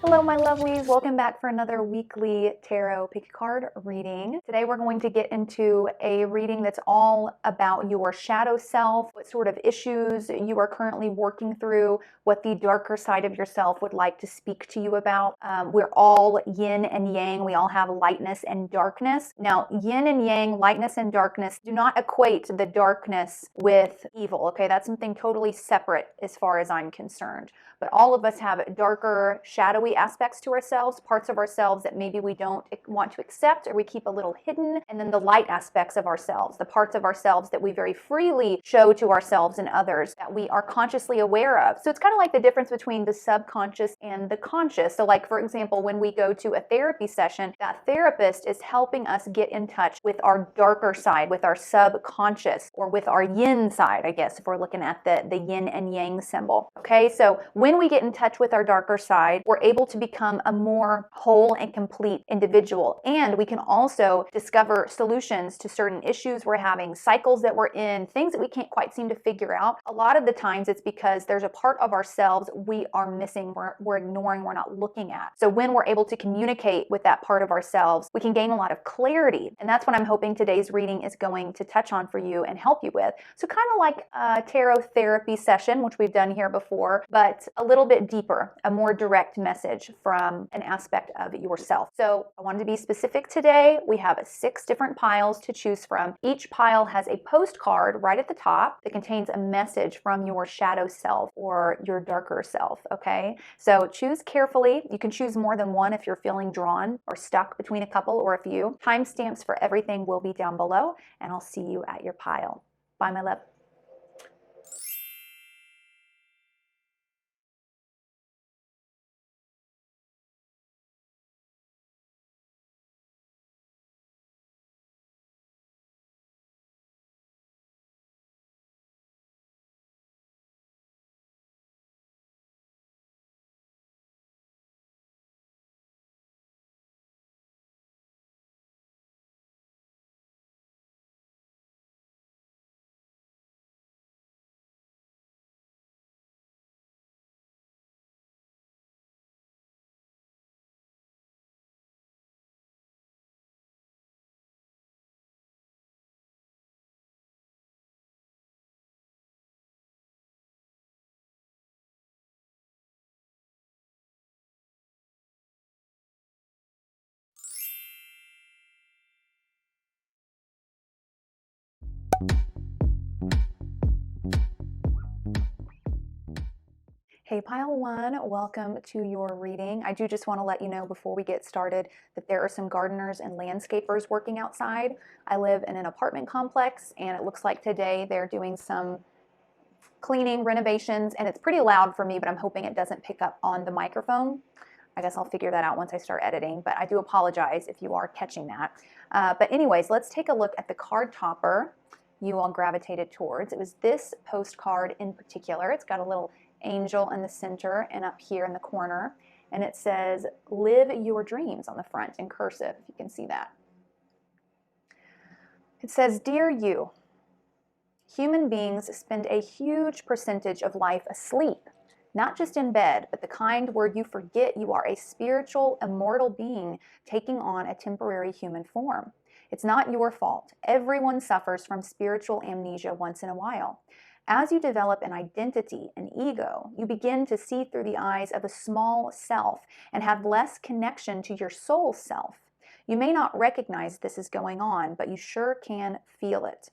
Hello, my lovelies. Welcome back for another weekly tarot pick a card reading. Today we're going to get into a reading that's all about your shadow self, what sort of issues you are currently working through, what the darker side of yourself would like to speak to you about. We're all yin and yang. We all have lightness and darkness. Now, yin and yang, lightness and darkness, do not equate the darkness with evil, okay? That's something totally separate as far as I'm concerned. But all of us have darker, shadowy aspects to ourselves, parts of ourselves that maybe we don't want to accept or we keep a little hidden, and then the light aspects of ourselves, the parts of ourselves that we very freely show to ourselves and others that we are consciously aware of. So it's kind of like the difference between the subconscious and the conscious. So like, for example, when we go to a therapy session, that therapist is helping us get in touch with our darker side, with our subconscious, or with our yin side, I guess, if we're looking at the yin and yang symbol. Okay, so when we get in touch with our darker side, we're able to become a more whole and complete individual. And we can also discover solutions to certain issues we're having, cycles that we're in, things that we can't quite seem to figure out. A lot of the times it's because there's a part of ourselves we are missing, we're ignoring, we're not looking at. So when we're able to communicate with that part of ourselves, we can gain a lot of clarity. And that's what I'm hoping today's reading is going to touch on for you and help you with. So kind of like a tarot therapy session, which we've done here before, but a little bit deeper, a more direct message from an aspect of yourself. So I wanted to be specific today. We have 6 different piles to choose from. Each pile has a postcard right at the top that contains a message from your shadow self or your darker self, okay? So choose carefully. You can choose more than one if you're feeling drawn or stuck between a couple or a few. Timestamps for everything will be down below, and I'll see you at your pile. Bye, my love. Hey, pile 1, welcome to your reading. I do just want to let you know before we get started that there are some gardeners and landscapers working outside. I live in an apartment complex, and it looks like today they're doing some cleaning, renovations, and it's pretty loud for me, but I'm hoping it doesn't pick up on the microphone. I guess I'll figure that out once I start editing, but I do apologize if you are catching that. But anyways, let's take a look at the card topper you all gravitated towards. It was this postcard in particular. It's got a little angel in the center and up here in the corner, and it says live your dreams on the front in cursive, if you can see that. It says, dear you, human beings spend a huge percentage of life asleep, not just in bed, but the kind where you forget you are a spiritual, immortal being taking on a temporary human form. It's not your fault. Everyone suffers from spiritual amnesia once in a while. As you develop an identity, an ego, you begin to see through the eyes of a small self and have less connection to your soul self. You may not recognize this is going on, but you sure can feel it.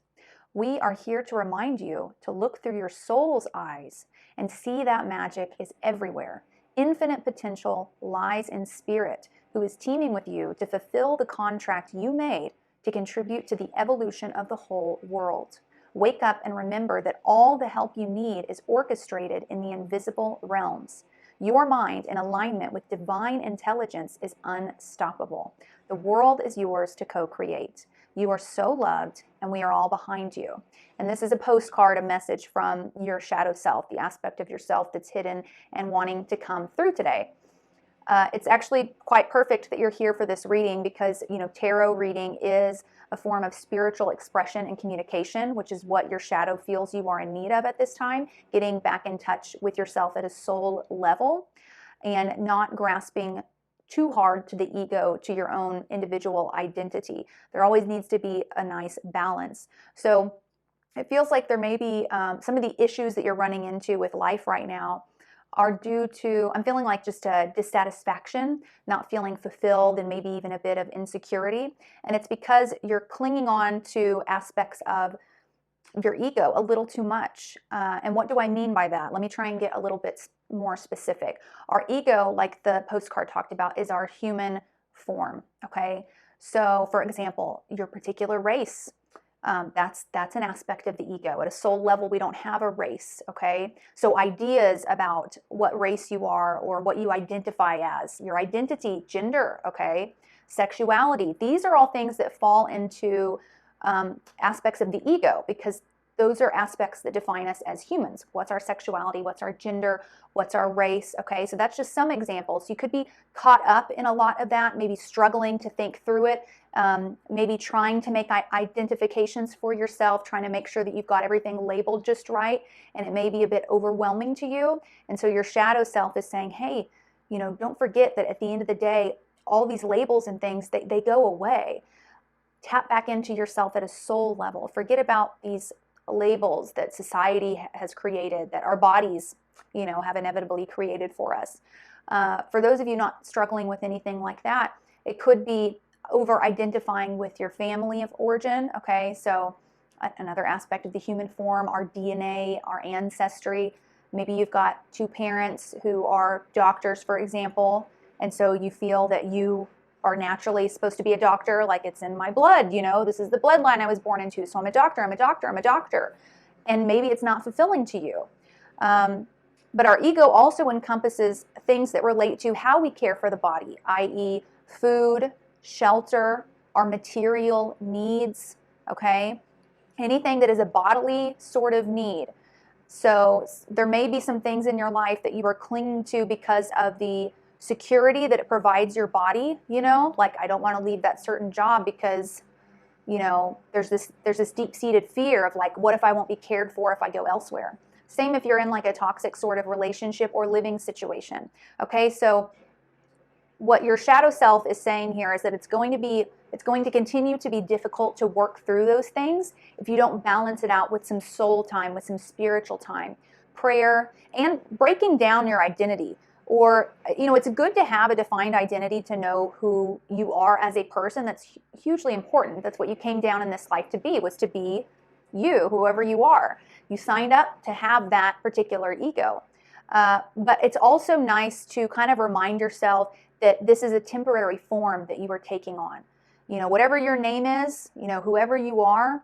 We are here to remind you to look through your soul's eyes and see that magic is everywhere. Infinite potential lies in spirit, who is teaming with you to fulfill the contract you made to contribute to the evolution of the whole world. Wake up and remember that all the help you need is orchestrated in the invisible realms. Your mind, in alignment with divine intelligence, is unstoppable. The world is yours to co-create. You are so loved, and we are all behind you. And this is a postcard, a message from your shadow self, the aspect of yourself that's hidden and wanting to come through today. It's actually quite perfect that you're here for this reading because, tarot reading is a form of spiritual expression and communication, which is what your shadow feels you are in need of at this time, getting back in touch with yourself at a soul level. and not grasping too hard to the ego, to your own individual identity. There always needs to be a nice balance. So it feels like there may be some of the issues that you're running into with life right now are due to, I'm feeling like just a dissatisfaction, not feeling fulfilled, and maybe even a bit of insecurity. And it's because you're clinging on to aspects of your ego a little too much. And what do I mean by that? Let me try and get a little bit more specific. Our ego, like the postcard talked about, is our human form, okay? So for example, your particular race, that's an aspect of the ego. At a soul level, we don't have a race, okay? So ideas about what race you are or what you identify as, your identity, gender, okay? Sexuality, these are all things that fall into aspects of the ego, because those are aspects that define us as humans. What's our sexuality? What's our gender? What's our race? Okay, so that's just some examples. You could be caught up in a lot of that, maybe struggling to think through it, maybe trying to make identifications for yourself, trying to make sure that you've got everything labeled just right, and it may be a bit overwhelming to you. And so your shadow self is saying, hey, you know, don't forget that at the end of the day, all these labels and things, they go away. Tap back into yourself at a soul level. Forget about these labels that society has created, that our bodies, you know, have inevitably created for us. For those of you not struggling with anything like that, it could be over-identifying with your family of origin, okay? So another aspect of the human form, our DNA, our ancestry. Maybe you've got two parents who are doctors, for example, and so you feel that you are naturally supposed to be a doctor, like it's in my blood, you know, this is the bloodline I was born into, so I'm a doctor, I'm a doctor, I'm a doctor. And maybe it's not fulfilling to you. But our ego also encompasses things that relate to how we care for the body, i.e. food, shelter, our material needs, okay? Anything that is a bodily sort of need. So there may be some things in your life that you are clinging to because of the security that it provides your body, you know, like I don't want to leave that certain job because, you know, there's this deep-seated fear of like, what if I won't be cared for if I go elsewhere? Same if you're in like a toxic sort of relationship or living situation. Okay, so what your shadow self is saying here is that it's going to continue to be difficult to work through those things if you don't balance it out with some soul time, with some spiritual time, prayer, and breaking down your identity. Or, you know, it's good to have a defined identity, to know who you are as a person. That's hugely important. That's what you came down in this life to be, was to be you, whoever you are. You signed up to have that particular ego. But it's also nice to kind of remind yourself that this is a temporary form that you are taking on. You know, whatever your name is, you know, whoever you are,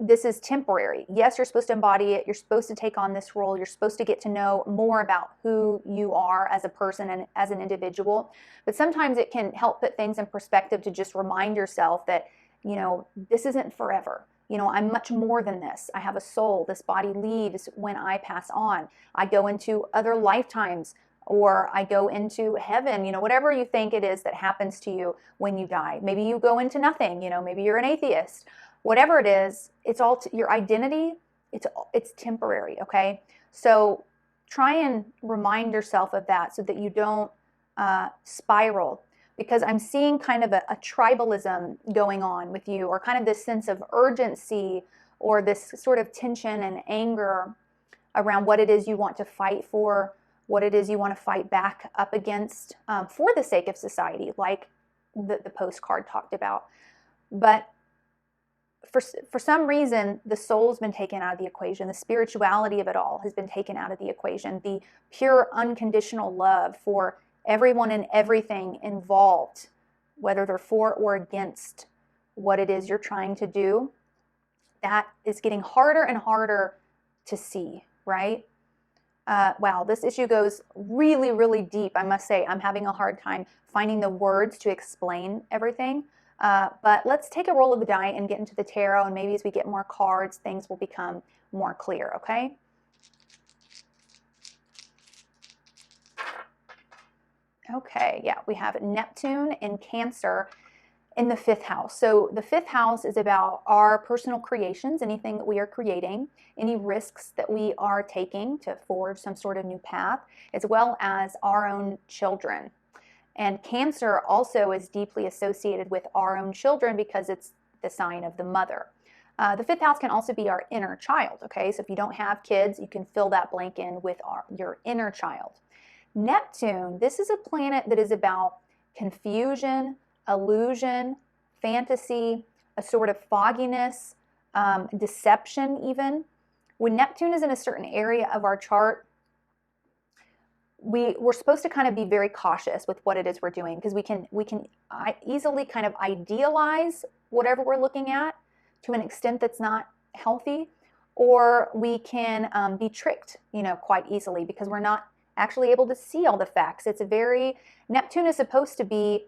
this is temporary. Yes, you're supposed to embody it. You're supposed to take on this role. You're supposed to get to know more about who you are as a person and as an individual. But sometimes it can help put things in perspective to just remind yourself that, you know, this isn't forever. You know, I'm much more than this. I have a soul. This body leaves when I pass on. I go into other lifetimes, or I go into heaven, you know, whatever you think it is that happens to you when you die. Maybe you go into nothing, you know, maybe you're an atheist. Whatever it is, it's all your identity, it's temporary, okay? So try and remind yourself of that so that you don't spiral, because I'm seeing kind of a tribalism going on with you, or kind of this sense of urgency, or this sort of tension and anger around what it is you want to fight for, what it is you want to fight back up against for the sake of society, like the postcard talked about. But for some reason, the soul's been taken out of the equation. The spirituality of it all has been taken out of the equation. The pure unconditional love for everyone and everything involved, whether they're for or against what it is you're trying to do, that is getting harder and harder to see, right? Wow, this issue goes really, really deep. I must say, I'm having a hard time finding the words to explain everything. But let's take a roll of the die and get into the tarot, and maybe as we get more cards, things will become more clear, okay? Okay, yeah, we have Neptune in Cancer, in the fifth house. So the fifth house is about our personal creations, anything that we are creating, any risks that we are taking to forge some sort of new path, as well as our own children. And Cancer also is deeply associated with our own children because it's the sign of the mother. The fifth house can also be our inner child, okay? So if you don't have kids, you can fill that blank in with your inner child. Neptune, this is a planet that is about confusion, illusion, fantasy, a sort of fogginess, deception even. When Neptune is in a certain area of our chart, we're supposed to kind of be very cautious with what it is we're doing, because we can easily kind of idealize whatever we're looking at to an extent that's not healthy, or we can be tricked, quite easily, because we're not actually able to see all the facts. Neptune is supposed to be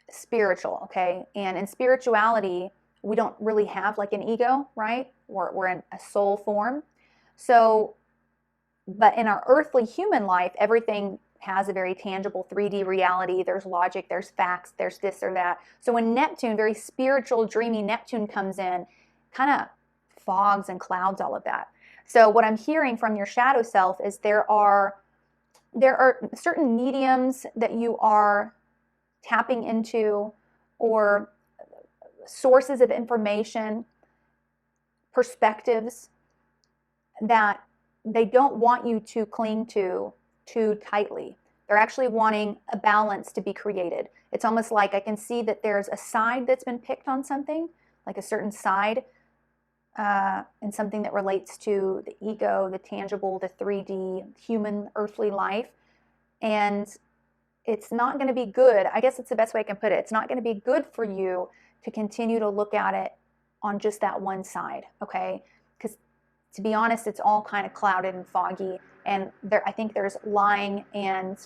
spiritual, okay? And in spirituality, we don't really have like an ego, right? We're in a soul form. So, but in our earthly human life, everything has a very tangible 3D reality. There's logic, there's facts, there's this or that. So when Neptune, very spiritual, dreamy Neptune comes in, kind of fogs and clouds all of that. So what I'm hearing from your shadow self is there are certain mediums that you are tapping into, or sources of information, perspectives that they don't want you to cling to too tightly. They're actually wanting a balance to be created. It's almost like I can see that there's a side that's been picked on something, like a certain side, and something that relates to the ego, the tangible, the 3D, human, earthly life. And it's not going to be good. I guess it's the best way I can put it. It's not going to be good for you to continue to look at it on just that one side, okay? Because to be honest, it's all kind of clouded and foggy. And I think there's lying and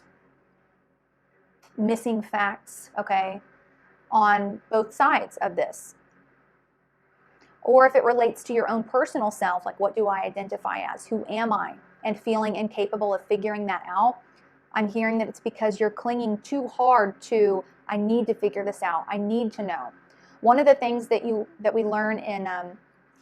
missing facts, okay, on both sides of this. Or if it relates to your own personal self, like what do I identify as? Who am I? And feeling incapable of figuring that out, I'm hearing that it's because you're clinging too hard to, I need to figure this out. I need to know. One of the things that we learn in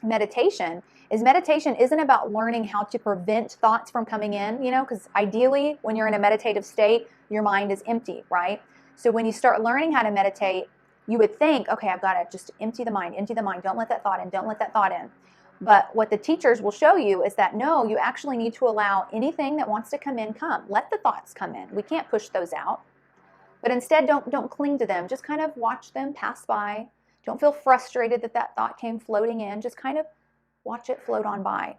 meditation isn't about learning how to prevent thoughts from coming in, because ideally when you're in a meditative state, your mind is empty, right? So when you start learning how to meditate, you would think, okay, I've got to just empty the mind, don't let that thought in, don't let that thought in. But what the teachers will show you is that no, you actually need to allow anything that wants to come in, come. Let the thoughts come in. We can't push those out. But instead, don't cling to them. Just kind of watch them pass by. Don't feel frustrated that thought came floating in. Just kind of watch it float on by.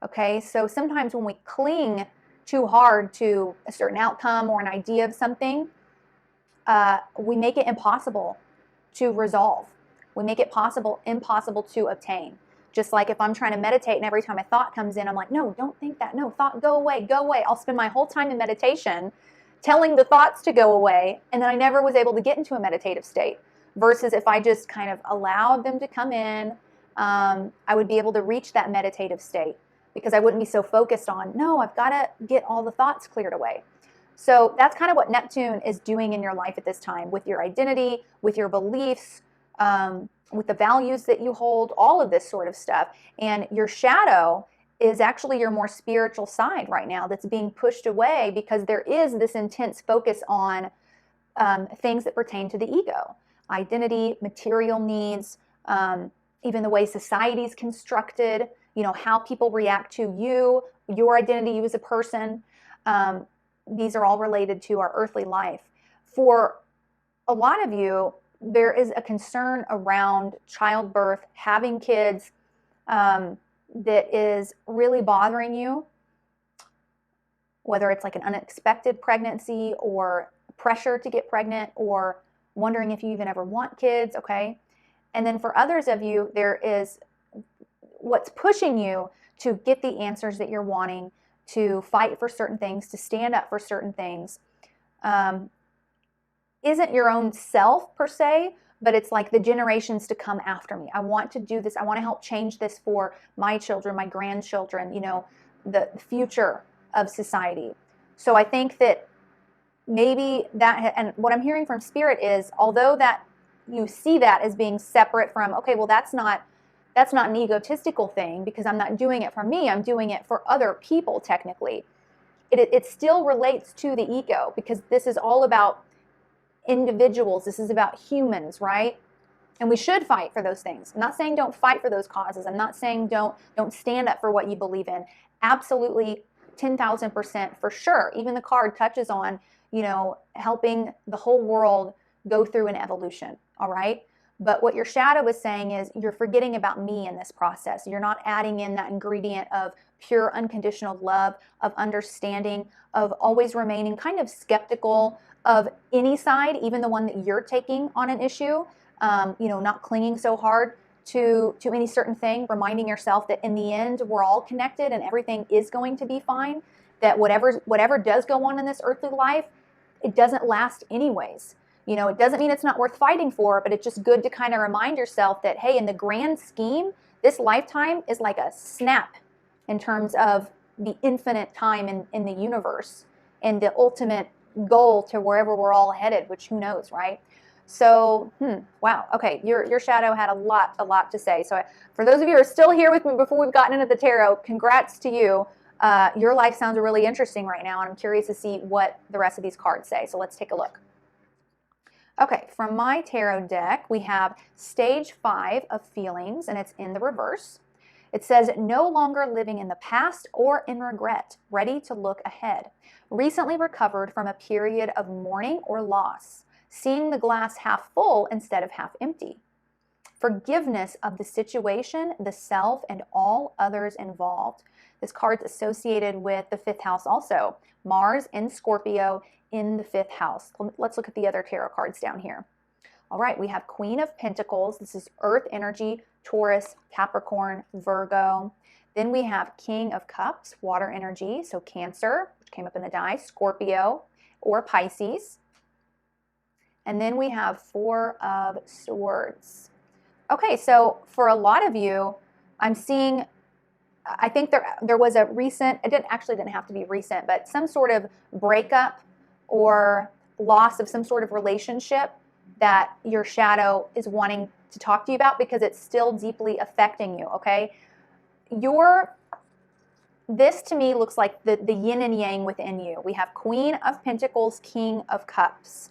Okay, so sometimes when we cling too hard to a certain outcome or an idea of something, we make it impossible to resolve. We make it impossible to obtain. Just like if I'm trying to meditate and every time a thought comes in, I'm like, no, don't think that. No, thought, go away, go away. I'll spend my whole time in meditation telling the thoughts to go away, and then I never was able to get into a meditative state. Versus if I just kind of allowed them to come in, I would be able to reach that meditative state because I wouldn't be so focused on, no, I've got to get all the thoughts cleared away. So that's kind of what Neptune is doing in your life at this time, with your identity, with your beliefs, with the values that you hold, all of this sort of stuff. And your shadow is actually your more spiritual side right now that's being pushed away because there is this intense focus on things that pertain to the ego, identity, material needs, even the way society is constructed, how people react to you, your identity, you as a person. These are all related to our earthly life. For a lot of you, there is a concern around childbirth, having kids, that is really bothering you, whether it's like an unexpected pregnancy or pressure to get pregnant or wondering if you even ever want kids, okay? And then for others of you, there is what's pushing you to get the answers that you're wanting, to fight for certain things, to stand up for certain things. Isn't your own self per se, but it's like the generations to come after me. I want to do this. I want to help change this for my children, my grandchildren, the future of society. So I think that maybe that, and what I'm hearing from Spirit is, although that you see that as being separate from, okay, well, that's not an egotistical thing because I'm not doing it for me, I'm doing it for other people technically. It still relates to the ego because this is all about individuals. This is about humans, right? And we should fight for those things. I'm not saying don't fight for those causes. I'm not saying don't stand up for what you believe in. Absolutely 10,000% for sure. Even the card touches on, you know, helping the whole world go through an evolution, all right? But what your shadow is saying is you're forgetting about me in this process. You're not adding in that ingredient of pure unconditional love, of understanding, of always remaining kind of skeptical of any side, even the one that you're taking on an issue. You know, not clinging so hard to any certain thing, reminding yourself that in the end, we're all connected and everything is going to be fine, that whatever does go on in this earthly life, it doesn't last anyways. You know, it doesn't mean it's not worth fighting for, but it's just good to kind of remind yourself that, hey, in the grand scheme, this lifetime is like a snap in terms of the infinite time in the universe and the ultimate goal to wherever we're all headed, which who knows, right? So, wow. Okay, your shadow had a lot to say. So for those of you who are still here with me before we've gotten into the tarot, congrats to you. Your life sounds really interesting right now, and I'm curious to see what the rest of these cards say. So let's take a look. Okay, from my tarot deck, we have stage 5 of feelings, and it's in the reverse. It says, no longer living in the past or in regret, ready to look ahead. Recently recovered from a period of mourning or loss. Seeing the glass half full instead of half empty. Forgiveness of the situation, the self, and all others involved. This card's associated with the 5th house also. Mars in Scorpio in the 5th house. Let's look at the other tarot cards down here. All right, we have Queen of Pentacles. This is Earth energy, Taurus, Capricorn, Virgo. Then we have King of Cups, water energy, so Cancer, which came up in the die, Scorpio, or Pisces. And then we have 4 of Swords. Okay, so for a lot of you, I'm seeing, I think there was a recent, it didn't have to be recent, but some sort of breakup or loss of some sort of relationship that your shadow is wanting to talk to you about because it's still deeply affecting you, okay? This to me looks like the yin and yang within you. We have Queen of Pentacles, King of Cups.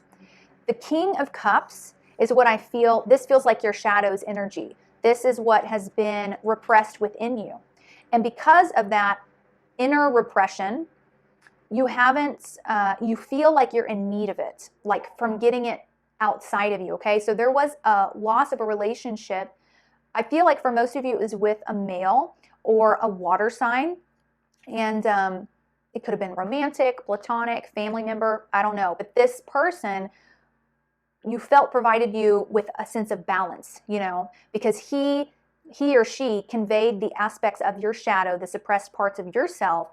The King of Cups is what I feel, this feels like your shadow's energy. This is what has been repressed within you. And because of that inner repression, you feel like you're in need of it, like from getting it outside of you, okay? So there was a loss of a relationship. I feel like for most of you it was with a male or a water sign. And it could have been romantic, platonic, family member, I don't know. But this person you felt provided you with a sense of balance, you know, because he or she conveyed the aspects of your shadow, the suppressed parts of yourself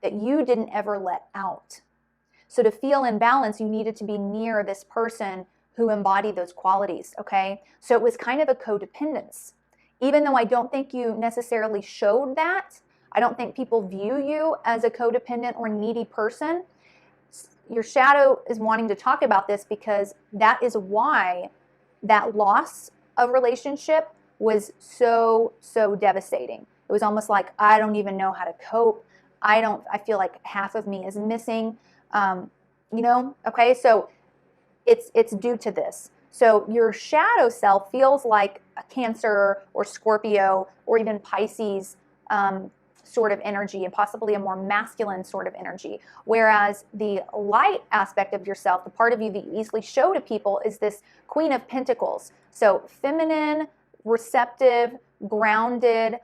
that you didn't ever let out. So to feel in balance, you needed to be near this person who embodied those qualities, okay? So it was kind of a codependence. Even though I don't think you necessarily showed that, I don't think people view you as a codependent or needy person. Your shadow is wanting to talk about this because that is why that loss of relationship was so devastating. It was almost like, I don't even know how to cope. I feel like half of me is missing, you know? Okay, so it's due to this. So your shadow self feels like a Cancer or Scorpio or even Pisces sort of energy, and possibly a more masculine sort of energy. Whereas the light aspect of yourself, the part of you that you easily show to people, is this Queen of Pentacles. So feminine, receptive, grounded,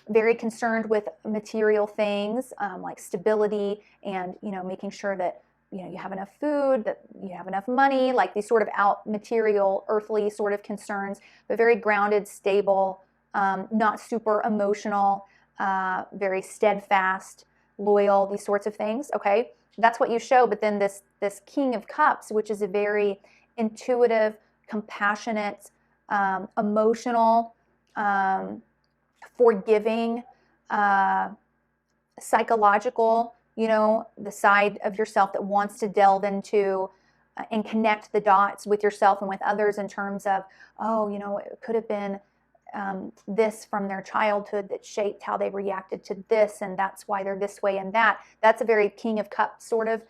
very concerned with material things like stability and, you know, making sure that, you know, you have enough food, that you have enough money, like these sort of material, earthly sort of concerns, but very grounded, stable, not super emotional, very steadfast, loyal, these sorts of things, okay? That's what you show, but then this King of Cups, which is a very intuitive, compassionate, emotional, forgiving, psychological, you know, the side of yourself that wants to delve into and connect the dots with yourself and with others in terms of, oh, you know, it could have been this from their childhood that shaped how they reacted to this, and that's why they're this way and that. That's a very King of Cups sort of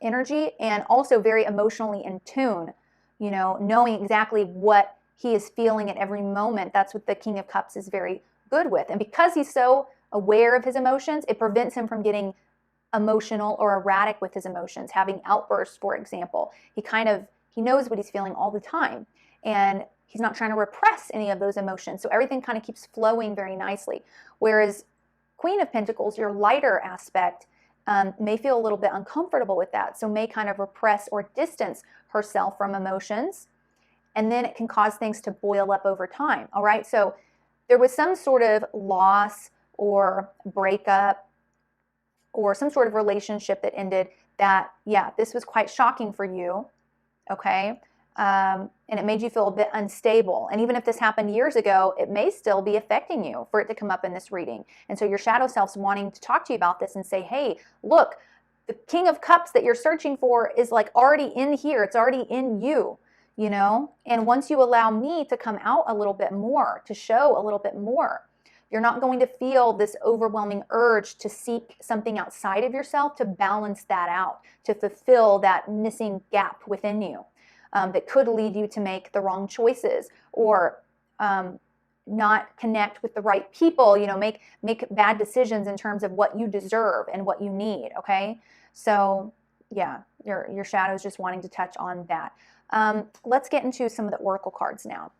energy, and also very emotionally in tune, you know, knowing exactly what he is feeling at every moment. That's what the King of Cups is very good with. And because he's so aware of his emotions, it prevents him from getting emotional or erratic with his emotions, having outbursts, for example. He knows what he's feeling all the time, and he's not trying to repress any of those emotions. So everything kind of keeps flowing very nicely. Whereas Queen of Pentacles, your lighter aspect, may feel a little bit uncomfortable with that, so may kind of repress or distance herself from emotions, and then it can cause things to boil up over time. All right, so there was some sort of loss or breakup or some sort of relationship that ended that, yeah, this was quite shocking for you, okay? And it made you feel a bit unstable. And even if this happened years ago, it may still be affecting you for it to come up in this reading. And so your shadow self's wanting to talk to you about this and say, hey, look, the King of Cups that you're searching for is like already in here. It's already in you, you know? And once you allow me to come out a little bit more, to show a little bit more, you're not going to feel this overwhelming urge to seek something outside of yourself to balance that out, to fulfill that missing gap within you that could lead you to make the wrong choices or not connect with the right people, you know, make bad decisions in terms of what you deserve and what you need, okay? So yeah, your shadow is just wanting to touch on that. Let's get into some of the oracle cards now.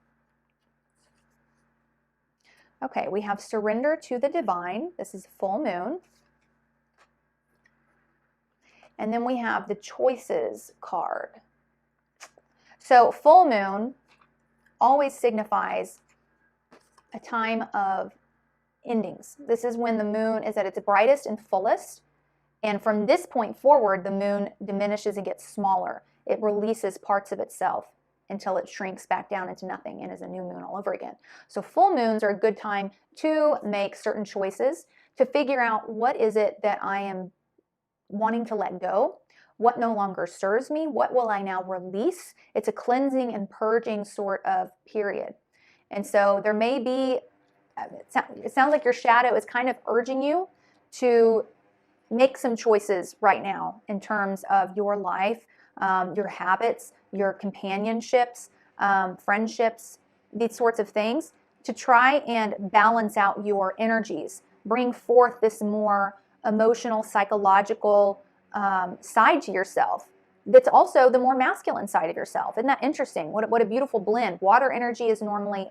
Okay, we have Surrender to the Divine. This is full moon. And then we have the Choices card. So full moon always signifies a time of endings. This is when the moon is at its brightest and fullest. And from this point forward, the moon diminishes and gets smaller. It releases parts of itself until it shrinks back down into nothing and is a new moon all over again. So full moons are a good time to make certain choices, to figure out what is it that I am wanting to let go, what no longer serves me, what will I now release. It's a cleansing and purging sort of period. And so there may be, it sounds like your shadow is kind of urging you to make some choices right now in terms of your life, your habits, your companionships, friendships, these sorts of things, to try and balance out your energies, bring forth this more emotional, psychological side to yourself that's also the more masculine side of yourself. Isn't that interesting? What a beautiful blend. Water energy is normally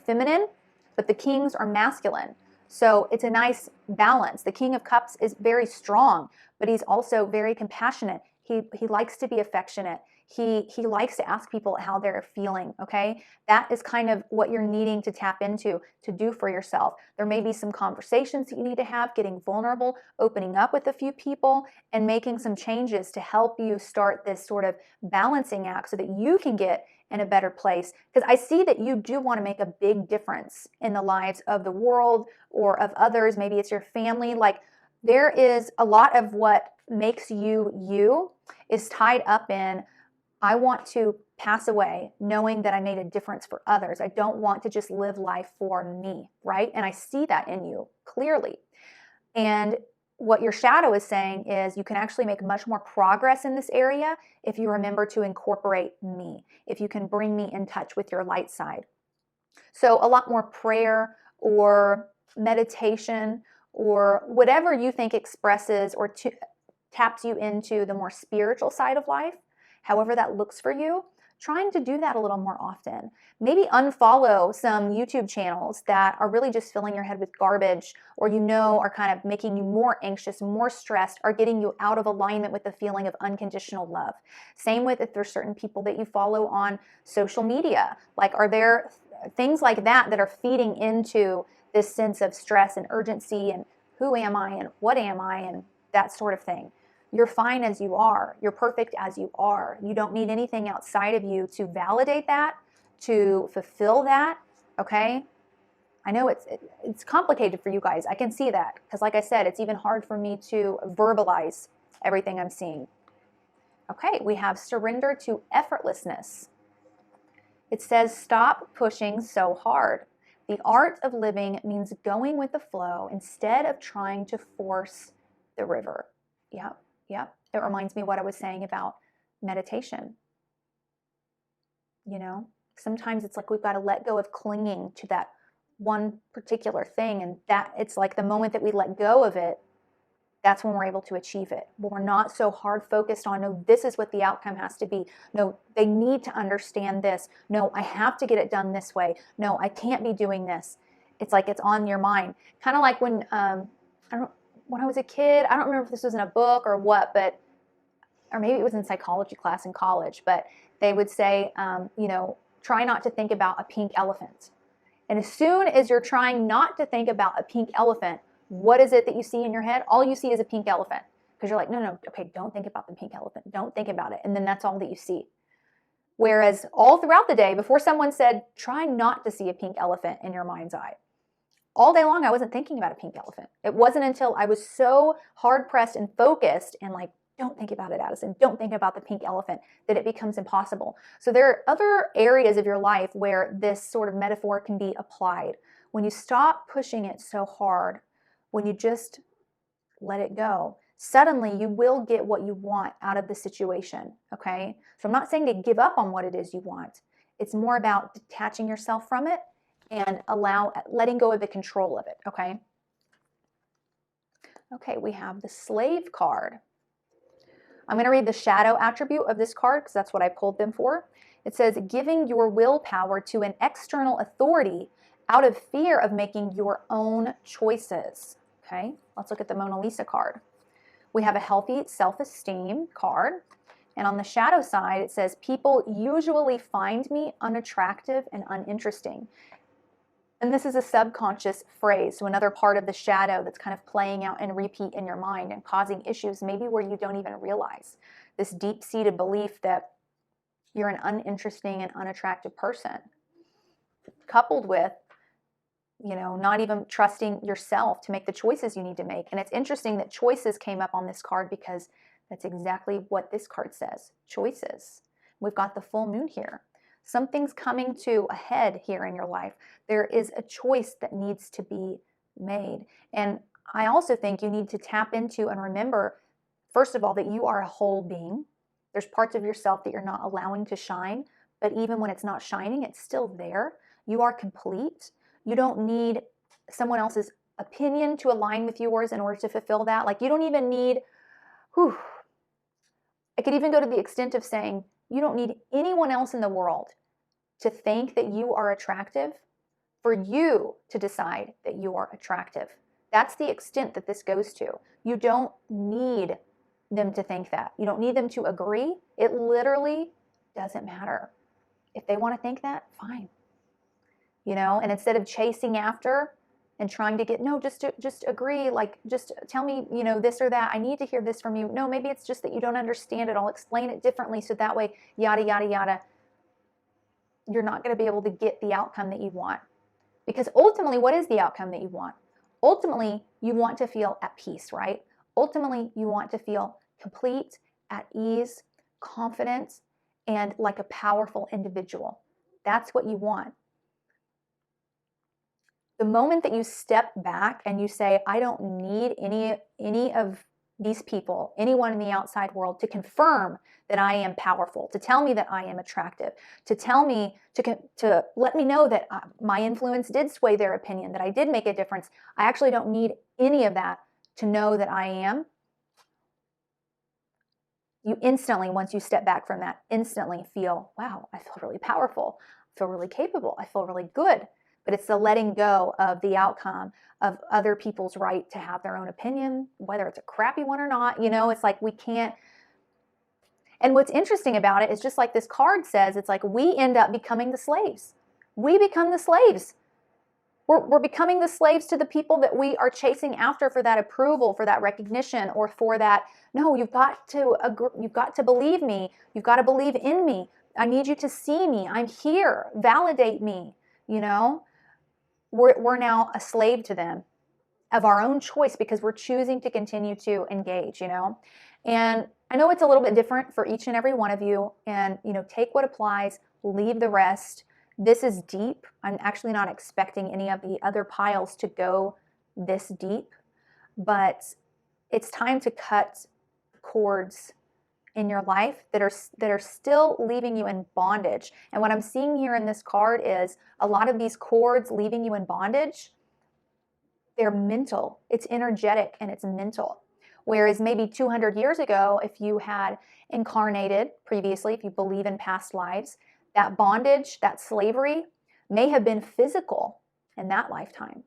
feminine, but the kings are masculine. So it's a nice balance. The King of Cups is very strong, but he's also very compassionate. He likes to be affectionate. He likes to ask people how they're feeling, okay? That is kind of what you're needing to tap into, to do for yourself. There may be some conversations that you need to have, getting vulnerable, opening up with a few people, and making some changes to help you start this sort of balancing act so that you can get in a better place. Because I see that you do want to make a big difference in the lives of the world or of others. Maybe it's your family. Like, there is a lot of what makes you you is tied up in, I want to pass away knowing that I made a difference for others. I don't want to just live life for me, right? And I see that in you clearly. And what your shadow is saying is you can actually make much more progress in this area if you remember to incorporate me, if you can bring me in touch with your light side. So a lot more prayer or meditation or whatever you think expresses or taps you into the more spiritual side of life, however that looks for you, trying to do that a little more often. Maybe unfollow some YouTube channels that are really just filling your head with garbage, or you know are kind of making you more anxious, more stressed, are getting you out of alignment with the feeling of unconditional love. Same with if there's certain people that you follow on social media. Like, are there things like that that are feeding into this sense of stress and urgency and who am I and what am I and that sort of thing? You're fine as you are. You're perfect as you are. You don't need anything outside of you to validate that, to fulfill that, okay? I know it's complicated for you guys. I can see that because, like I said, it's even hard for me to verbalize everything I'm seeing. Okay, we have surrender to effortlessness. It says stop pushing so hard. The art of living means going with the flow instead of trying to force the river. Yep, yep. It reminds me of what I was saying about meditation. You know, sometimes it's like we've got to let go of clinging to that one particular thing, and that it's like the moment that we let go of it, that's when we're able to achieve it. But we're not so hard focused on, no, this is what the outcome has to be. No, they need to understand this. No, I have to get it done this way. No, I can't be doing this. It's like it's on your mind. Kind of like when when I was a kid, I don't remember if this was in a book or what, but or maybe it was in psychology class in college, but they would say, try not to think about a pink elephant. And as soon as you're trying not to think about a pink elephant, what is it that you see in your head? All you see is a pink elephant. Because you're like, no, okay, don't think about the pink elephant. Don't think about it. And then that's all that you see. Whereas all throughout the day, before someone said, try not to see a pink elephant in your mind's eye, all day long, I wasn't thinking about a pink elephant. It wasn't until I was so hard pressed and focused and like, don't think about it, Addison. Don't think about the pink elephant, that it becomes impossible. So there are other areas of your life where this sort of metaphor can be applied. When you stop pushing it so hard, when you just let it go, suddenly you will get what you want out of the situation, okay? So I'm not saying to give up on what it is you want. It's more about detaching yourself from it and letting go of the control of it, okay? Okay, we have the slave card. I'm going to read the shadow attribute of this card because that's what I pulled them for. It says, giving your willpower to an external authority out of fear of making your own choices. Okay, let's look at the Mona Lisa card. We have a healthy self-esteem card. And on the shadow side, it says, people usually find me unattractive and uninteresting. And this is a subconscious phrase, so another part of the shadow that's kind of playing out and repeat in your mind and causing issues maybe where you don't even realize. This deep-seated belief that you're an uninteresting and unattractive person, coupled with, not even trusting yourself to make the choices you need to make. And it's interesting that choices came up on this card because that's exactly what this card says, choices. We've got the full moon here. Something's coming to a head here in your life. There is a choice that needs to be made. And I also think you need to tap into and remember, first of all, that you are a whole being. There's parts of yourself that you're not allowing to shine, but even when it's not shining, it's still there. You are complete. You don't need someone else's opinion to align with yours in order to fulfill that. Like you don't even need, I could even go to the extent of saying, you don't need anyone else in the world to think that you are attractive for you to decide that you are attractive. That's the extent that this goes to. You don't need them to think that. You don't need them to agree. It literally doesn't matter. If they want to think that, fine. And instead of chasing after and trying to get, no, just agree, like just tell me, this or that. I need to hear this from you. No, maybe it's just that you don't understand it. I'll explain it differently so that way, yada, yada, yada. You're not going to be able to get the outcome that you want. Because ultimately, what is the outcome that you want? Ultimately, you want to feel at peace, right? Ultimately, you want to feel complete, at ease, confident, and like a powerful individual. That's what you want. The moment that you step back and you say, I don't need any of these people, anyone in the outside world to confirm that I am powerful, to tell me that I am attractive, to tell me, to let me know that my influence did sway their opinion, that I did make a difference. I actually don't need any of that to know that I am. You instantly, once you step back from that, instantly feel, wow, I feel really powerful. I feel really capable. I feel really good. But it's the letting go of the outcome of other people's right to have their own opinion, whether it's a crappy one or not. It's like we can't. And what's interesting about it is just like this card says, it's like we end up becoming the slaves. We become the slaves. We're becoming the slaves to the people that we are chasing after for that approval, for that recognition, or for that, no, you've got to believe me. You've got to believe in me. I need you to see me. I'm here. Validate me. We're now a slave to them of our own choice because we're choosing to continue to engage, And I know it's a little bit different for each and every one of you, and take what applies, leave the rest. This is deep. I'm actually not expecting any of the other piles to go this deep, but it's time to cut cords in your life that are still leaving you in bondage. And what I'm seeing here in this card is a lot of these cords leaving you in bondage, they're mental. It's energetic and it's mental. Whereas maybe 200 years ago, if you had incarnated previously, if you believe in past lives, that bondage, that slavery may have been physical in that lifetime.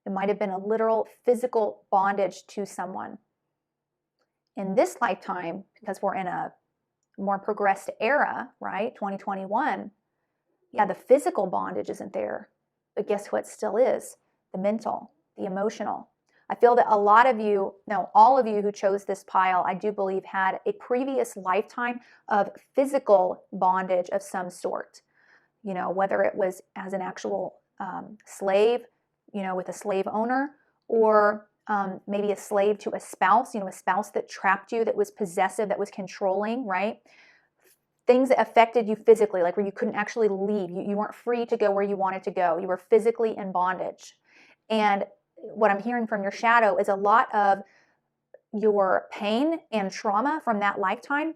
It might have been a literal physical bondage to someone. In this lifetime, because we're in a more progressed era, right, 2021, yeah, the physical bondage isn't there. But guess what still is? The mental, the emotional. I feel that a lot of you, no, all of you who chose this pile, I do believe had a previous lifetime of physical bondage of some sort. Whether it was as an actual slave, with a slave owner, or maybe a slave to a spouse, a spouse that trapped you, that was possessive, that was controlling, right? Things that affected you physically, like where you couldn't actually leave. You weren't free to go where you wanted to go. You were physically in bondage. And what I'm hearing from your shadow is a lot of your pain and trauma from that lifetime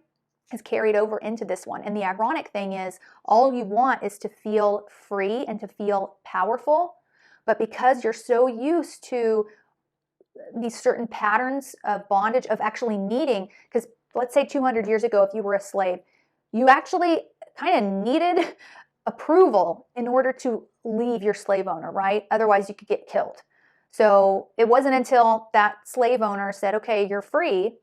is carried over into this one. And the ironic thing is, all you want is to feel free and to feel powerful. But because you're so used to these certain patterns of bondage, of actually needing, because let's say 200 years ago, if you were a slave, you actually kind of needed approval in order to leave your slave owner, right? Otherwise, you could get killed. So it wasn't until that slave owner said, okay, you're free,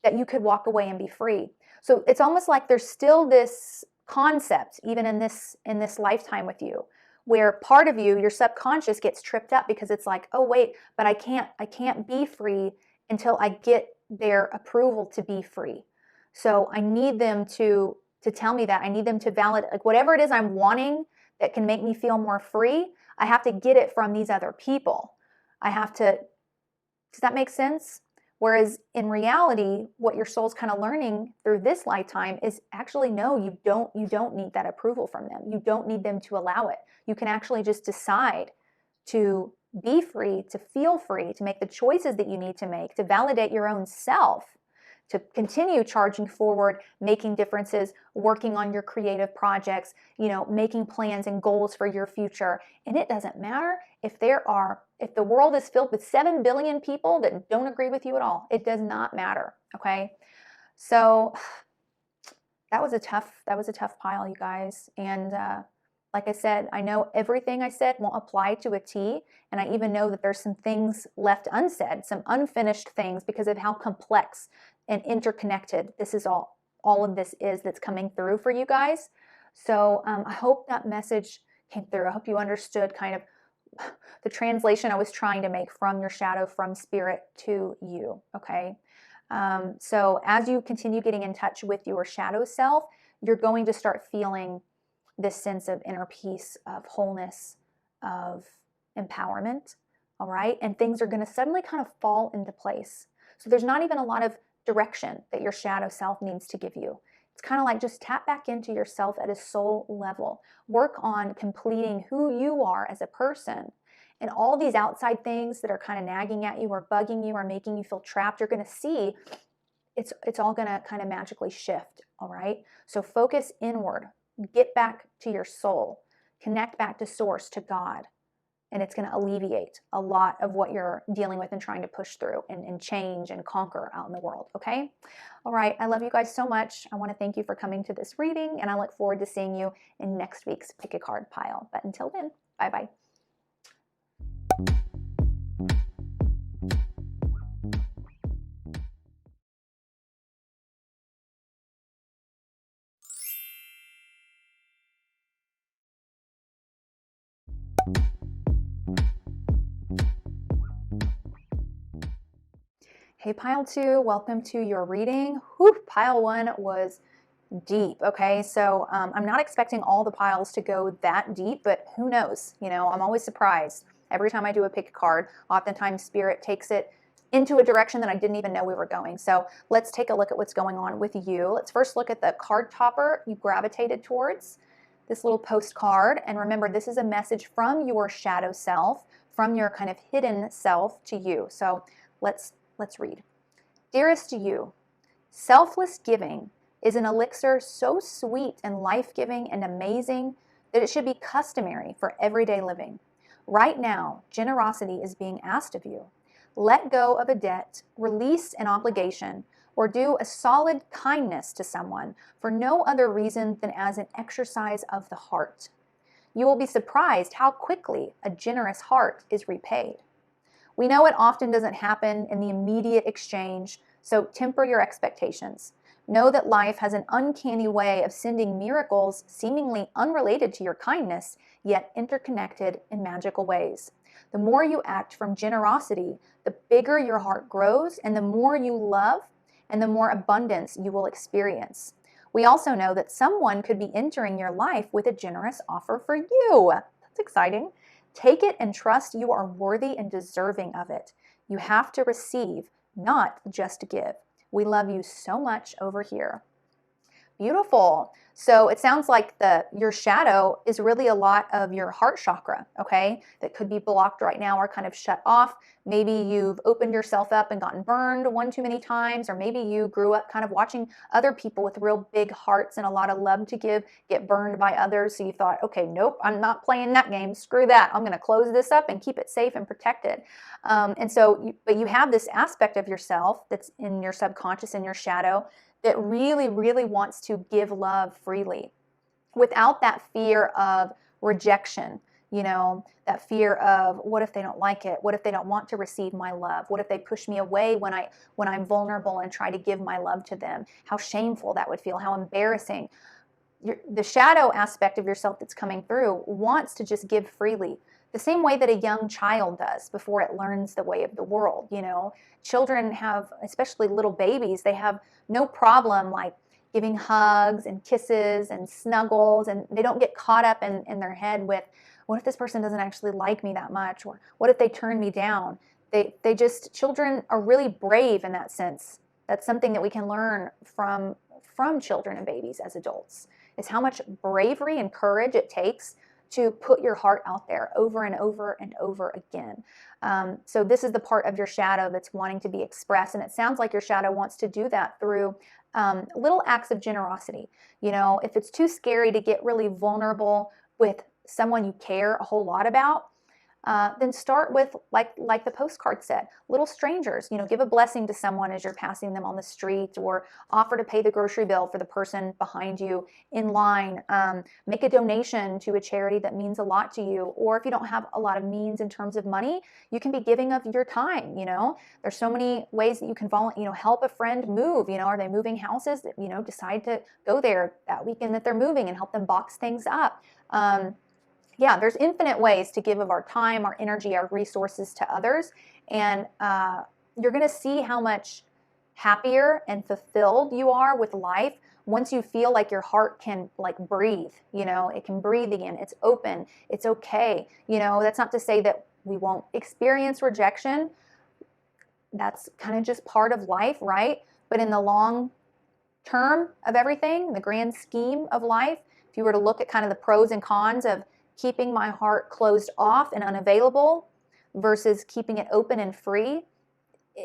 that you could walk away and be free. So it's almost like there's still this concept, even in this lifetime with you, where part of you, your subconscious, gets tripped up because it's like, oh wait, but I can't be free until I get their approval to be free. So I need them to tell me that. I need them to validate, like whatever it is I'm wanting that can make me feel more free, I have to get it from these other people. Does that make sense? Whereas in reality, what your soul's kind of learning through this lifetime is actually, no, you don't need that approval from them. You don't need them to allow it. You can actually just decide to be free, to feel free, to make the choices that you need to make, to validate your own self, to continue charging forward, making differences, working on your creative projects, making plans and goals for your future. And it doesn't matter if the world is filled with 7 billion people that don't agree with you at all. It does not matter, okay? So that was a tough pile, you guys. And like I said, I know everything I said won't apply to a T, and I even know that there's some things left unsaid, some unfinished things, because of how complex and interconnected this is all of this is that's coming through for you guys. So I hope that message came through. I hope you understood kind of the translation I was trying to make from your shadow, from spirit to you, okay? So as you continue getting in touch with your shadow self, you're going to start feeling this sense of inner peace, of wholeness, of empowerment, all right? And things are going to suddenly kind of fall into place. So there's not even a lot of direction that your shadow self needs to give you. It's kind of like just tap back into yourself at a soul level. Work on completing who you are as a person. And all these outside things that are kind of nagging at you or bugging you or making you feel trapped, you're going to see it's all going to kind of magically shift, all right? So focus inward. Get back to your soul. Connect back to source, to God. And it's going to alleviate a lot of what you're dealing with and trying to push through and change and conquer out in the world, okay? All right, I love you guys so much. I want to thank you for coming to this reading, and I look forward to seeing you in next week's Pick a Card pile. But until then, bye-bye. Hey, pile 2, welcome to your reading. Whew, pile 1 was deep, okay? So I'm not expecting all the piles to go that deep, but who knows? I'm always surprised. Every time I do a pick a card, oftentimes Spirit takes it into a direction that I didn't even know we were going. So let's take a look at what's going on with you. Let's first look at the card topper you gravitated towards, this little postcard. And remember, this is a message from your shadow self, from your kind of hidden self to you. So let's read. Dearest you, selfless giving is an elixir so sweet and life-giving and amazing that it should be customary for everyday living. Right now, generosity is being asked of you. Let go of a debt, release an obligation, or do a solid kindness to someone for no other reason than as an exercise of the heart. You will be surprised how quickly a generous heart is repaid. We know it often doesn't happen in the immediate exchange, so temper your expectations. Know that life has an uncanny way of sending miracles seemingly unrelated to your kindness, yet interconnected in magical ways. The more you act from generosity, the bigger your heart grows, and the more you love, and the more abundance you will experience. We also know that someone could be entering your life with a generous offer for you. That's exciting. Take it and trust you are worthy and deserving of it. You have to receive, not just give. We love you so much over here. Beautiful. So it sounds like your shadow is really a lot of your heart chakra, okay, that could be blocked right now or kind of shut off. Maybe you've opened yourself up and gotten burned one too many times, or maybe you grew up kind of watching other people with real big hearts and a lot of love to give get burned by others. So you thought, okay, nope, I'm not playing that game. Screw that. I'm going to close this up and keep it safe and protected. But you have this aspect of yourself that's in your subconscious, in your shadow, that really, really wants to give love freely without that fear of rejection, that fear of what if they don't like it? What if they don't want to receive my love? What if they push me away when I'm vulnerable and try to give my love to them? How shameful that would feel, how embarrassing. The shadow aspect of yourself that's coming through wants to just give freely, the same way that a young child does before it learns the way of the world. Children have, especially little babies, they have no problem like giving hugs and kisses and snuggles, and they don't get caught up in their head with, what if this person doesn't actually like me that much, or what if they turn me down? Children are really brave in that sense. That's something that we can learn from children and babies as adults, is how much bravery and courage it takes to put your heart out there over and over and over again. So this is the part of your shadow that's wanting to be expressed, and it sounds like your shadow wants to do that through little acts of generosity. If it's too scary to get really vulnerable with someone you care a whole lot about, then start with, like the postcard said, little strangers. Give a blessing to someone as you're passing them on the street, or offer to pay the grocery bill for the person behind you in line. Make a donation to a charity that means a lot to you. Or if you don't have a lot of means in terms of money, you can be giving of your time. There's so many ways that you can help a friend move. Are they moving houses? Decide to go there that weekend that they're moving and help them box things up. Yeah, there's infinite ways to give of our time, our energy, our resources to others. And you're going to see how much happier and fulfilled you are with life once you feel like your heart can breathe. It can breathe again. It's open. It's okay. That's not to say that we won't experience rejection. That's kind of just part of life, right? But in the long term of everything, the grand scheme of life, if you were to look at kind of the pros and cons of keeping my heart closed off and unavailable versus keeping it open and free,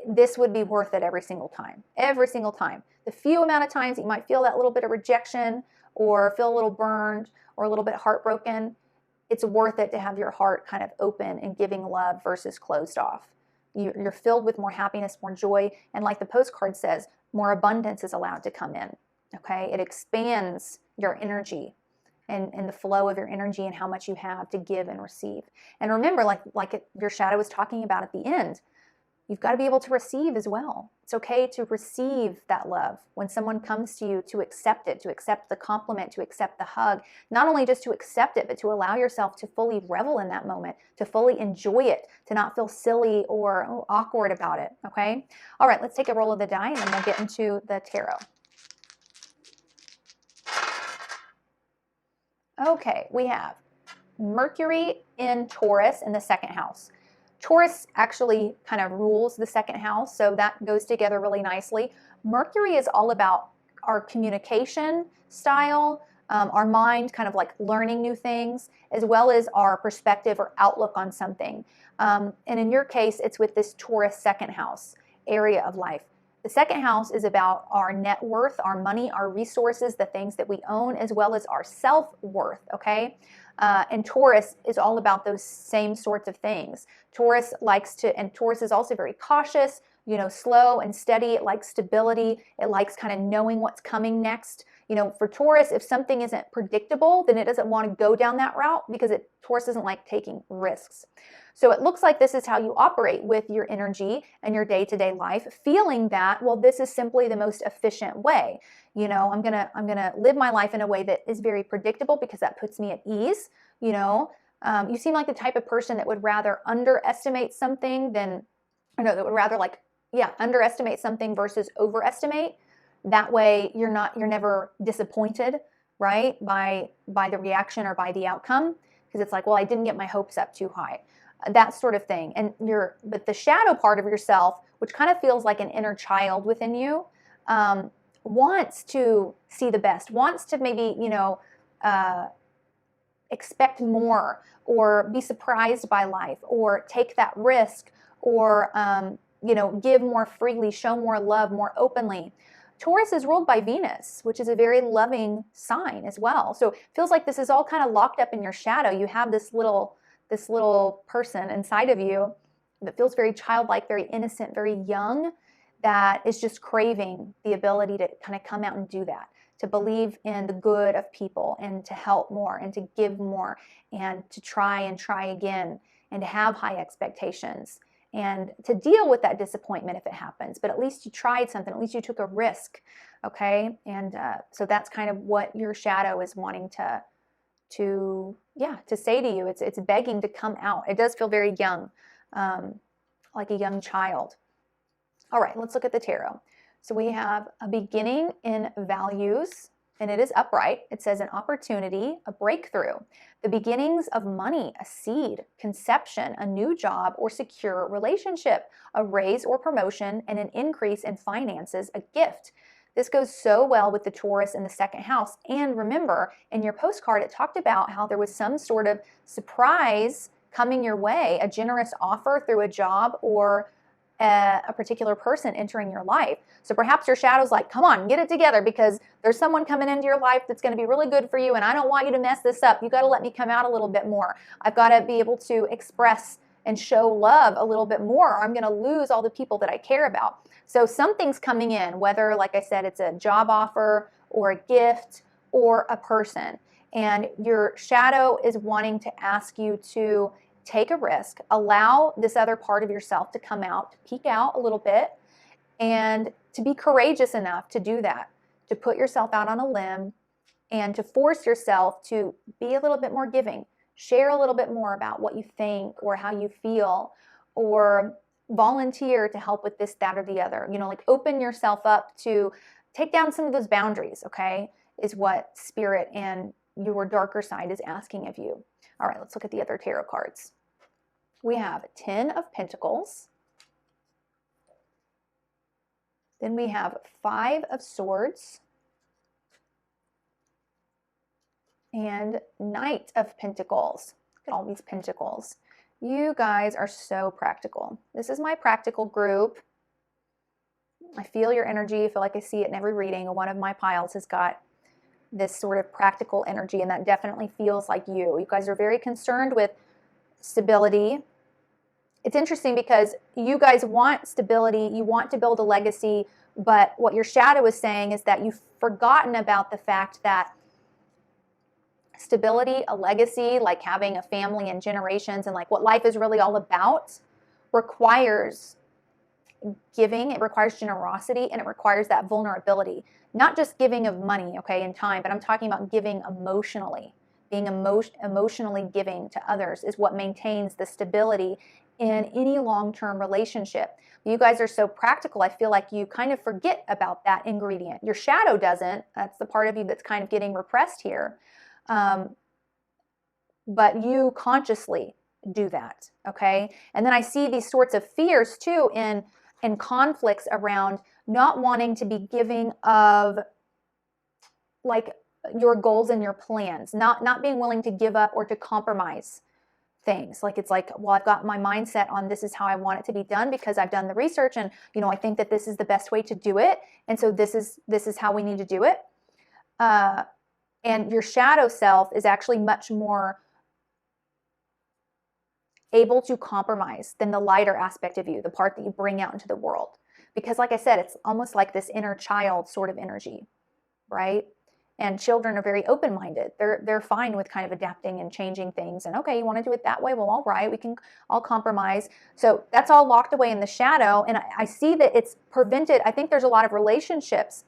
this would be worth it every single time. Every single time. The few amount of times that you might feel that little bit of rejection or feel a little burned or a little bit heartbroken, it's worth it to have your heart kind of open and giving love versus closed off. You're filled with more happiness, more joy, and like the postcard says, more abundance is allowed to come in. Okay? It expands your energy and the flow of your energy and how much you have to give and receive. And remember, your shadow was talking about at the end, you've got to be able to receive as well. It's okay to receive that love when someone comes to you, to accept it, to accept the compliment, to accept the hug. Not only just to accept it, but to allow yourself to fully revel in that moment, to fully enjoy it, to not feel silly or awkward about it. Okay? All right, let's take a roll of the die and then we'll get into the tarot. Okay, we have Mercury in Taurus in the second house. Taurus actually kind of rules the second house, so that goes together really nicely. Mercury is all about our communication style, our mind kind of like learning new things, as well as our perspective or outlook on something. And in your case, it's with this Taurus second house area of life. The second house is about our net worth, our money, our resources, the things that we own, as well as our self-worth, okay? And Taurus is all about those same sorts of things. Taurus likes to, and Taurus is also very cautious, you know, slow and steady. It likes stability. It likes kind of knowing what's coming next. You know, for Taurus, if something isn't predictable, then it doesn't want to go down that route because Taurus doesn't like taking risks. So it looks like this is how you operate with your energy and your day-to-day life, feeling that, well, this is simply the most efficient way. You know, I'm gonna live my life in a way that is very predictable because that puts me at ease. You know, you seem like the type of person that would rather underestimate something than, or no, that would rather underestimate something versus overestimate. That way you're never disappointed, right, by the reaction or by the outcome, because it's like, well, I didn't get my hopes up too high, that sort of thing. And but the shadow part of yourself, which kind of feels like an inner child within you, wants to see the best, wants to maybe, you know, expect more, or be surprised by life, or take that risk, or you know, give more freely, show more love more openly. Taurus is ruled by Venus, which is a very loving sign as well. So it feels like this is all kind of locked up in your shadow. You have this little person inside of you that feels very childlike, very innocent, very young, that is just craving the ability to kind of come out and do that, to believe in the good of people, and to help more, and to give more, and to try and try again, and to have high expectations, and to deal with that disappointment if it happens. But at least you tried something, at least you took a risk, okay? And so that's kind of what your shadow is wanting to say to you. It's begging to come out. It does feel very young, like a young child. All right, let's look at the tarot. So we have a beginning in values, and it is upright. It says an opportunity, a breakthrough, the beginnings of money, a seed, conception, a new job or secure relationship, a raise or promotion, and an increase in finances, a gift. This goes so well with the Taurus in the second house. And remember, in your postcard, it talked about how there was some sort of surprise coming your way, a generous offer through a job or a particular person entering your life. So perhaps your shadow's like, come on, get it together, because there's someone coming into your life that's going to be really good for you, and I don't want you to mess this up. You got to let me come out a little bit more. I've got to be able to express and show love a little bit more, or I'm going to lose all the people that I care about. So something's coming in, whether, like I said, it's a job offer or a gift or a person. And your shadow is wanting to ask you to take a risk, allow this other part of yourself to come out, to peek out a little bit, and to be courageous enough to do that, to put yourself out on a limb and to force yourself to be a little bit more giving, share a little bit more about what you think or how you feel, or volunteer to help with this, that, or the other. You know, like open yourself up to take down some of those boundaries, okay, is what Spirit and your darker side is asking of you. All right, let's look at the other tarot cards. We have 10 of Pentacles. Then we have 5 of Swords. And Knight of Pentacles. Look at all these pentacles. You guys are so practical. This is my practical group. I feel your energy. I feel like I see it in every reading. One of my piles has got this sort of practical energy, and that definitely feels like you. You guys are very concerned with stability. It's interesting because you guys want stability, you want to build a legacy, but what your shadow is saying is that you've forgotten about the fact that stability, a legacy, like having a family and generations and like what life is really all about, requires giving, it requires generosity, and it requires that vulnerability. Not just giving of money, okay, and time, but I'm talking about giving emotionally. Being emotionally giving to others is what maintains the stability in any long-term relationship. You guys are so practical, I feel like you kind of forget about that ingredient. Your shadow doesn't. That's the part of you that's kind of getting repressed here. But you consciously do that, okay? And then I see these sorts of fears too in conflicts around not wanting to be giving of like your goals and your plans, not being willing to give up or to compromise things. Like it's like, well, I've got my mindset on this is how I want it to be done because I've done the research and I think that this is the best way to do it, and so this is how we need to do it. And your shadow self is actually much more able to compromise than the lighter aspect of you, the part that you bring out into the world. Because like I said, it's almost like this inner child sort of energy, right? And children are very open-minded. They're fine with kind of adapting and changing things. And okay, you want to do it that way? Well, all right, I'll compromise. So that's all locked away in the shadow. And I see that it's prevented. I think there's a lot of relationships.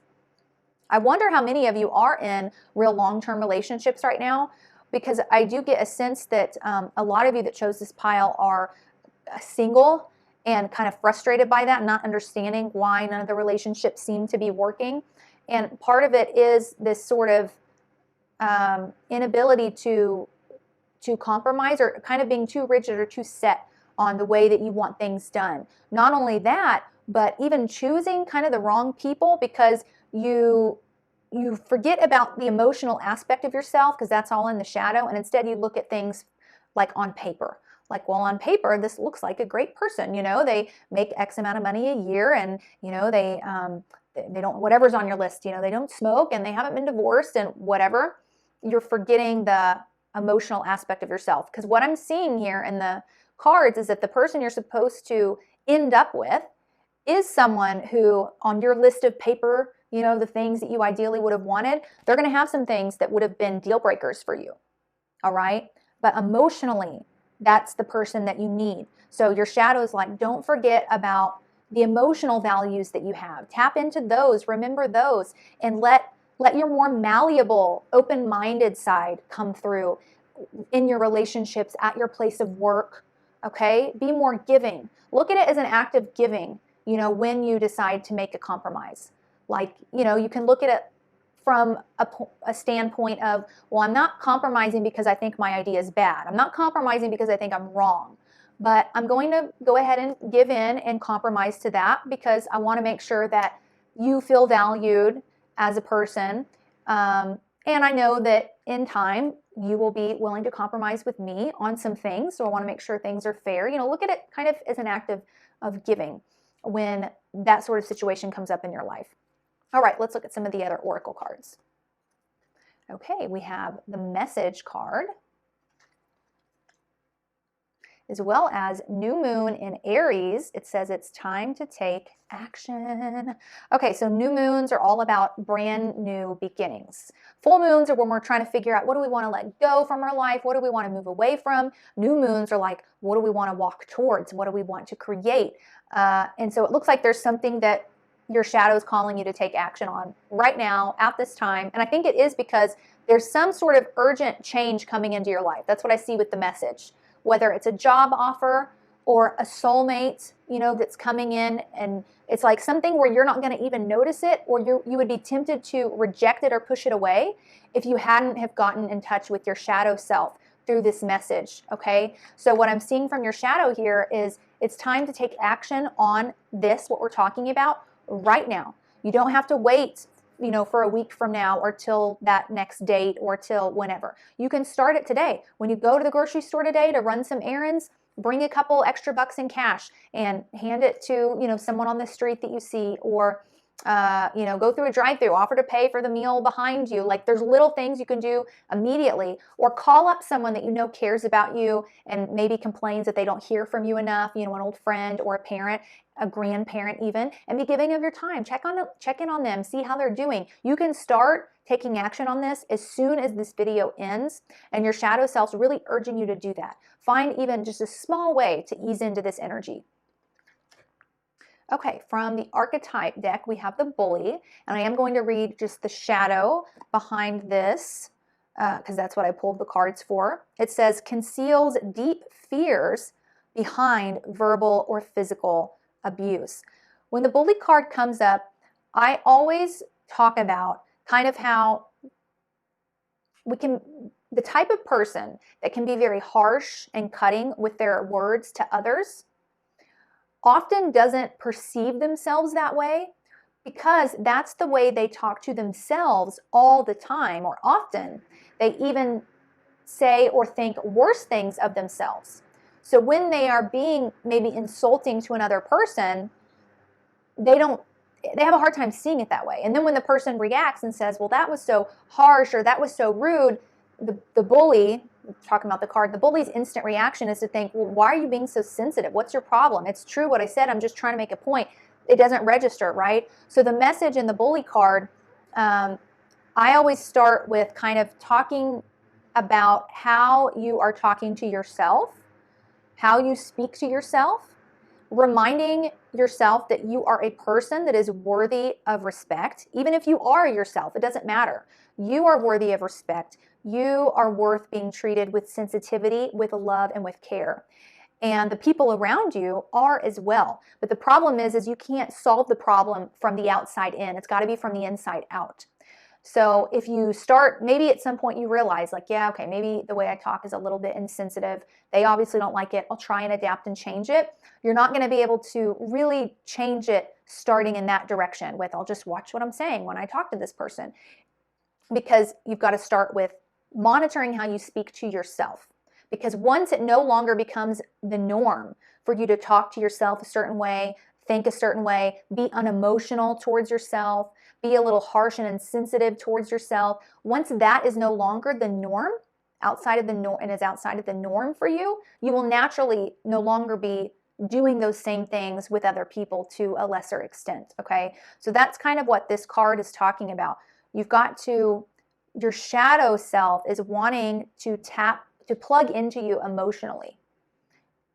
I wonder how many of you are in real long-term relationships right now, because I do get a sense that a lot of you that chose this pile are single and kind of frustrated by that, not understanding why none of the relationships seem to be working. And part of it is this sort of inability to compromise, or kind of being too rigid or too set on the way that you want things done. Not only that, but even choosing kind of the wrong people because you forget about the emotional aspect of yourself, because that's all in the shadow, and instead you look at things like on paper. Like, well, on paper, this looks like a great person. They make X amount of money a year, and they don't, whatever's on your list, they don't smoke and they haven't been divorced and whatever. You're forgetting the emotional aspect of yourself. Because what I'm seeing here in the cards is that the person you're supposed to end up with is someone who, on your list of paper, the things that you ideally would have wanted, they're going to have some things that would have been deal breakers for you. All right. But emotionally, that's the person that you need. So your shadow is like, don't forget about the emotional values that you have. Tap into those, remember those, and let your more malleable, open-minded side come through in your relationships, at your place of work, okay? Be more giving. Look at it as an act of giving, when you decide to make a compromise. Like, you can look at it from a standpoint of, well, I'm not compromising because I think my idea is bad. I'm not compromising because I think I'm wrong. But I'm going to go ahead and give in and compromise to that because I want to make sure that you feel valued as a person. And I know that in time, you will be willing to compromise with me on some things. So I want to make sure things are fair. Look at it kind of as an act of giving when that sort of situation comes up in your life. All right, let's look at some of the other oracle cards. Okay, we have the message card, as well as new moon in Aries. It says it's time to take action. Okay, so new moons are all about brand new beginnings. Full moons are when we're trying to figure out, what do we want to let go from our life? What do we want to move away from? New moons are like, what do we want to walk towards? What do we want to create? And so it looks like there's something that your shadow is calling you to take action on right now at this time. And I think it is because there's some sort of urgent change coming into your life. That's what I see with the message. Whether it's a job offer or a soulmate, that's coming in, and it's like something where you're not going to even notice it, or you would be tempted to reject it or push it away if you hadn't have gotten in touch with your shadow self through this message, okay? So what I'm seeing from your shadow here is it's time to take action on this, what we're talking about, right now. You don't have to wait, for a week from now or till that next date or till whenever. You can start it today. When you go to the grocery store today to run some errands, bring a couple extra bucks in cash and hand it to, someone on the street that you see, or go through a drive-through, offer to pay for the meal behind you. Like, there's little things you can do immediately, or call up someone that cares about you and maybe complains that they don't hear from you enough, an old friend or a parent, a grandparent even, and be giving of your time. Check in on them, see how they're doing. You can start taking action on this as soon as this video ends, and your shadow self's really urging you to do that. Find even just a small way to ease into this energy. Okay, from the archetype deck, we have the bully, and I am going to read just the shadow behind this because that's what I pulled the cards for. It says, conceals deep fears behind verbal or physical abuse. When the bully card comes up, I always talk about kind of how we can The type of person that can be very harsh and cutting with their words to others often doesn't perceive themselves that way, because that's the way they talk to themselves all the time, or often they even say or think worse things of themselves. So when they are being maybe insulting to another person, they have a hard time seeing it that way. And then when the person reacts and says, well, that was so harsh or that was so rude, the bully, talking about the card, the bully's instant reaction is to think, well, why are you being so sensitive? What's your problem? It's true what I said. I'm just trying to make a point. It doesn't register, right? So the message in the bully card, I always start with kind of talking about how you are talking to yourself, how you speak to yourself, reminding yourself that you are a person that is worthy of respect. Even if you are yourself, it doesn't matter. You are worthy of respect. You are worth being treated with sensitivity, with love, and with care. And the people around you are as well. But the problem is you can't solve the problem from the outside in. It's got to be from the inside out. So if you start, maybe at some point you realize like, yeah, okay, maybe the way I talk is a little bit insensitive. They obviously don't like it. I'll try and adapt and change it. You're not going to be able to really change it starting in that direction with, I'll just watch what I'm saying when I talk to this person. Because you've got to start with monitoring how you speak to yourself. Because once it no longer becomes the norm for you to talk to yourself a certain way, think a certain way, be unemotional towards yourself, be a little harsh and insensitive towards yourself, once that is no longer the norm, outside of the norm, and is outside of the norm for you, you will naturally no longer be doing those same things with other people to a lesser extent, okay? So that's kind of what this card is talking about. You've got to, your shadow self is wanting to plug into you emotionally,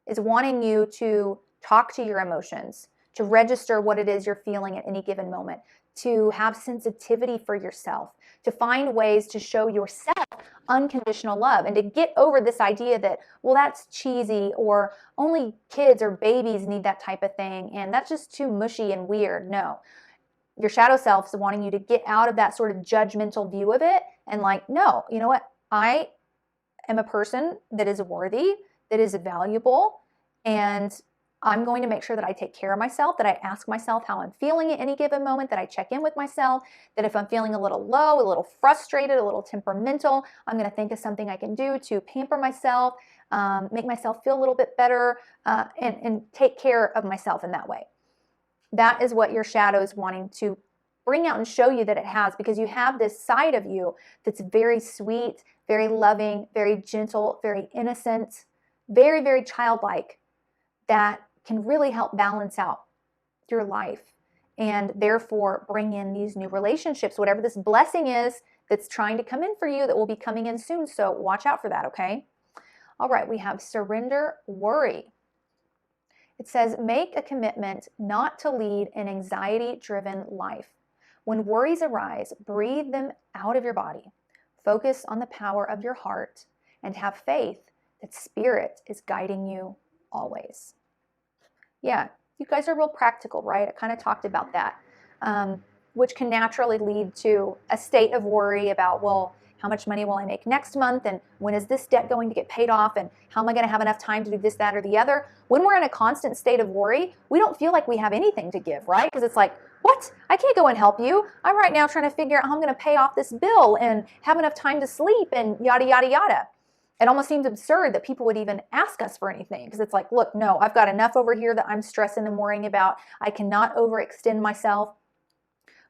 is wanting you to talk to your emotions, to register what it is you're feeling at any given moment, to have sensitivity for yourself, to find ways to show yourself unconditional love, and to get over this idea that, well, that's cheesy, or only kids or babies need that type of thing, and that's just too mushy and weird. No. Your shadow self is wanting you to get out of that sort of judgmental view of it and like, no, you know what? I am a person that is worthy, that is valuable, and I'm going to make sure that I take care of myself, that I ask myself how I'm feeling at any given moment, that I check in with myself, that if I'm feeling a little low, a little frustrated, a little temperamental, I'm going to think of something I can do to pamper myself, make myself feel a little bit better, and take care of myself in that way. That is what your shadow is wanting to bring out and show you that it has, because you have this side of you that's very sweet, very loving, very gentle, very innocent, very, very childlike, that can really help balance out your life and therefore bring in these new relationships, whatever this blessing is that's trying to come in for you, that will be coming in soon. So watch out for that, okay? All right, we have surrender worry. It says, make a commitment not to lead an anxiety-driven life. When worries arise, breathe them out of your body. Focus on the power of your heart and have faith that Spirit is guiding you always. Yeah, you guys are real practical, right? I kind of talked about that, which can naturally lead to a state of worry about, well, how much money will I make next month? And when is this debt going to get paid off? And how am I going to have enough time to do this, that, or the other? When we're in a constant state of worry, we don't feel like we have anything to give, right? Because it's like, what? I can't go and help you. I'm right now trying to figure out how I'm going to pay off this bill and have enough time to sleep and yada, yada, yada. It almost seems absurd that people would even ask us for anything, because it's like, look, no, I've got enough over here that I'm stressing and worrying about. I cannot overextend myself.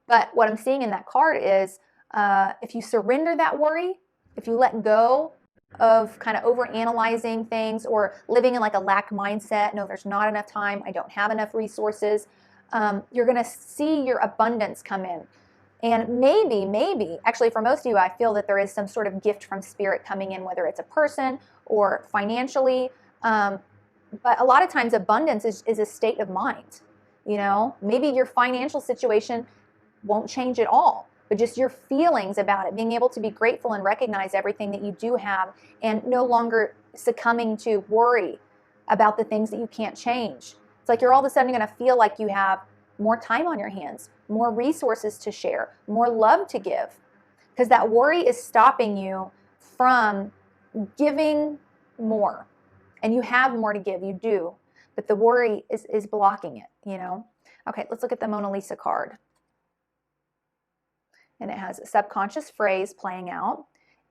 But what I'm seeing in that card is, if you surrender that worry, if you let go of kind of overanalyzing things or living in like a lack mindset, no, there's not enough time, I don't have enough resources, you're going to see your abundance come in. And maybe, actually for most of you, I feel that there is some sort of gift from Spirit coming in, whether it's a person or financially. But a lot of times abundance is a state of mind. You know, maybe your financial situation won't change at all, but just your feelings about it, being able to be grateful and recognize everything that you do have and no longer succumbing to worry about the things that you can't change. It's like you're all of a sudden going to feel like you have more time on your hands, more resources to share, more love to give, because that worry is stopping you from giving more. And you have more to give, you do. But the worry is blocking it, you know? Okay, let's look at the Mona Lisa card. And it has a subconscious phrase playing out.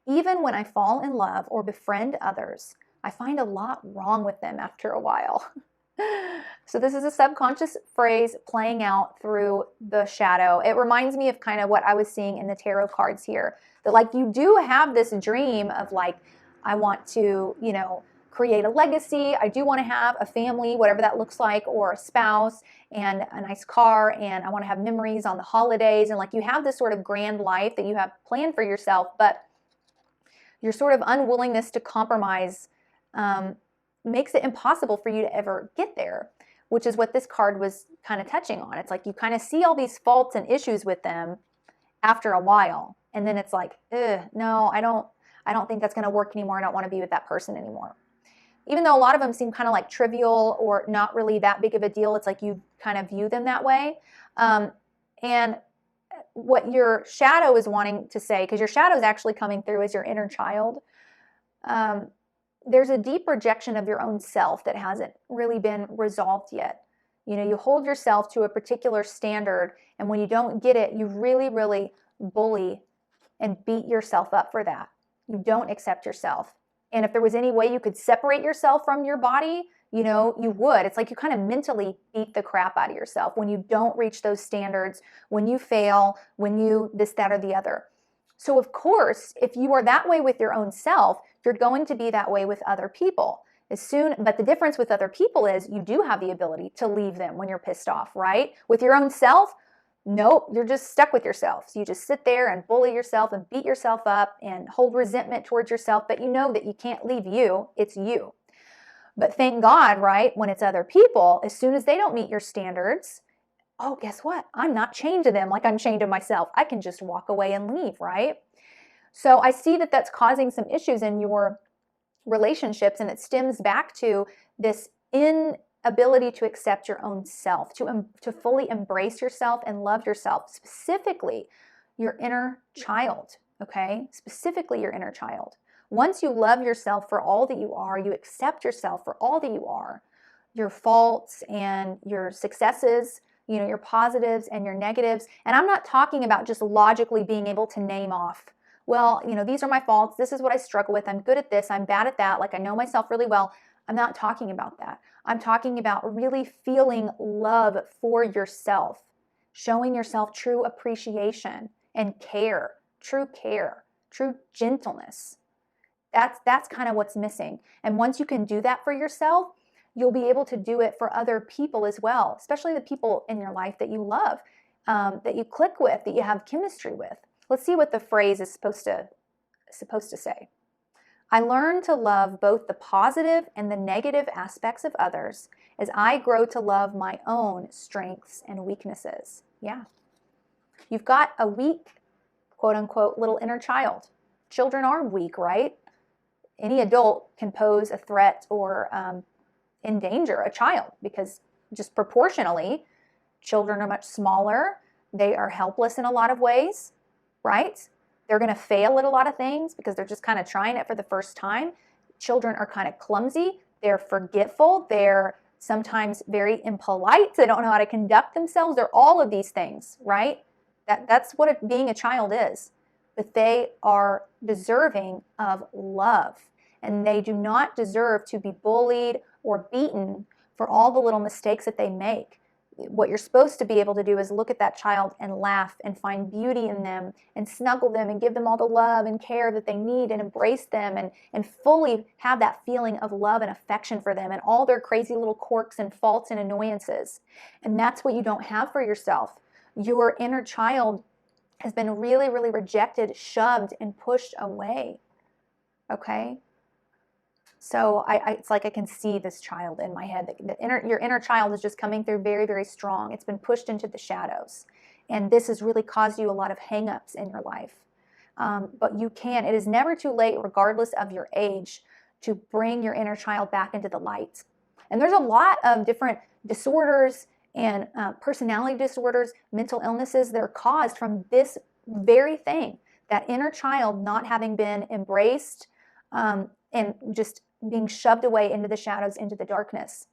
Even when I fall in love or befriend others, I find a lot wrong with them after a while. So this is a subconscious phrase playing out through the shadow. It reminds me of kind of what I was seeing in the tarot cards here. That like you do have this dream of like, I want to, you know, create a legacy. I do want to have a family, whatever that looks like, or a spouse and a nice car, and I want to have memories on the holidays. And like you have this sort of grand life that you have planned for yourself, but your sort of unwillingness to compromise makes it impossible for you to ever get there, which is what this card was kind of touching on. It's like you kind of see all these faults and issues with them after a while, and then it's like, no, I don't think that's going to work anymore. I don't want to be with that person anymore. Even though a lot of them seem kind of like trivial or not really that big of a deal, it's like you kind of view them that way. And what your shadow is wanting to say, because your shadow is actually coming through as your inner child, there's a deep rejection of your own self that hasn't really been resolved yet. You know, you hold yourself to a particular standard, and when you don't get it, you really, really bully and beat yourself up for that. You don't accept yourself. And if there was any way you could separate yourself from your body, you know, you would. It's like you kind of mentally beat the crap out of yourself when you don't reach those standards, when you fail, when you this, that, or the other. So of course, if you are that way with your own self, you're going to be that way with other people. But the difference with other people is you do have the ability to leave them when you're pissed off, right? With your own self, nope, you're just stuck with yourself. So you just sit there and bully yourself and beat yourself up and hold resentment towards yourself, but you know that you can't leave you, it's you. But thank God, right, when it's other people, as soon as they don't meet your standards, oh, guess what? I'm not chained to them like I'm chained to myself. I can just walk away and leave, right? So I see that that's causing some issues in your relationships, and it stems back to this inability to accept your own self, to fully embrace yourself and love yourself, specifically your inner child, okay? Specifically your inner child. Once you love yourself for all that you are, you accept yourself for all that you are, your faults and your successes, you know, your positives and your negatives. And I'm not talking about just logically being able to name off, well, you know, these are my faults. This is what I struggle with. I'm good at this. I'm bad at that. Like I know myself really well. I'm not talking about that. I'm talking about really feeling love for yourself, showing yourself true appreciation and care, true gentleness. That's kind of what's missing. And once you can do that for yourself, you'll be able to do it for other people as well, especially the people in your life that you love, that you click with, that you have chemistry with. Let's see what the phrase is supposed to say. I learn to love both the positive and the negative aspects of others as I grow to love my own strengths and weaknesses. Yeah. You've got a weak, quote unquote, little inner child. Children are weak, right? Any adult can pose a threat or endanger a child because just proportionally, children are much smaller. They are helpless in a lot of ways, right? They're going to fail at a lot of things because they're just kind of trying it for the first time. Children are kind of clumsy. They're forgetful. They're sometimes very impolite. They don't know how to conduct themselves. They're all of these things, right? That's what being a child is. But they are deserving of love. And they do not deserve to be bullied or beaten for all the little mistakes that they make. What you're supposed to be able to do is look at that child and laugh and find beauty in them and snuggle them and give them all the love and care that they need and embrace them and fully have that feeling of love and affection for them and all their crazy little quirks and faults and annoyances. And that's what you don't have for yourself. Your inner child has been really, really rejected, shoved, and pushed away. Okay? So it's like I can see this child in my head. Your inner child is just coming through very, very strong. It's been pushed into the shadows. And this has really caused you a lot of hang-ups in your life. But it is never too late, regardless of your age, to bring your inner child back into the light. And there's a lot of different disorders and personality disorders, mental illnesses that are caused from this very thing. that inner child not having been embraced and just being shoved away into the shadows, into the darkness.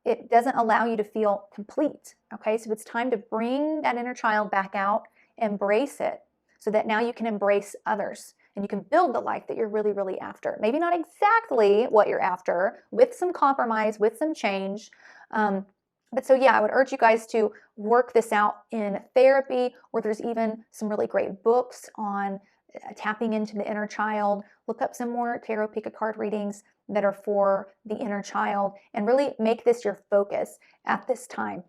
It doesn't allow you to feel complete, okay? So it's time to bring that inner child back out, embrace it, so that now you can embrace others and you can build the life that you're really, really after. Maybe not exactly what you're after, with some compromise, with some change. But so yeah, I would urge you guys to work this out in therapy, or there's even some really great books on tapping into the inner child. Look up some more tarot pick a card readings that are for the inner child and really make this your focus at this time.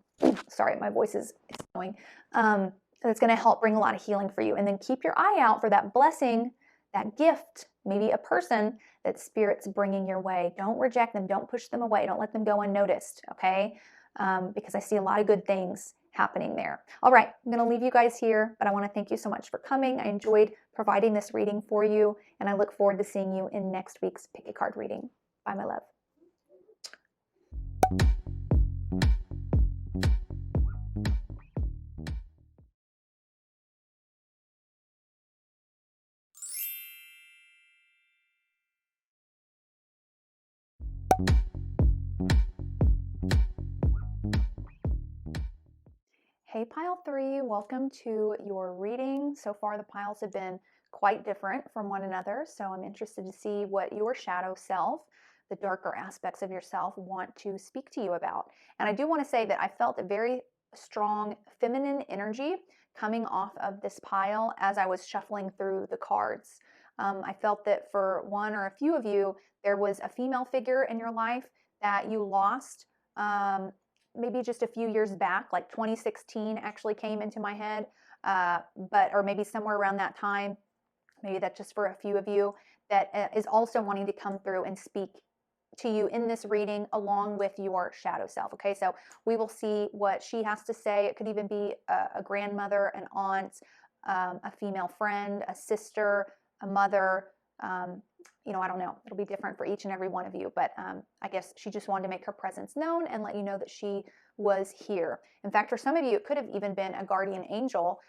Sorry, my voice is going. That's going to help bring a lot of healing for you. And then keep your eye out for that blessing, that gift, maybe a person that Spirit's bringing your way. Don't reject them. Don't push them away. Don't let them go unnoticed, okay? Because I see a lot of good things happening there. All right, I'm going to leave you guys here, but I want to thank you so much for coming. I enjoyed providing this reading for you, and I look forward to seeing you in next week's Pick a Card reading. Bye, my love. Hey Pile 3, welcome to your reading. So far the piles have been quite different from one another, so I'm interested to see what your shadow self, the darker aspects of yourself, want to speak to you about. And I do want to say that I felt a very strong feminine energy coming off of this pile as I was shuffling through the cards. I felt that for one or a few of you, there was a female figure in your life that you lost maybe just a few years back, like 2016 actually came into my head, or maybe somewhere around that time, maybe that's just for a few of you, that is also wanting to come through and speak to you in this reading along with your shadow self. Okay, so we will see what she has to say. It could even be a grandmother, an aunt, a female friend, a sister, a mother, I don't know. It'll be different for each and every one of you, but I guess she just wanted to make her presence known and let you know that she was here. In fact, for some of you, it could have even been a guardian angel,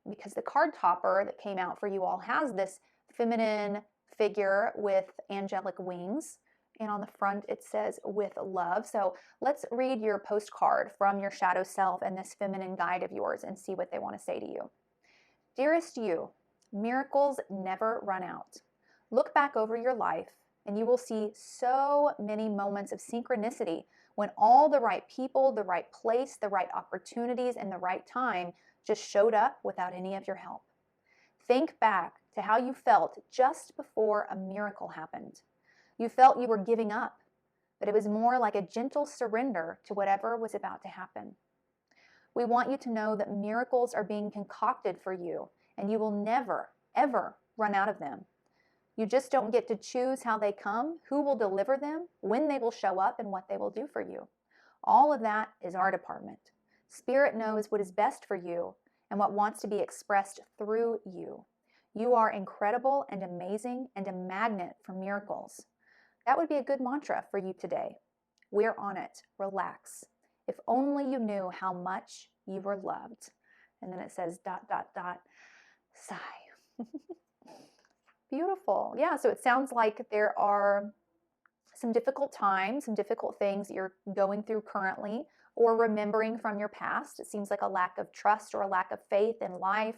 because the card topper that came out for you all has this feminine figure with angelic wings, and on the front it says "with love." So let's read your postcard from your shadow self and this feminine guide of yours and see what they want to say to you. Dearest you, miracles never run out. Look back over your life and you will see so many moments of synchronicity when all the right people, the right place, the right opportunities, and the right time just showed up without any of your help. Think back to how you felt just before a miracle happened. You felt you were giving up, but it was more like a gentle surrender to whatever was about to happen. We want you to know that miracles are being concocted for you, and you will never, ever run out of them. You just don't get to choose how they come, who will deliver them, when they will show up, and what they will do for you. All of that is our department. Spirit knows what is best for you and what wants to be expressed through you. You are incredible and amazing and a magnet for miracles. That would be a good mantra for you today. We're on it. Relax. If only you knew how much you were loved. And then it says ... sigh. Beautiful. Yeah, so it sounds like there are some difficult times, some difficult things that you're going through currently or remembering from your past. It seems like a lack of trust or a lack of faith in life,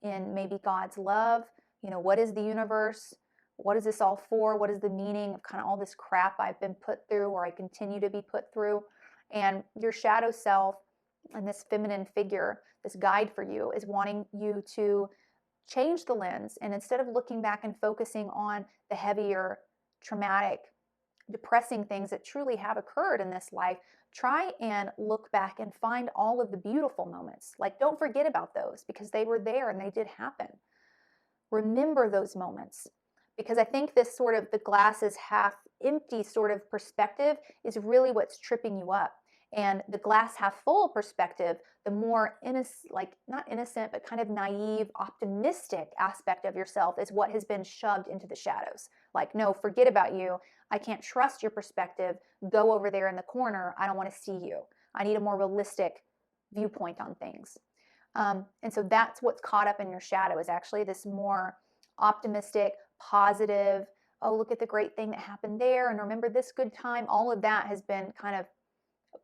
in maybe God's love. What is the universe? What is this all for? What is the meaning of kind of all this crap I've been put through or I continue to be put through? And your shadow self and this feminine figure, this guide for you, is wanting you to change the lens, and instead of looking back and focusing on the heavier, traumatic, depressing things that truly have occurred in this life, try and look back and find all of the beautiful moments. Like, don't forget about those because they were there and they did happen. Remember those moments, because I think this sort of the glass is half empty sort of perspective is really what's tripping you up. And the glass half full perspective, the more innocent, like not innocent, but kind of naive, optimistic aspect of yourself is what has been shoved into the shadows. Like, no, forget about you. I can't trust your perspective. Go over there in the corner. I don't want to see you. I need a more realistic viewpoint on things. And so that's what's caught up in your shadow, is actually this more optimistic, positive, oh, look at the great thing that happened there, and remember this good time. All of that has been kind of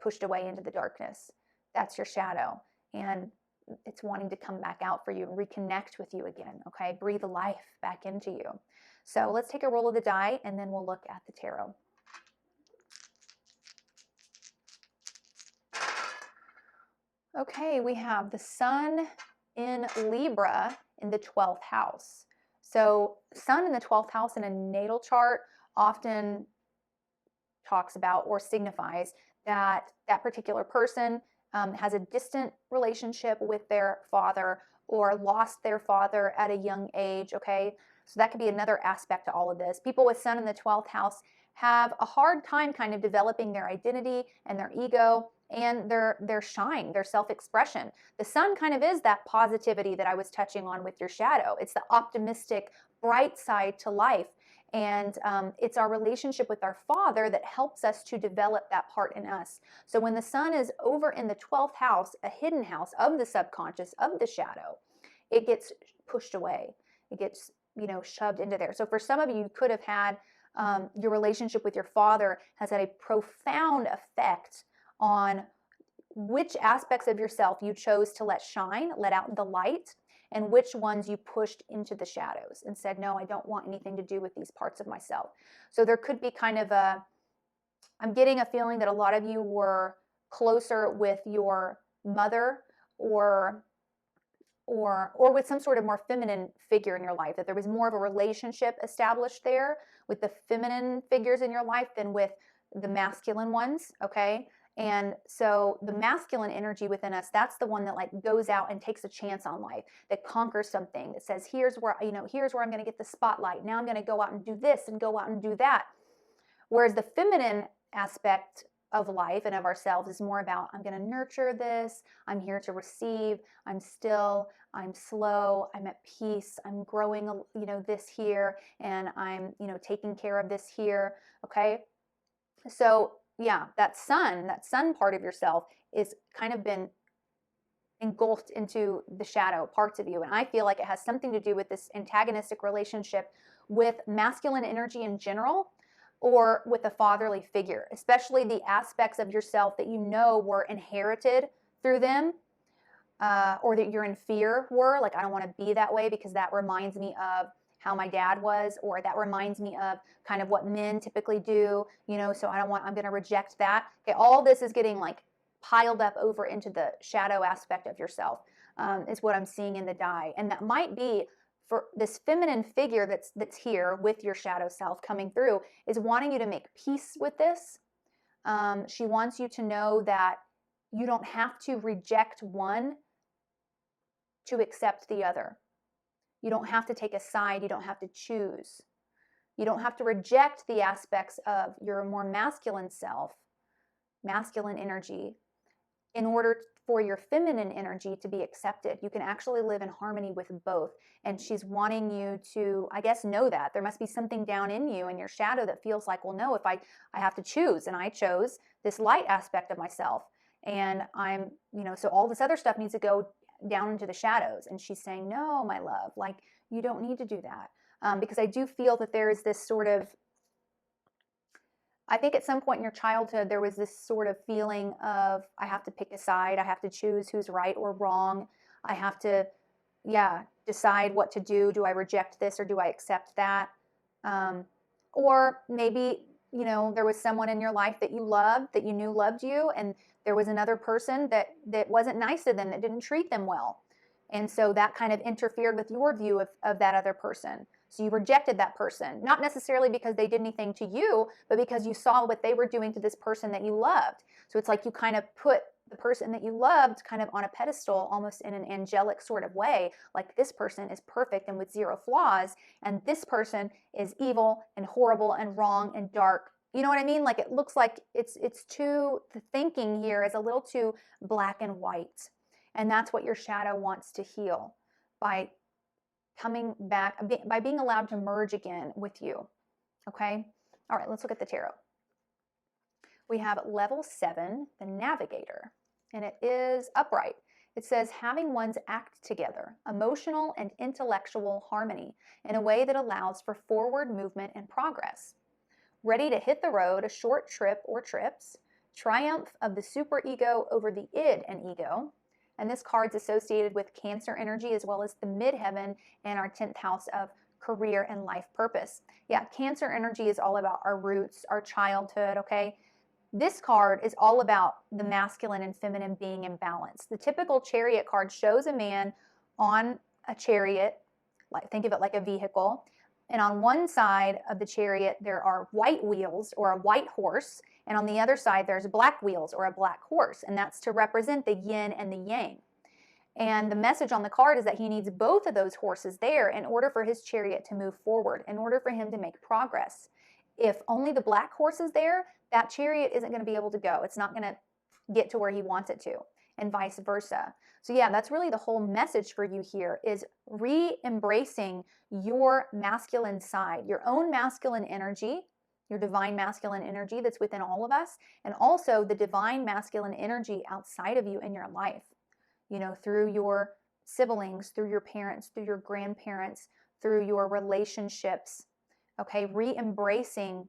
pushed away into the darkness. That's your shadow. And it's wanting to come back out for you and reconnect with you again, okay? Breathe life back into you. So let's take a roll of the die, and then we'll look at the tarot. Okay, we have the Sun in Libra in the 12th house. So Sun in the 12th house in a natal chart often talks about or signifies that that particular person has a distant relationship with their father or lost their father at a young age, okay? So that could be another aspect to all of this. People with Sun in the 12th house have a hard time kind of developing their identity and their ego and their shine, their self-expression. The Sun kind of is that positivity that I was touching on with your shadow. It's the optimistic, bright side to life. And it's our relationship with our Father that helps us to develop that part in us. So when the Sun is over in the 12th house, a hidden house of the subconscious, of the shadow, it gets pushed away. It gets, shoved into there. So for some of you, you could have had your relationship with your father has had a profound effect on which aspects of yourself you chose to let shine, let out the light, and which ones you pushed into the shadows and said, no, I don't want anything to do with these parts of myself. So there could be kind of I'm getting a feeling that a lot of you were closer with your mother or with some sort of more feminine figure in your life, that there was more of a relationship established there with the feminine figures in your life than with the masculine ones, okay? And so the masculine energy within us, that's the one that like goes out and takes a chance on life, that conquers something, that says, here's where I'm going to get the spotlight. Now I'm going to go out and do this and go out and do that. Whereas the feminine aspect of life and of ourselves is more about, I'm going to nurture this. I'm here to receive. I'm still, I'm slow. I'm at peace. I'm growing, this here, and I'm, taking care of this here. Okay. So yeah, that sun part of yourself is kind of been engulfed into the shadow parts of you. And I feel like it has something to do with this antagonistic relationship with masculine energy in general, or with a fatherly figure, especially the aspects of yourself that were inherited through them, or that you're in fear were, like, I don't want to be that way because that reminds me of how my dad was, or that reminds me of kind of what men typically do, so I'm going to reject that. Okay, all this is getting like piled up over into the shadow aspect of yourself, is what I'm seeing in the die. And that might be for this feminine figure that's here with your shadow self coming through, is wanting you to make peace with this. She wants you to know that you don't have to reject one to accept the other. You don't have to take a side. You don't have to choose. You don't have to reject the aspects of your more masculine self, masculine energy, in order for your feminine energy to be accepted. You can actually live in harmony with both. And she's wanting you to, I guess, know that. There must be something down in you in your shadow that feels like, well, no, if I have to choose, and I chose this light aspect of myself. And I'm, so all this other stuff needs to go down into the shadows. And she's saying, no, my love, like, you don't need to do that. Because I do feel that there is this sort of, I think at some point in your childhood, there was this sort of feeling of, I have to pick a side. I have to choose who's right or wrong. I have to, decide what to do. Do I reject this or do I accept that? Or maybe, there was someone in your life that you loved, that you knew loved you, and there was another person that wasn't nice to them, that didn't treat them well. And so that kind of interfered with your view of that other person. So you rejected that person, not necessarily because they did anything to you, but because you saw what they were doing to this person that you loved. So it's like you kind of put the person that you loved kind of on a pedestal, almost in an angelic sort of way, like this person is perfect and with zero flaws, and this person is evil and horrible and wrong and dark. You know what I mean? Like, it looks like it's too, the thinking here is a little too black and white. And that's what your shadow wants to heal by coming back, by being allowed to merge again with you. Okay? All right, let's look at the tarot. We have level 7, the Navigator, and it is upright. It says having one's act together, emotional and intellectual harmony, in a way that allows for forward movement and progress. Ready to hit the road, a short trip or trips, triumph of the superego over the id and ego. And this card's associated with Cancer energy as well as the midheaven and our 10th house of career and life purpose. Yeah, Cancer energy is all about our roots, our childhood, okay? This card is all about the masculine and feminine being in balance. The typical Chariot card shows a man on a chariot, like think of it like a vehicle, and on one side of the chariot there are white wheels or a white horse, and on the other side there's black wheels or a black horse, and that's to represent the yin and the yang. And the message on the card is that he needs both of those horses there in order for his chariot to move forward, in order for him to make progress. If only the black horse is there, that chariot isn't going to be able to go. It's not going to get to where he wants it to, and vice versa. So yeah, that's really the whole message for you here, is re-embracing your masculine side, your own masculine energy, your divine masculine energy that's within all of us, and also the divine masculine energy outside of you in your life, you know, through your siblings, through your parents, through your grandparents, through your relationships. Okay, re-embracing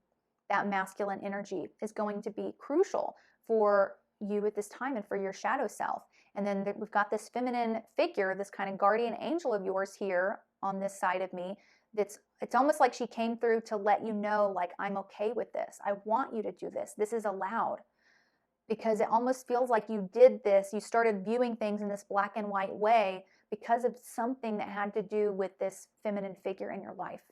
that masculine energy is going to be crucial for you at this time and for your shadow self. And then we've got this feminine figure, this kind of guardian angel of yours here on this side of me. It's almost like she came through to let you know, like, I'm okay with this. I want you to do this. This is allowed. Because it almost feels like you did this, you started viewing things in this black and white way because of something that had to do with this feminine figure in your life.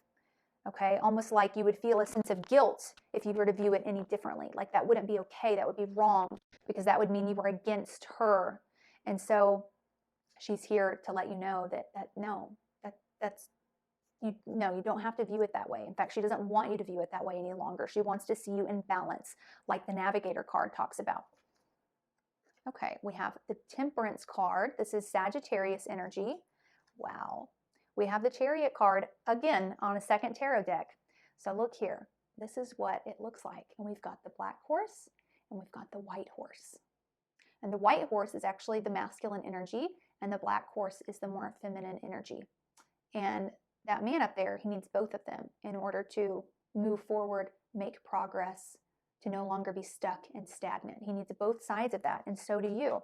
Okay, almost like you would feel a sense of guilt if you were to view it any differently. Like that wouldn't be okay, that would be wrong, because that would mean you were against her. And so she's here to let you know that you don't have to view it that way. In fact, she doesn't want you to view it that way any longer. She wants to see you in balance, like the Navigator card talks about. Okay, we have the Temperance card. This is Sagittarius energy. Wow. We have the Chariot card again on a second tarot deck. So look here. This is what it looks like. And we've got the black horse and we've got the white horse. And the white horse is actually the masculine energy, and the black horse is the more feminine energy. And that man up there, he needs both of them in order to move forward, make progress, to no longer be stuck and stagnant. He needs both sides of that, and so do you.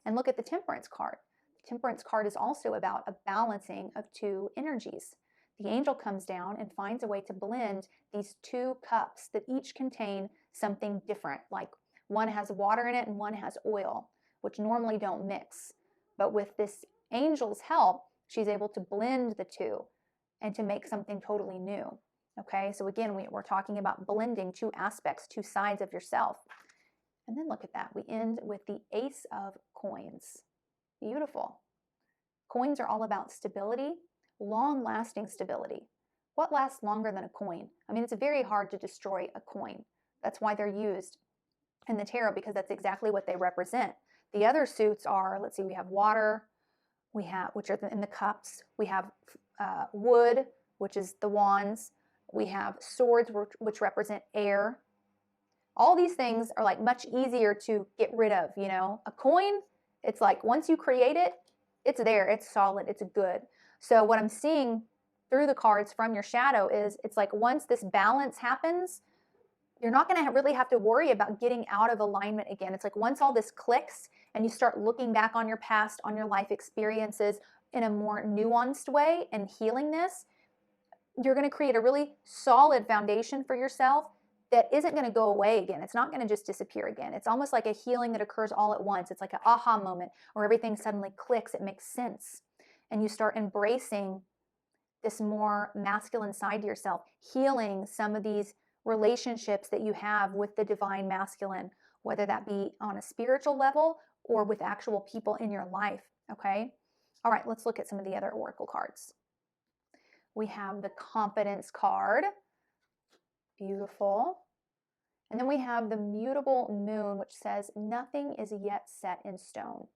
And look at the Temperance card. The Temperance card is also about a balancing of two energies. The angel comes down and finds a way to blend these two cups that each contain something different, like one has water in it and one has oil, which normally don't mix. But with this angel's help, she's able to blend the two and to make something totally new. Okay, so again, we're talking about blending two aspects, two sides of yourself. And then look at that. We end with the Ace of Coins. Beautiful. Coins are all about stability, long-lasting stability. What lasts longer than a coin? I mean, it's very hard to destroy a coin. That's why they're used in the tarot, because that's exactly what they represent. The other suits are, let's see, we have water, which are in the cups. We have wood, which is the wands. We have swords, which represent air. All these things are like much easier to get rid of, you know. A coin, it's like once you create it, it's there, it's solid, it's good. So what I'm seeing through the cards from your shadow is, it's like once this balance happens, you're not going to really have to worry about getting out of alignment again. It's like once all this clicks and you start looking back on your past, on your life experiences in a more nuanced way and healing this, you're going to create a really solid foundation for yourself that isn't going to go away again. It's not going to just disappear again. It's almost like a healing that occurs all at once. It's like an aha moment where everything suddenly clicks. It makes sense. And you start embracing this more masculine side to yourself, healing some of these relationships that you have with the divine masculine, whether that be on a spiritual level or with actual people in your life, okay? All right, let's look at some of the other oracle cards. We have the Confidence card. Beautiful. And then we have the Mutable Moon, which says, nothing is yet set in stone.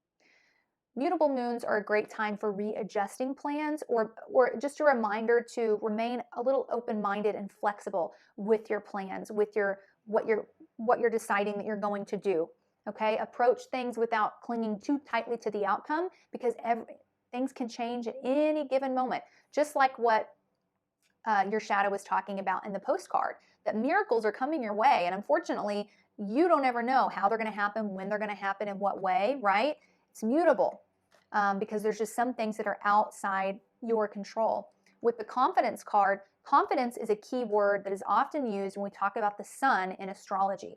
Mutable moons are a great time for readjusting plans, or just a reminder to remain a little open-minded and flexible with your plans, with what you're deciding that you're going to do. Okay, approach things without clinging too tightly to the outcome, because things can change at any given moment. Just like what your shadow was talking about in the postcard, that miracles are coming your way. And unfortunately, you don't ever know how they're going to happen, when they're going to happen, in what way, right? It's mutable because there's just some things that are outside your control. With the confidence card, confidence is a key word that is often used when we talk about the sun in astrology.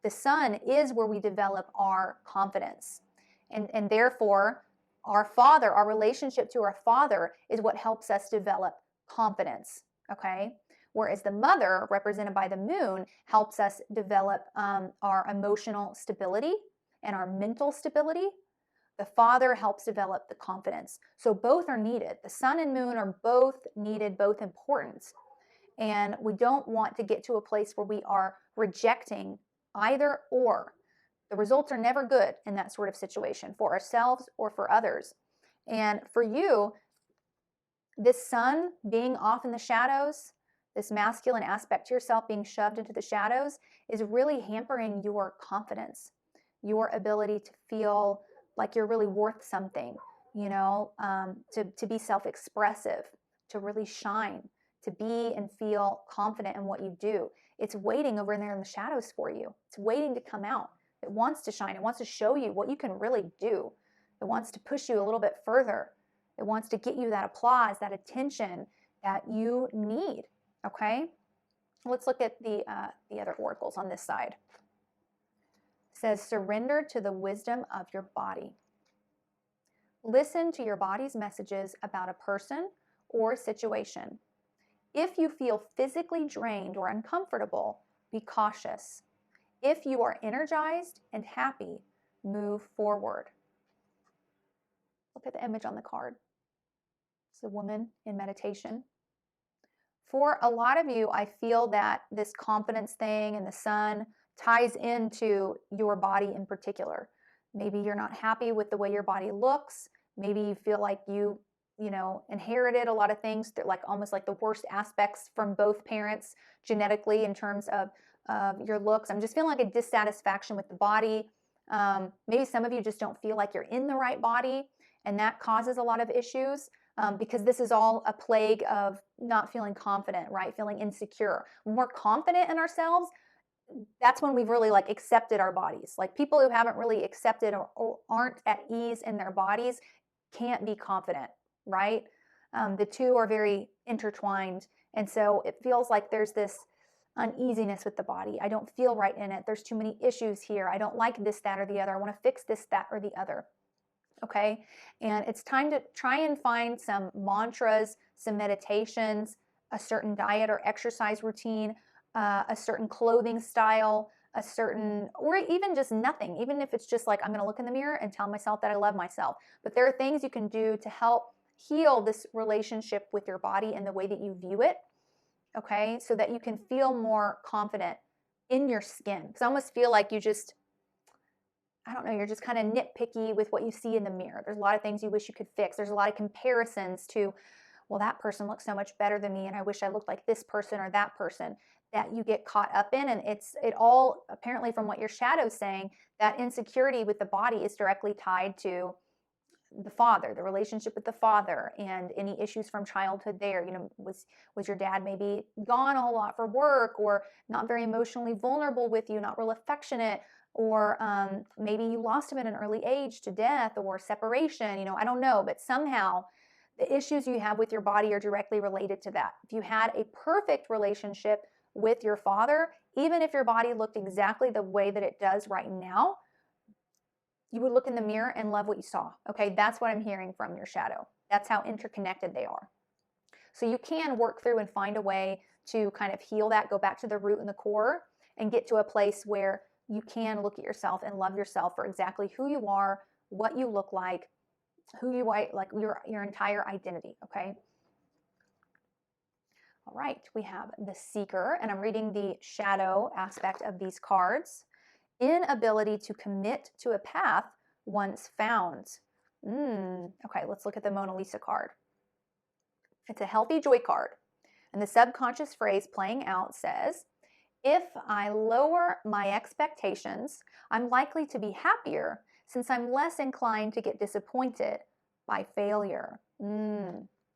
The sun is where we develop our confidence. And therefore, our father, our relationship to our father is what helps us develop confidence, okay? Whereas the mother, represented by the moon, helps us develop our emotional stability and our mental stability. The father helps develop the confidence. So both are needed. The sun and moon are both needed, both important. And we don't want to get to a place where we are rejecting either or. The results are never good in that sort of situation for ourselves or for others. And for you, this sun being off in the shadows, this masculine aspect to yourself being shoved into the shadows, is really hampering your confidence, your ability to feel like you're really worth something, to be self-expressive, to really shine, to be and feel confident in what you do. It's waiting over there in the shadows for you. It's waiting to come out. It wants to shine. It wants to show you what you can really do. It wants to push you a little bit further. It wants to get you that applause, that attention that you need, okay? Let's look at the other oracles on this side. It says, surrender to the wisdom of your body. Listen to your body's messages about a person or situation. If you feel physically drained or uncomfortable, be cautious. If you are energized and happy, move forward. Look at the image on the card. It's a woman in meditation. For a lot of you, I feel that this confidence thing and the sun ties into your body in particular. Maybe you're not happy with the way your body looks. Maybe you feel like you inherited a lot of things that, like, almost like the worst aspects from both parents genetically in terms of your looks. I'm just feeling like a dissatisfaction with the body. Maybe some of you just don't feel like you're in the right body, and that causes a lot of issues. Because this is all a plague of not feeling confident, right? Feeling insecure. When we're confident in ourselves, that's when we've really accepted our bodies. Like, people who haven't really accepted or aren't at ease in their bodies can't be confident, right? The two are very intertwined. And so it feels like there's this uneasiness with the body. I don't feel right in it. There's too many issues here. I don't like this, that, or the other. I want to fix this, that, or the other. Okay, and it's time to try and find some mantras, some meditations, a certain diet or exercise routine, a certain clothing style, or even just nothing. Even if it's just like, I'm going to look in the mirror and tell myself that I love myself. But there are things you can do to help heal this relationship with your body and the way that you view it, okay, so that you can feel more confident in your skin. Because I almost feel like you're just kind of nitpicky with what you see in the mirror. There's a lot of things you wish you could fix. There's a lot of comparisons to, well, that person looks so much better than me, and I wish I looked like this person or that person, that you get caught up in. And it all, apparently from what your shadow's saying, that insecurity with the body is directly tied to the father, the relationship with the father, and any issues from childhood there. Was your dad maybe gone a whole lot for work, or not very emotionally vulnerable with you, not real affectionate? Or maybe you lost him at an early age to death or separation. I don't know, but somehow the issues you have with your body are directly related to that. If you had a perfect relationship with your father, even if your body looked exactly the way that it does right now, you would look in the mirror and love what you saw. Okay, that's what I'm hearing from your shadow. That's how interconnected they are. So you can work through and find a way to kind of heal that, go back to the root and the core, and get to a place where you can look at yourself and love yourself for exactly who you are, what you look like, who you are, like your entire identity, okay? All right, we have the Seeker, and I'm reading the shadow aspect of these cards. Inability to commit to a path once found. Okay, let's look at the Mona Lisa card. It's a healthy joy card. And the subconscious phrase playing out says, If I lower my expectations, I'm likely to be happier since I'm less inclined to get disappointed by failure.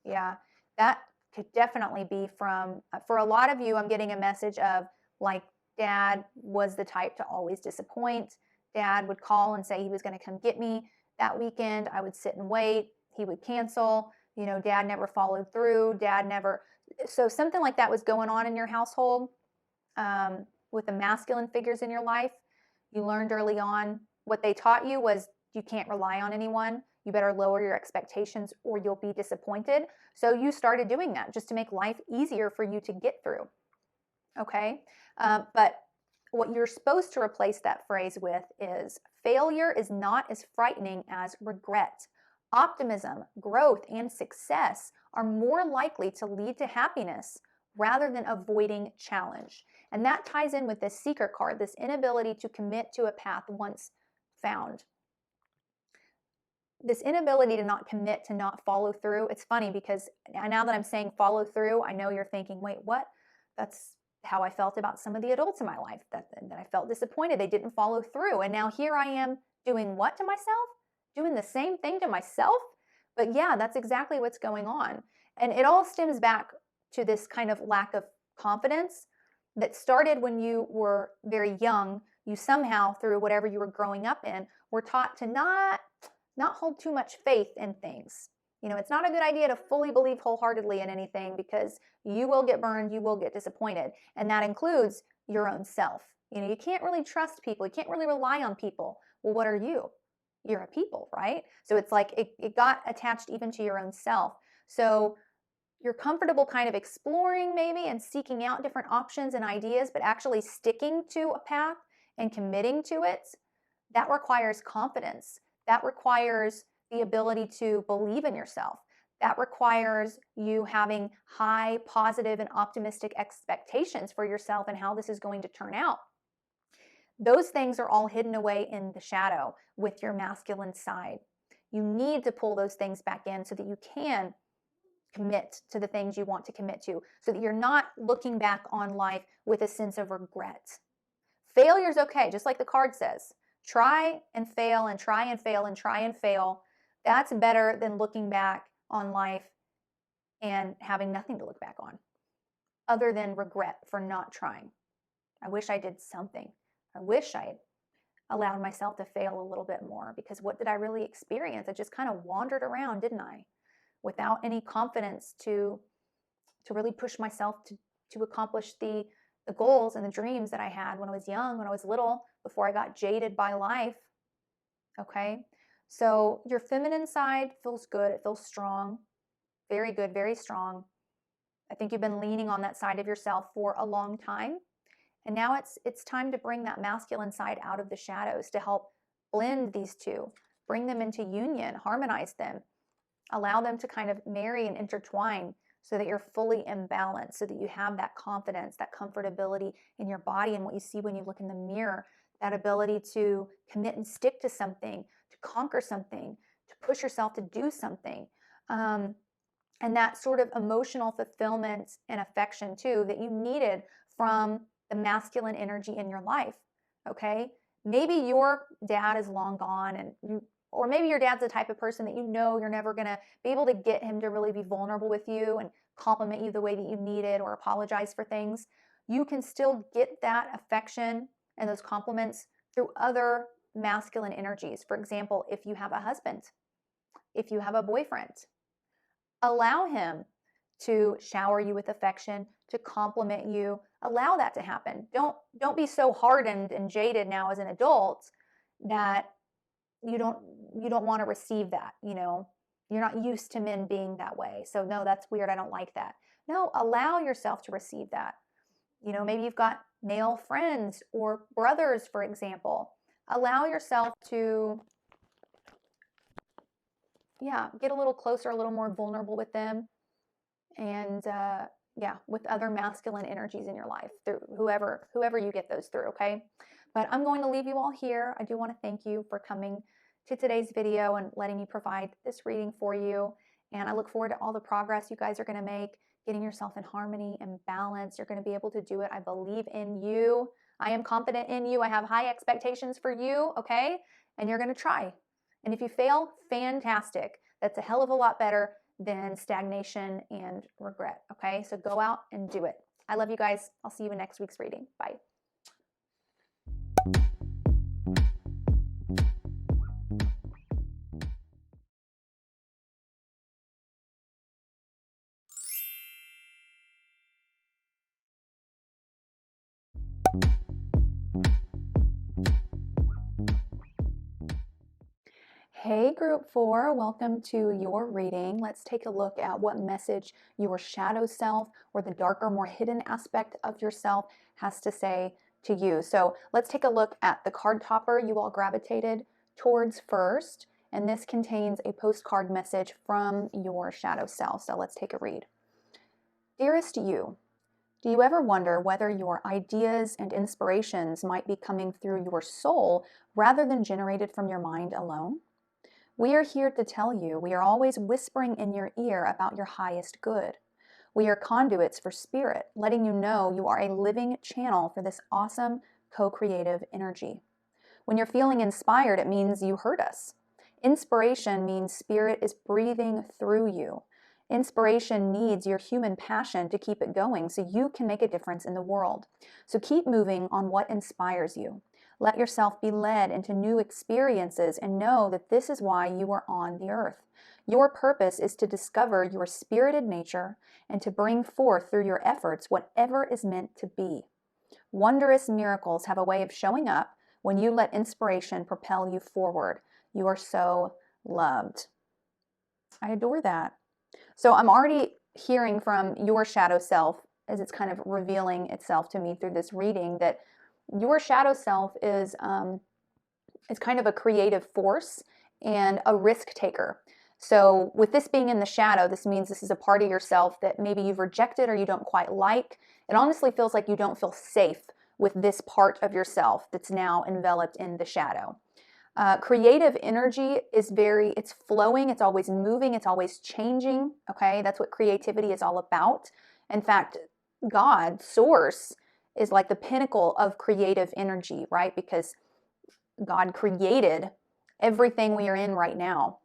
Yeah, that could definitely be from, for a lot of you, I'm getting a message of like, dad was the type to always disappoint. Dad would call and say he was going to come get me that weekend. I would sit and wait. He would cancel. Dad never followed through. Dad never. So something like that was going on in your household with the masculine figures in your life. You learned early on what they taught you was you can't rely on anyone. You better lower your expectations or you'll be disappointed. So you started doing that just to make life easier for you to get through. Okay? But what you're supposed to replace that phrase with is failure is not as frightening as regret. Optimism, growth, and success are more likely to lead to happiness rather than avoiding challenge. And that ties in with this seeker card, this inability to commit to a path once found. This inability to not commit, to not follow through. It's funny because now that I'm saying follow through, I know you're thinking, wait, what? That's how I felt about some of the adults in my life, that I felt disappointed. They didn't follow through. And now here I am doing what to myself? Doing the same thing to myself? But yeah, that's exactly what's going on. And it all stems back to this kind of lack of confidence that started when you were very young. You somehow, through whatever you were growing up in, were taught to not hold too much faith in things. It's not a good idea to fully believe wholeheartedly in anything because you will get burned, you will get disappointed. And that includes your own self. You can't really trust people. You can't really rely on people. Well, what are you? You're a people, right? So it's like it got attached even to your own self. So you're comfortable kind of exploring maybe and seeking out different options and ideas, but actually sticking to a path and committing to it, that requires confidence. That requires the ability to believe in yourself. That requires you having high, positive, and optimistic expectations for yourself and how this is going to turn out. Those things are all hidden away in the shadow with your masculine side. You need to pull those things back in so that you can commit to the things you want to commit to, so that you're not looking back on life with a sense of regret. Failure is okay, just like the card says. Try and fail and try and fail and try and fail. That's better than looking back on life and having nothing to look back on other than regret for not trying. I wish I did something. I wish I had allowed myself to fail a little bit more, because what did I really experience? I just kind of wandered around, didn't I? Without any confidence to really push myself to accomplish the goals and the dreams that I had when I was young, when I was little, before I got jaded by life. Okay? So your feminine side feels good. It feels strong. Very good, very strong. I think you've been leaning on that side of yourself for a long time. And now it's time to bring that masculine side out of the shadows to help blend these two, bring them into union, harmonize them, allow them to kind of marry and intertwine so that you're fully in balance, so that you have that confidence, that comfortability in your body and what you see when you look in the mirror, that ability to commit and stick to something, to conquer something, to push yourself to do something. And that sort of emotional fulfillment and affection too that you needed from the masculine energy in your life. Okay? Maybe your dad is long gone, and or maybe your dad's the type of person that you're never going to be able to get him to really be vulnerable with you and compliment you the way that you need it or apologize for things. You can still get that affection and those compliments through other masculine energies. For example, if you have a husband, if you have a boyfriend, allow him to shower you with affection, to compliment you. Allow that to happen. Don't be so hardened and jaded now as an adult that you don't want to receive that. You're not used to men being that way. So no, that's weird. I don't like that. No, allow yourself to receive that. Maybe you've got male friends or brothers, for example. Allow yourself to, get a little closer, a little more vulnerable with them. And with other masculine energies in your life, through whoever you get those through, okay? But I'm going to leave you all here. I do want to thank you for coming to today's video and letting me provide this reading for you. And I look forward to all the progress you guys are going to make. getting yourself in harmony and balance. You're going to be able to do it. I believe in you. I am confident in you. I have high expectations for you, okay? And you're going to try. And if you fail, fantastic. That's a hell of a lot better than stagnation and regret, okay? So go out and do it. I love you guys. I'll see you in next week's reading. Bye. Hey group 4, welcome to your reading. Let's take a look at what message your shadow self or the darker, more hidden aspect of yourself has to say to you. So let's take a look at the card topper you all gravitated towards first. And this contains a postcard message from your shadow self. So let's take a read. Dearest you, do you ever wonder whether your ideas and inspirations might be coming through your soul rather than generated from your mind alone? We are here to tell you we are always whispering in your ear about your highest good. We are conduits for spirit, letting you know you are a living channel for this awesome co-creative energy. When you're feeling inspired, it means you heard us. Inspiration means spirit is breathing through you. Inspiration needs your human passion to keep it going so you can make a difference in the world. So keep moving on what inspires you. Let yourself be led into new experiences and know that this is why you are on the earth. Your purpose is to discover your spirited nature and to bring forth through your efforts whatever is meant to be. Wondrous miracles have a way of showing up when you let inspiration propel you forward. You are so loved. I adore that. So I'm already hearing from your shadow self as it's kind of revealing itself to me through this reading that your shadow self is kind of a creative force and a risk taker. So with this being in the shadow, this means this is a part of yourself that maybe you've rejected or you don't quite like. It honestly feels like you don't feel safe with this part of yourself that's now enveloped in the shadow. Creative energy is it's flowing, it's always moving, it's always changing, okay? That's what creativity is all about. In fact, God, Source, is like the pinnacle of creative energy, right? Because God created everything we are in right now.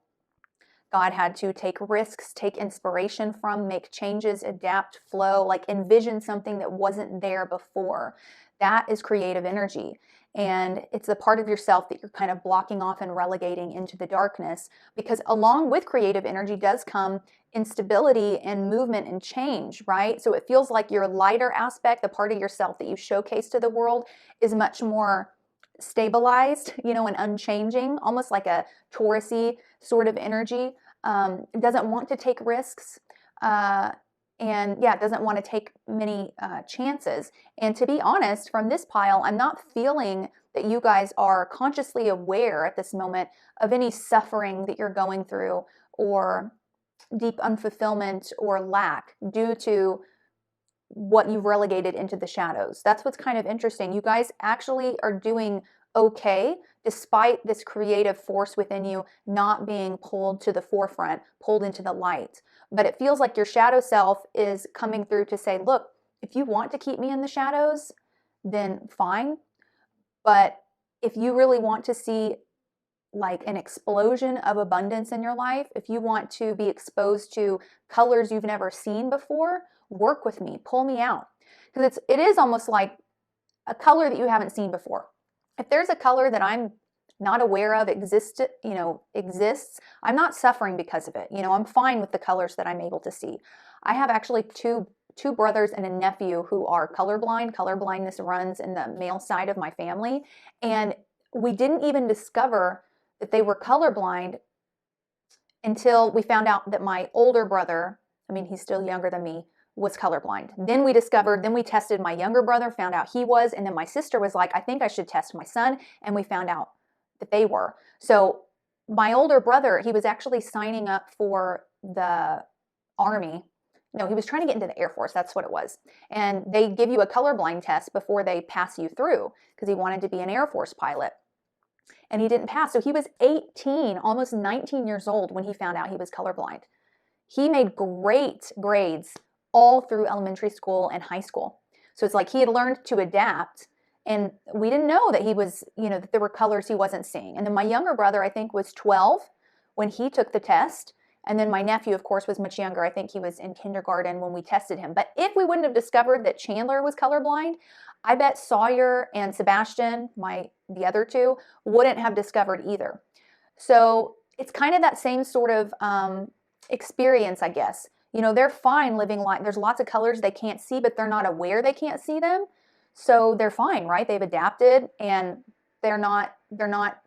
God had to take risks, take inspiration from, make changes, adapt, flow, like envision something that wasn't there before. That is creative energy. And it's the part of yourself that you're kind of blocking off and relegating into the darkness, because along with creative energy does come instability and movement and change, right? So it feels like your lighter aspect, the part of yourself that you showcase to the world, is much more stabilized, and unchanging, almost like a Taurus-y sort of energy. Doesn't want to take risks. Doesn't want to take many chances. And to be honest, from this pile, I'm not feeling that you guys are consciously aware at this moment of any suffering that you're going through or deep unfulfillment or lack due to what you've relegated into the shadows. That's what's kind of interesting. You guys actually are doing okay despite this creative force within you not being pulled to the forefront, pulled into the light. But it feels like your shadow self is coming through to say, look, if you want to keep me in the shadows, then fine. But if you really want to see like an explosion of abundance in your life, if you want to be exposed to colors you've never seen before, work with me, pull me out. Because it is almost like a color that you haven't seen before. If there's a color that I'm not aware of exists, I'm not suffering because of it. I'm fine with the colors that I'm able to see. I have actually two brothers and a nephew who are colorblind. Colorblindness runs in the male side of my family. And we didn't even discover that they were colorblind until we found out that my older brother, he's still younger than me, was colorblind. Then we tested my younger brother, found out he was, and then my sister was like, I think I should test my son, and we found out that they were. So my older brother, he was actually signing up for the Army. No, he was trying to get into the Air Force, that's what it was. And they give you a colorblind test before they pass you through, because he wanted to be an Air Force pilot. And he didn't pass. So he was 18, almost 19 years old when he found out he was colorblind. He made great grades all through elementary school and high school. So it's like he had learned to adapt, and we didn't know that he was, that there were colors he wasn't seeing. And then my younger brother, I think, was 12 when he took the test. And then my nephew, of course, was much younger. I think he was in kindergarten when we tested him. But if we wouldn't have discovered that Chandler was colorblind, I bet Sawyer and Sebastian, the other two, wouldn't have discovered either. So it's kind of that same sort of experience, I guess. They're fine living life. There's lots of colors they can't see, but they're not aware they can't see them. So they're fine, right? They've adapted, and they're not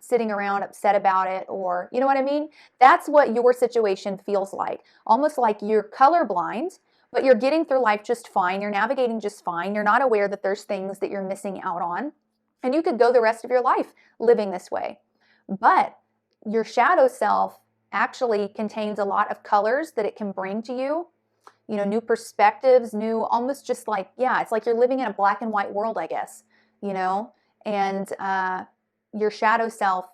sitting around upset about it, or, you know what I mean? That's what your situation feels like. Almost like you're colorblind, but you're getting through life just fine. You're navigating just fine. You're not aware that there's things that you're missing out on. And you could go the rest of your life living this way. But your shadow self actually contains a lot of colors that it can bring to you. New perspectives, almost just like, it's like you're living in a black and white world, I guess, and your shadow self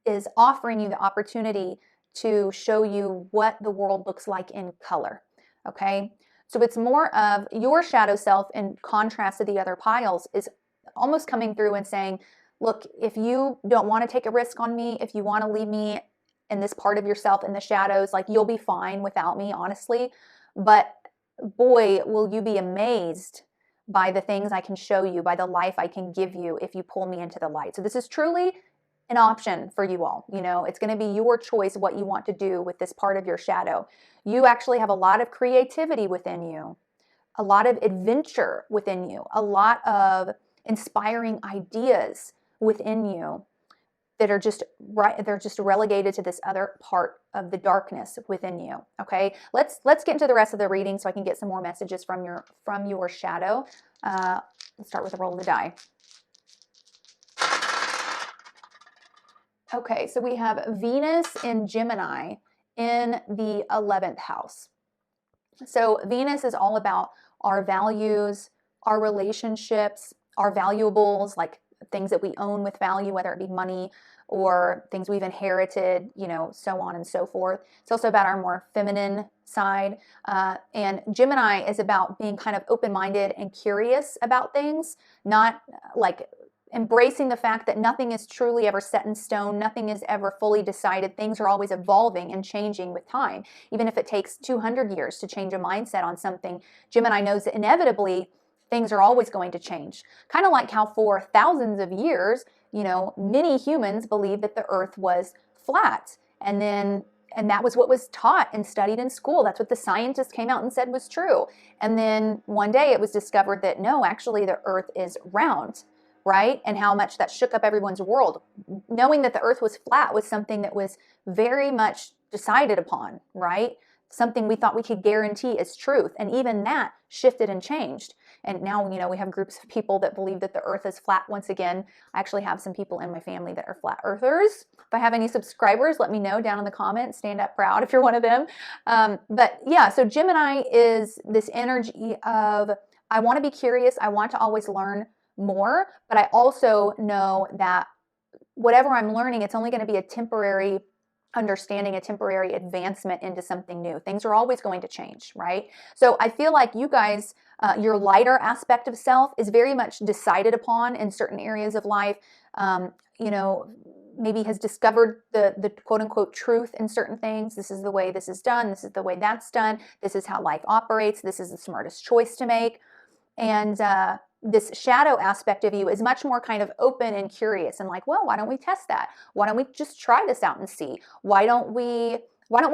is offering you the opportunity to show you what the world looks like in color, okay? So it's more of your shadow self, in contrast to the other piles, is almost coming through and saying, look, if you don't want to take a risk on me, if you want to leave me in this part of yourself in the shadows, like, you'll be fine without me, honestly. But boy, will you be amazed by the things I can show you, by the life I can give you if you pull me into the light. So this is truly an option for you all. It's going to be your choice what you want to do with this part of your shadow. You actually have a lot of creativity within you, a lot of adventure within you, a lot of inspiring ideas within you that are just they're just relegated to this other part of the darkness within you. Okay, let's get into the rest of the reading so I can get some more messages from your shadow. Let's start with a roll of the die. Okay, so we have Venus in Gemini in the 11th house. So Venus is all about our values, our relationships, our valuables, like things that we own with value, whether it be money or things we've inherited, so on and so forth. It's also about our more feminine side. And Gemini is about being kind of open-minded and curious about things, not like embracing the fact that nothing is truly ever set in stone, nothing is ever fully decided. Things are always evolving and changing with time. Even if it takes 200 years to change a mindset on something, Gemini knows that inevitably things are always going to change. Kind of like how for thousands of years, many humans believed that the earth was flat. And that was what was taught and studied in school. That's what the scientists came out and said was true. And then one day it was discovered that no, actually the earth is round, right? And how much that shook up everyone's world. Knowing that the earth was flat was something that was very much decided upon, right? Something we thought we could guarantee is truth. And even that shifted and changed. And now, we have groups of people that believe that the earth is flat once again. I actually have some people in my family that are flat earthers. If I have any subscribers, let me know down in the comments. Stand up proud if you're one of them. But yeah, so Gemini is this energy of, I want to be curious. I want to always learn more. But I also know that whatever I'm learning, it's only going to be a temporary understanding, a temporary advancement into something new. Things are always going to change, right? So I feel like you guys, your lighter aspect of self is very much decided upon in certain areas of life. Maybe has discovered the quote unquote truth in certain things. This is the way this is done. This is the way that's done. This is how life operates. This is the smartest choice to make. And this shadow aspect of you is much more kind of open and curious and like, well, why don't we test that? Why don't we just try this out and see? Why don't we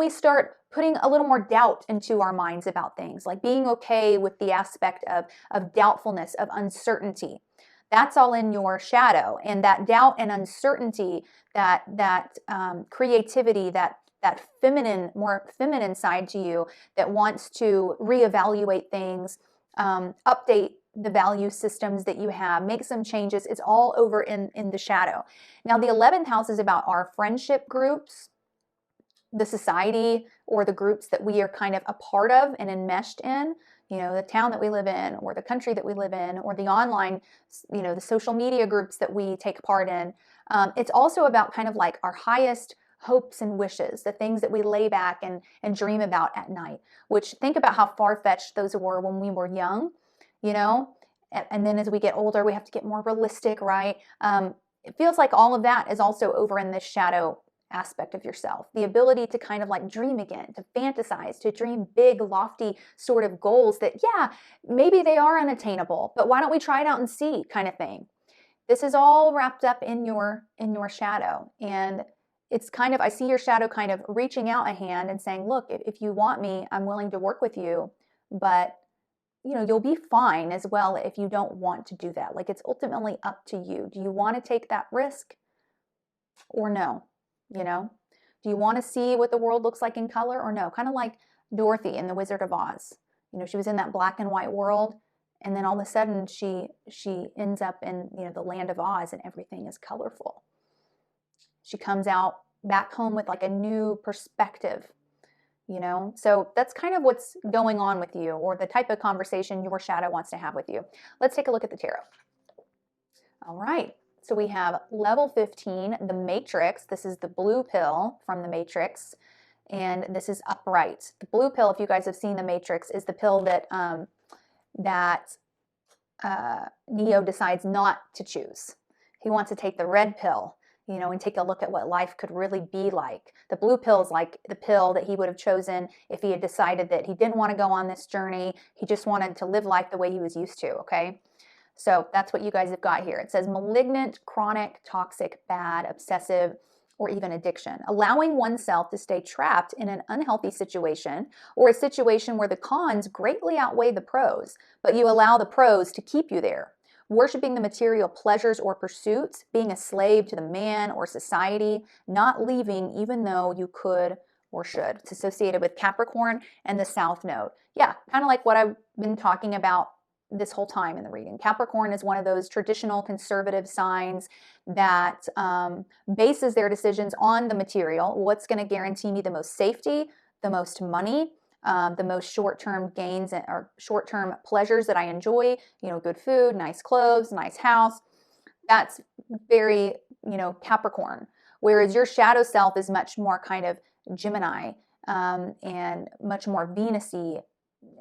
start putting a little more doubt into our minds about things, like being okay with the aspect of doubtfulness, of uncertainty. That's all in your shadow. And that doubt and uncertainty, that creativity, that feminine, more feminine side to you that wants to reevaluate things, update the value systems that you have, make some changes. It's all over in the shadow. Now, the 11th house is about our friendship groups, the society or the groups that we are kind of a part of and enmeshed in, the town that we live in or the country that we live in or the online, the social media groups that we take part in. It's also about kind of like our highest hopes and wishes, the things that we lay back and dream about at night, which think about how far-fetched those were when we were young, you know? And then as we get older, we have to get more realistic, right? It feels like all of that is also over in this shadow aspect of yourself. The ability to kind of like dream again, to fantasize, to dream big, lofty sort of goals that, yeah, maybe they are unattainable, but why don't we try it out and see kind of thing. This is all wrapped up in your shadow. And it's kind of, I see your shadow kind of reaching out a hand and saying, look, if you want me, I'm willing to work with you, but you know, you'll be fine as well if you don't want to do that. Like, it's ultimately up to you. Do you want to take that risk or no? You know, do you want to see what the world looks like in color or no? Kind of like Dorothy in The Wizard of Oz. You know, she was in that black and white world, and then all of a sudden she ends up in, you know, the land of Oz, and everything is colorful. She comes out back home with like a new perspective. You know, so that's kind of what's going on with you, or the type of conversation your shadow wants to have with you. Let's take a look at the tarot. All right, so we have level 15, the Matrix. This is the blue pill from the Matrix, and this is upright. The blue pill, if you guys have seen the Matrix, is the pill that Neo decides not to choose. He wants to take the red pill, you know, and take a look at what life could really be like. The blue pill is like the pill that he would have chosen if he had decided that he didn't want to go on this journey. He just wanted to live life the way he was used to, okay? So that's what you guys have got here. It says malignant, chronic, toxic, bad, obsessive, or even addiction. Allowing oneself to stay trapped in an unhealthy situation, or a situation where the cons greatly outweigh the pros, but you allow the pros to keep you there. Worshipping the material pleasures or pursuits, being a slave to the man or society, not leaving even though you could or should. It's associated with Capricorn and the South Node. Yeah, kind of like what I've been talking about this whole time in the reading. Capricorn is one of those traditional conservative signs that bases their decisions on the material. What's going to guarantee me the most safety, the most money, the most short-term gains or short-term pleasures that I enjoy, you know, good food, nice clothes, nice house. That's very, you know, Capricorn. Whereas your shadow self is much more kind of Gemini and much more Venus-y,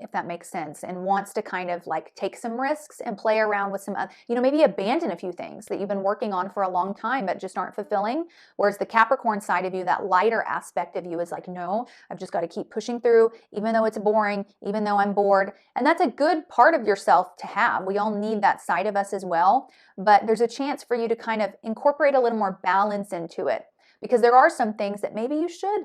if that makes sense, and wants to kind of like take some risks and play around with some, you know, maybe abandon a few things that you've been working on for a long time but just aren't fulfilling. Whereas the Capricorn side of you, that lighter aspect of you, is like, no, I've just got to keep pushing through, even though it's boring, even though I'm bored. And that's a good part of yourself to have. We all need that side of us as well. But there's a chance for you to kind of incorporate a little more balance into it, because there are some things that maybe you should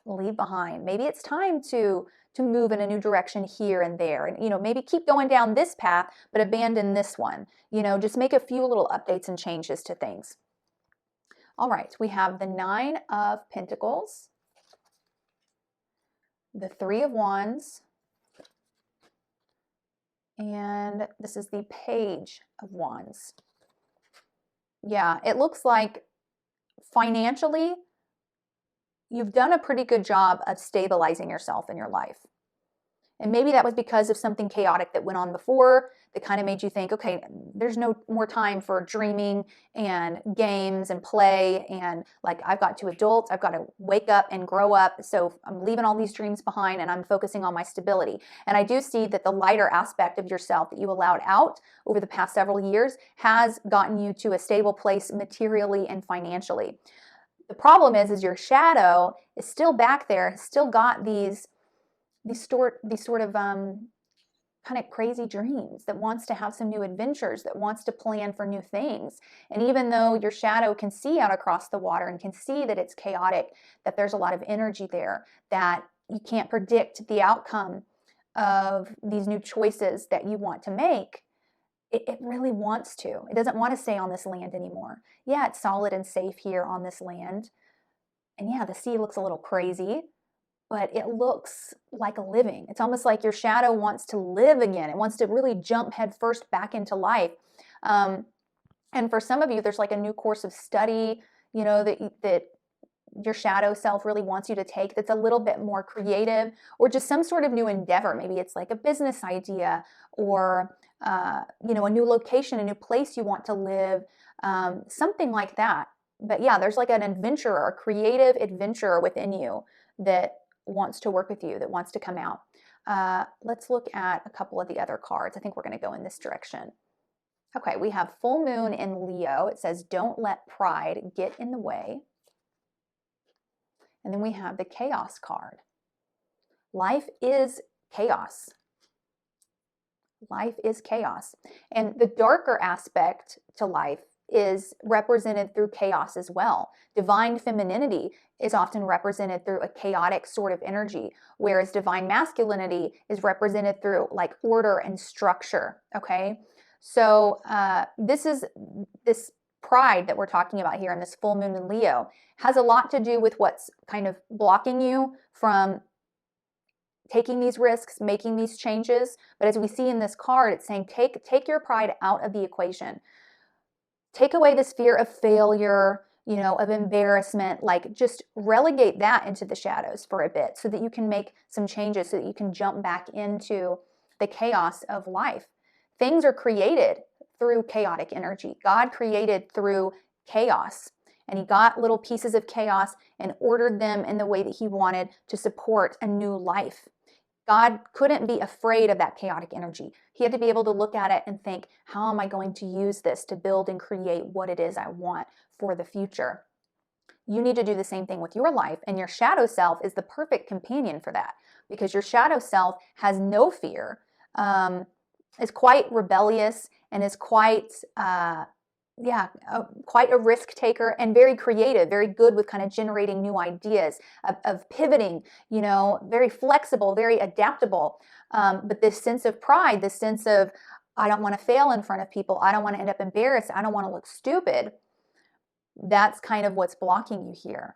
leave behind. Maybe it's time to move in a new direction here and there, and, you know, maybe keep going down this path but abandon this one. You know, just make a few little updates and changes to things. All right, we have the 9 of Pentacles, the 3 of Wands, and this is the Page of Wands. Yeah, it looks like financially you've done a pretty good job of stabilizing yourself in your life. And maybe that was because of something chaotic that went on before that kind of made you think, okay, there's no more time for dreaming and games and play, and like, I've got 2 adults, I've got to wake up and grow up, so I'm leaving all these dreams behind and I'm focusing on my stability. And I do see that the lighter aspect of yourself that you allowed out over the past several years has gotten you to a stable place materially and financially. The problem is your shadow is still back there, has still got these sort of kind of crazy dreams, that wants to have some new adventures, that wants to plan for new things. And even though your shadow can see out across the water and can see that it's chaotic, that there's a lot of energy there, that you can't predict the outcome of these new choices that you want to make, it really wants to. It doesn't want to stay on this land anymore. Yeah, it's solid and safe here on this land. And yeah, the sea looks a little crazy, but it looks like a living. It's almost like your shadow wants to live again. It wants to really jump headfirst back into life. And for some of you, there's like a new course of study, you know, that your shadow self really wants you to take, that's a little bit more creative, or just some sort of new endeavor. Maybe it's like a business idea, or you know, a new location, a new place you want to live, something like that. But yeah, there's like an adventurer, a creative adventurer within you that wants to work with you, that wants to come out. Let's look at a couple of the other cards. I think we're going to go in this direction. Okay, we have full moon in Leo. It says, don't let pride get in the way. And then we have the chaos card. Life is chaos. Life is chaos. And the darker aspect to life is represented through chaos as well. Divine femininity is often represented through a chaotic sort of energy, whereas divine masculinity is represented through like order and structure, okay? So this pride that we're talking about here in this full moon in Leo has a lot to do with what's kind of blocking you from taking these risks, making these changes. But as we see in this card, it's saying take your pride out of the equation. Take away this fear of failure, you know, of embarrassment, like just relegate that into the shadows for a bit so that you can make some changes, so that you can jump back into the chaos of life. Things are created through chaotic energy. God created through chaos, and he got little pieces of chaos and ordered them in the way that he wanted to support a new life. God couldn't be afraid of that chaotic energy. He had to be able to look at it and think, how am I going to use this to build and create what it is I want for the future? You need to do the same thing with your life, and your shadow self is the perfect companion for that, because your shadow self has no fear, is quite rebellious, and is quite quite a risk taker and very creative, very good with kind of generating new ideas, of pivoting, you know, very flexible, very adaptable. But this sense of pride, this sense of, I don't want to fail in front of people, I don't want to end up embarrassed, I don't want to look stupid, that's kind of what's blocking you here.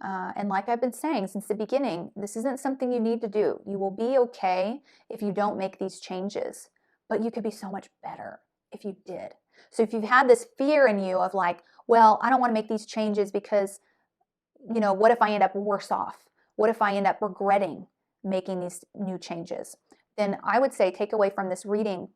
And like I've been saying since the beginning, this isn't something you need to do. You will be okay if you don't make these changes, but you could be so much better if you did. So if you've had this fear in you of like, well, I don't want to make these changes because, you know, what if I end up worse off? What if I end up regretting making these new changes? Then I would say take away from this reading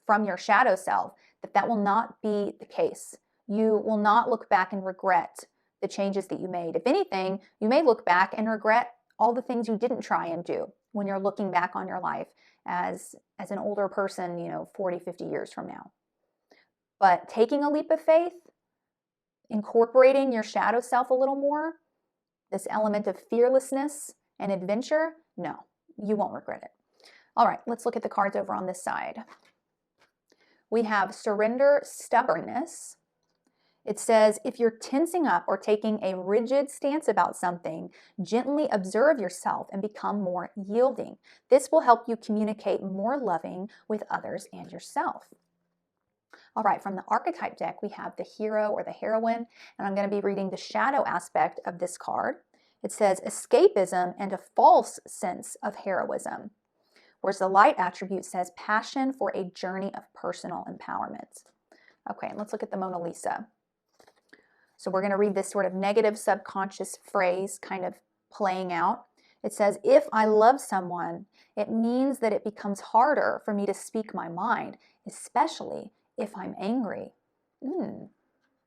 from your shadow self that will not be the case. You will not look back and regret the changes that you made. If anything, you may look back and regret all the things you didn't try and do when you're looking back on your life as an older person, you know, 40, 50 years from now. But taking a leap of faith, incorporating your shadow self a little more, this element of fearlessness and adventure, no, you won't regret it. All right, let's look at the cards over on this side. We have surrender, stubbornness. It says, if you're tensing up or taking a rigid stance about something, gently observe yourself and become more yielding. This will help you communicate more loving with others and yourself. All right, from the archetype deck, we have the hero or the heroine, and I'm going to be reading the shadow aspect of this card. It says escapism and a false sense of heroism, whereas the light attribute says passion for a journey of personal empowerment. Okay, and let's look at the Mona Lisa. So we're going to read this sort of negative subconscious phrase kind of playing out. It says, if I love someone, it means that it becomes harder for me to speak my mind, especially if I'm angry.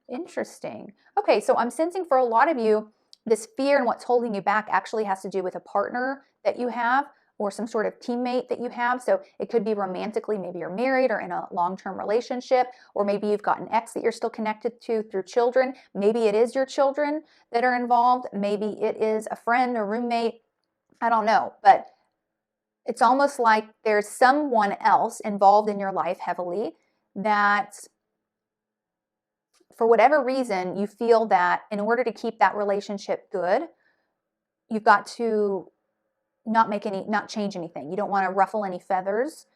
Interesting. Okay, so I'm sensing for a lot of you, this fear and what's holding you back actually has to do with a partner that you have or some sort of teammate that you have. So it could be romantically, maybe you're married or in a long-term relationship, or maybe you've got an ex that you're still connected to through children. Maybe it is your children that are involved. Maybe it is a friend or roommate. I don't know, but it's almost like there's someone else involved in your life heavily that for whatever reason, you feel that in order to keep that relationship good, you've got to not change anything. You don't want to ruffle any feathers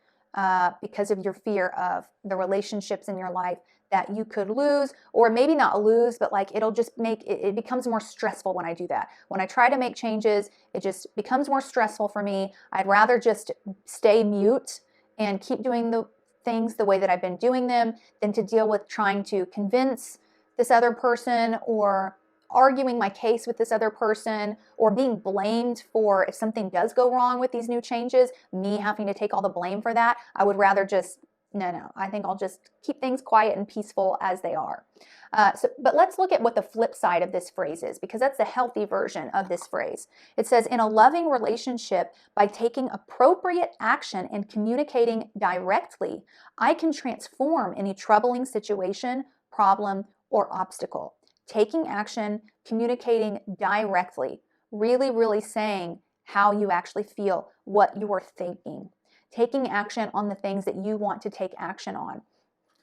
because of your fear of the relationships in your life that you could lose, or maybe not lose, but like it'll just make it becomes more stressful when I do that. When I try to make changes, it just becomes more stressful for me. I'd rather just stay mute and keep doing the things the way that I've been doing them than to deal with trying to convince this other person or arguing my case with this other person or being blamed for if something does go wrong with these new changes, me having to take all the blame for that. I would rather just no, I think I'll just keep things quiet and peaceful as they are. But let's look at what the flip side of this phrase is, because that's the healthy version of this phrase. It says, in a loving relationship, by taking appropriate action and communicating directly, I can transform any troubling situation, problem, or obstacle. Taking action, communicating directly, really, really saying how you actually feel, what you're thinking. Taking action on the things that you want to take action on.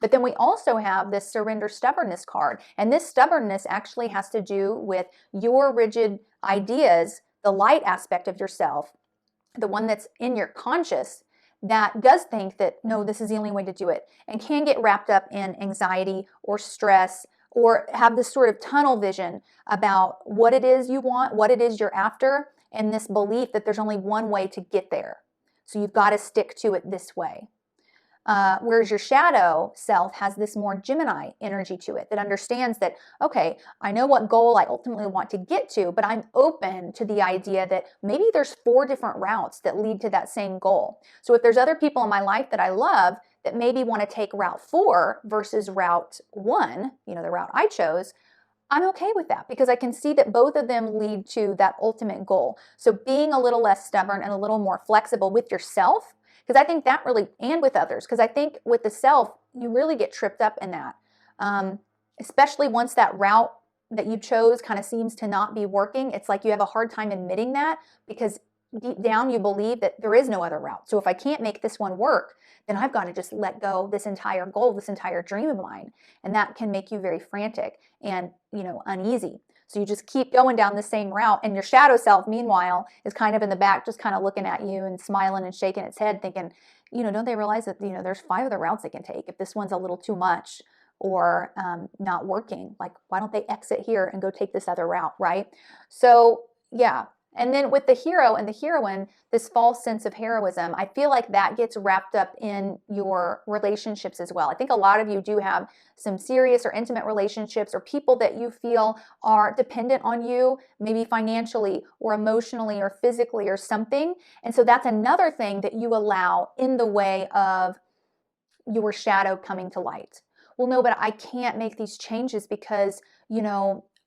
But then we also have this surrender stubbornness card. And this stubbornness actually has to do with your rigid ideas, the light aspect of yourself, the one that's in your conscious that does think that, no, this is the only way to do it, and can get wrapped up in anxiety or stress, or have this sort of tunnel vision about what it is you want, what it is you're after, and this belief that there's only one way to get there. So you've got to stick to it this way. Whereas your shadow self has this more Gemini energy to it that understands that, okay, I know what goal I ultimately want to get to, but I'm open to the idea that maybe there's 4 different routes that lead to that same goal. So if there's other people in my life that I love that maybe want to take route 4 versus route 1, the route I chose, I'm okay with that because I can see that both of them lead to that ultimate goal. So being a little less stubborn and a little more flexible with yourself, because I think that really, and with others, because I think with the self, you really get tripped up in that. Especially once that route that you chose kind of seems to not be working, it's like you have a hard time admitting that because deep down you believe that there is no other route. So if I can't make this one work, then I've got to just let go of this entire goal, this entire dream of mine. And that can make you very frantic and, uneasy. So you just keep going down the same route, and your shadow self, meanwhile, is kind of in the back, just kind of looking at you and smiling and shaking its head, thinking, don't they realize that, there's 5 other routes they can take if this one's a little too much or not working? Like, why don't they exit here and go take this other route, right? So, yeah. And then with the hero and the heroine, this false sense of heroism, I feel like that gets wrapped up in your relationships as well. I think a lot of you do have some serious or intimate relationships or people that you feel are dependent on you, maybe financially or emotionally or physically or something. And so that's another thing that you allow in the way of your shadow coming to light. Well, no, but I can't make these changes because,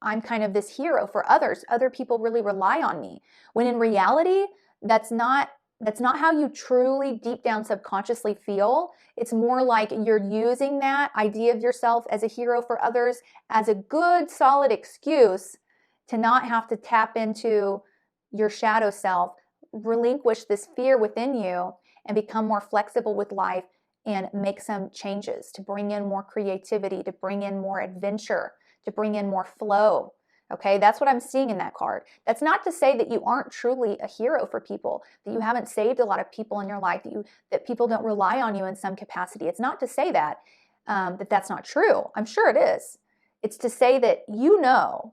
I'm kind of this hero for others. Other people really rely on me. When in reality, that's not how you truly deep down subconsciously feel. It's more like you're using that idea of yourself as a hero for others as a good, solid excuse to not have to tap into your shadow self, relinquish this fear within you, and become more flexible with life and make some changes to bring in more creativity, to bring in more adventure, to bring in more flow. Okay, that's what I'm seeing in that card. That's not to say that you aren't truly a hero for people, that you haven't saved a lot of people in your life, that people don't rely on you in some capacity. It's not to say that that's not true. I'm sure it is. It's to say that you know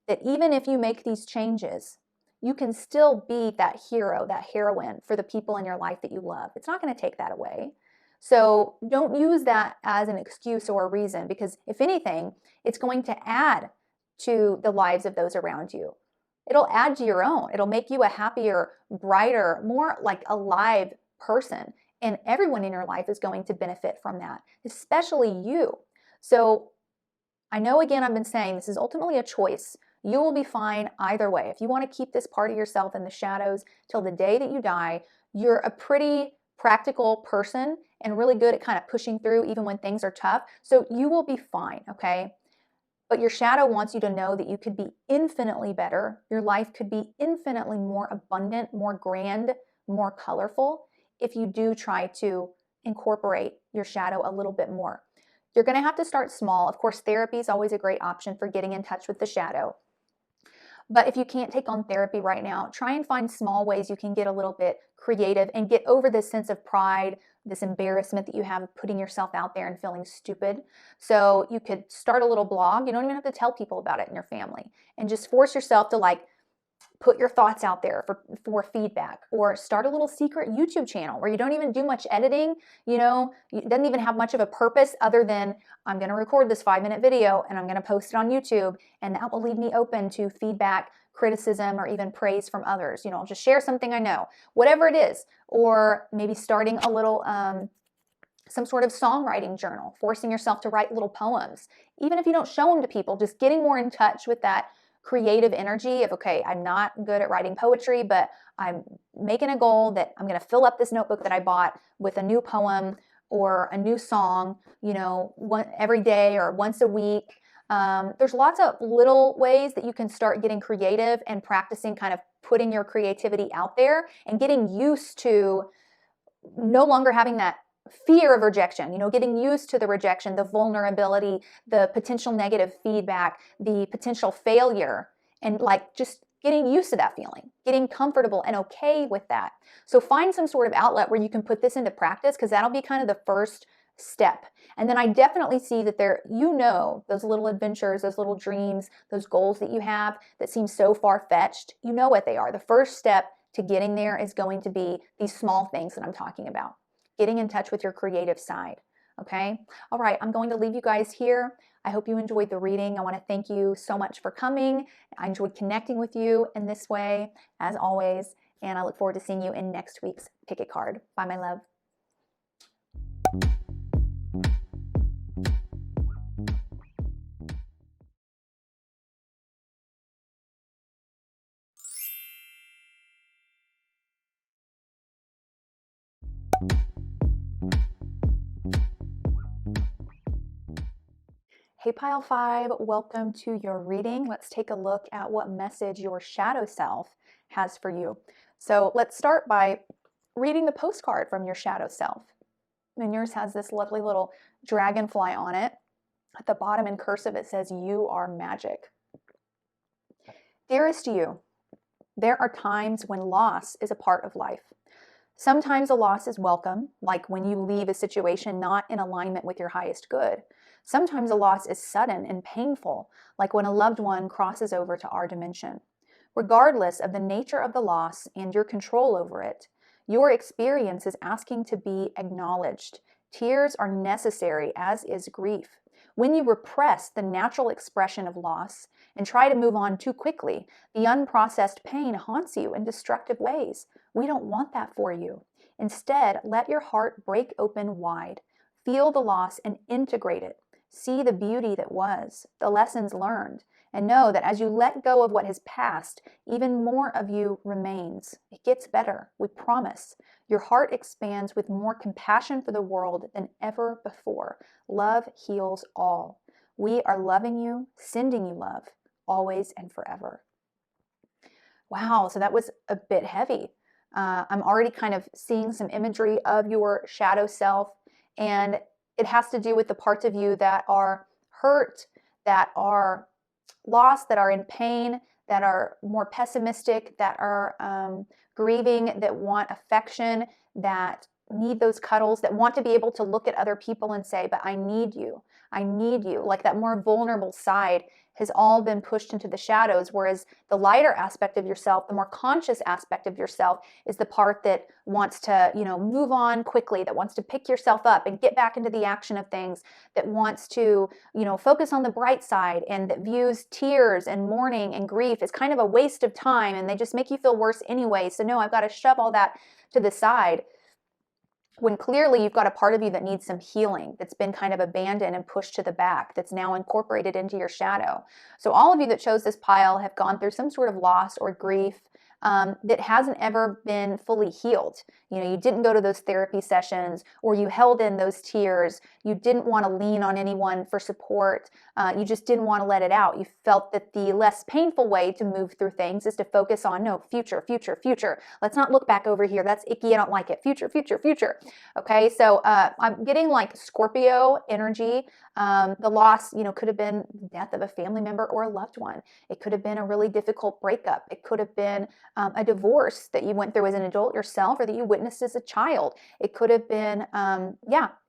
that even if you make these changes, you can still be that hero, that heroine for the people in your life that you love. It's not going to take that away. So don't use that as an excuse or a reason, because if anything, it's going to add to the lives of those around you. It'll add to your own. It'll make you a happier, brighter, more like alive person. And everyone in your life is going to benefit from that, especially you. So I know, again, I've been saying this is ultimately a choice. You will be fine either way. If you want to keep this part of yourself in the shadows till the day that you die, you're a pretty practical person and really good at kind of pushing through even when things are tough. So you will be fine, okay? But your shadow wants you to know that you could be infinitely better. Your life could be infinitely more abundant, more grand, more colorful if you do try to incorporate your shadow a little bit more. You're going to have to start small. Of course, therapy is always a great option for getting in touch with the shadow. But if you can't take on therapy right now, try and find small ways you can get a little bit creative and get over this sense of pride, this embarrassment that you have of putting yourself out there and feeling stupid. So you could start a little blog. You don't even have to tell people about it in your family, and just force yourself to put your thoughts out there for feedback, or start a little secret YouTube channel where you don't even do much editing. It doesn't even have much of a purpose other than I'm going to record this 5-minute video and I'm going to post it on YouTube, and that will leave me open to feedback, criticism, or even praise from others. I'll just share something I know, whatever it is, or maybe starting a little some sort of songwriting journal, forcing yourself to write little poems. Even if you don't show them to people, just getting more in touch with that creative energy of, okay, I'm not good at writing poetry, but I'm making a goal that I'm going to fill up this notebook that I bought with a new poem or a new song, every day or once a week. There's lots of little ways that you can start getting creative and practicing kind of putting your creativity out there and getting used to no longer having that fear of rejection, getting used to the rejection, the vulnerability, the potential negative feedback, the potential failure, and like just getting used to that feeling, getting comfortable and okay with that. So find some sort of outlet where you can put this into practice, because that'll be kind of the first step. And then I definitely see that those little adventures, those little dreams, those goals that you have that seem so far-fetched, you know what they are. The first step to getting there is going to be these small things that I'm talking about. Getting in touch with your creative side, okay? All right, I'm going to leave you guys here. I hope you enjoyed the reading. I want to thank you so much for coming. I enjoyed connecting with you in this way, as always, and I look forward to seeing you in next week's Pick a Card. Bye, my love. Hey Pile 5, welcome to your reading. Let's take a look at what message your shadow self has for you. So let's start by reading the postcard from your shadow self. And yours has this lovely little dragonfly on it. At the bottom in cursive it says, "You are magic." Dearest you, there are times when loss is a part of life. Sometimes a loss is welcome, like when you leave a situation not in alignment with your highest good. Sometimes a loss is sudden and painful, like when a loved one crosses over to our dimension. Regardless of the nature of the loss and your control over it, your experience is asking to be acknowledged. Tears are necessary, as is grief. When you repress the natural expression of loss and try to move on too quickly, the unprocessed pain haunts you in destructive ways. We don't want that for you. Instead, let your heart break open wide. Feel the loss and integrate it. See the beauty that was, the lessons learned, and know that as you let go of what has passed, even more of you remains. It gets better, we promise. Your heart expands with more compassion for the world than ever before. Love heals all. We are loving you, sending you love, always and forever. Wow, so that was a bit heavy. I'm already kind of seeing some imagery of your shadow self, and it has to do with the parts of you that are hurt, that are lost, that are in pain, that are more pessimistic, that are grieving, that want affection, that need those cuddles, that want to be able to look at other people and say, but I need you. I need you. Like that more vulnerable side has all been pushed into the shadows, whereas the lighter aspect of yourself, the more conscious aspect of yourself, is the part that wants to, move on quickly, that wants to pick yourself up and get back into the action of things, that wants to, focus on the bright side, and that views tears and mourning and grief as kind of a waste of time, and they just make you feel worse anyway. So no, I've got to shove all that to the side. When clearly you've got a part of you that needs some healing, that's been kind of abandoned and pushed to the back, that's now incorporated into your shadow. So all of you that chose this pile have gone through some sort of loss or grief that hasn't ever been fully healed. You didn't go to those therapy sessions, or you held in those tears. You didn't want to lean on anyone for support. You just didn't want to let it out. You felt that the less painful way to move through things is to focus on, no, future, future, future. Let's not look back over here. That's icky. I don't like it. Future, future, future. Okay, so I'm getting like Scorpio energy. The loss, could have been the death of a family member or a loved one. It could have been a really difficult breakup. It could have been a divorce that you went through as an adult yourself, or that you witnessed as a child. It could have been,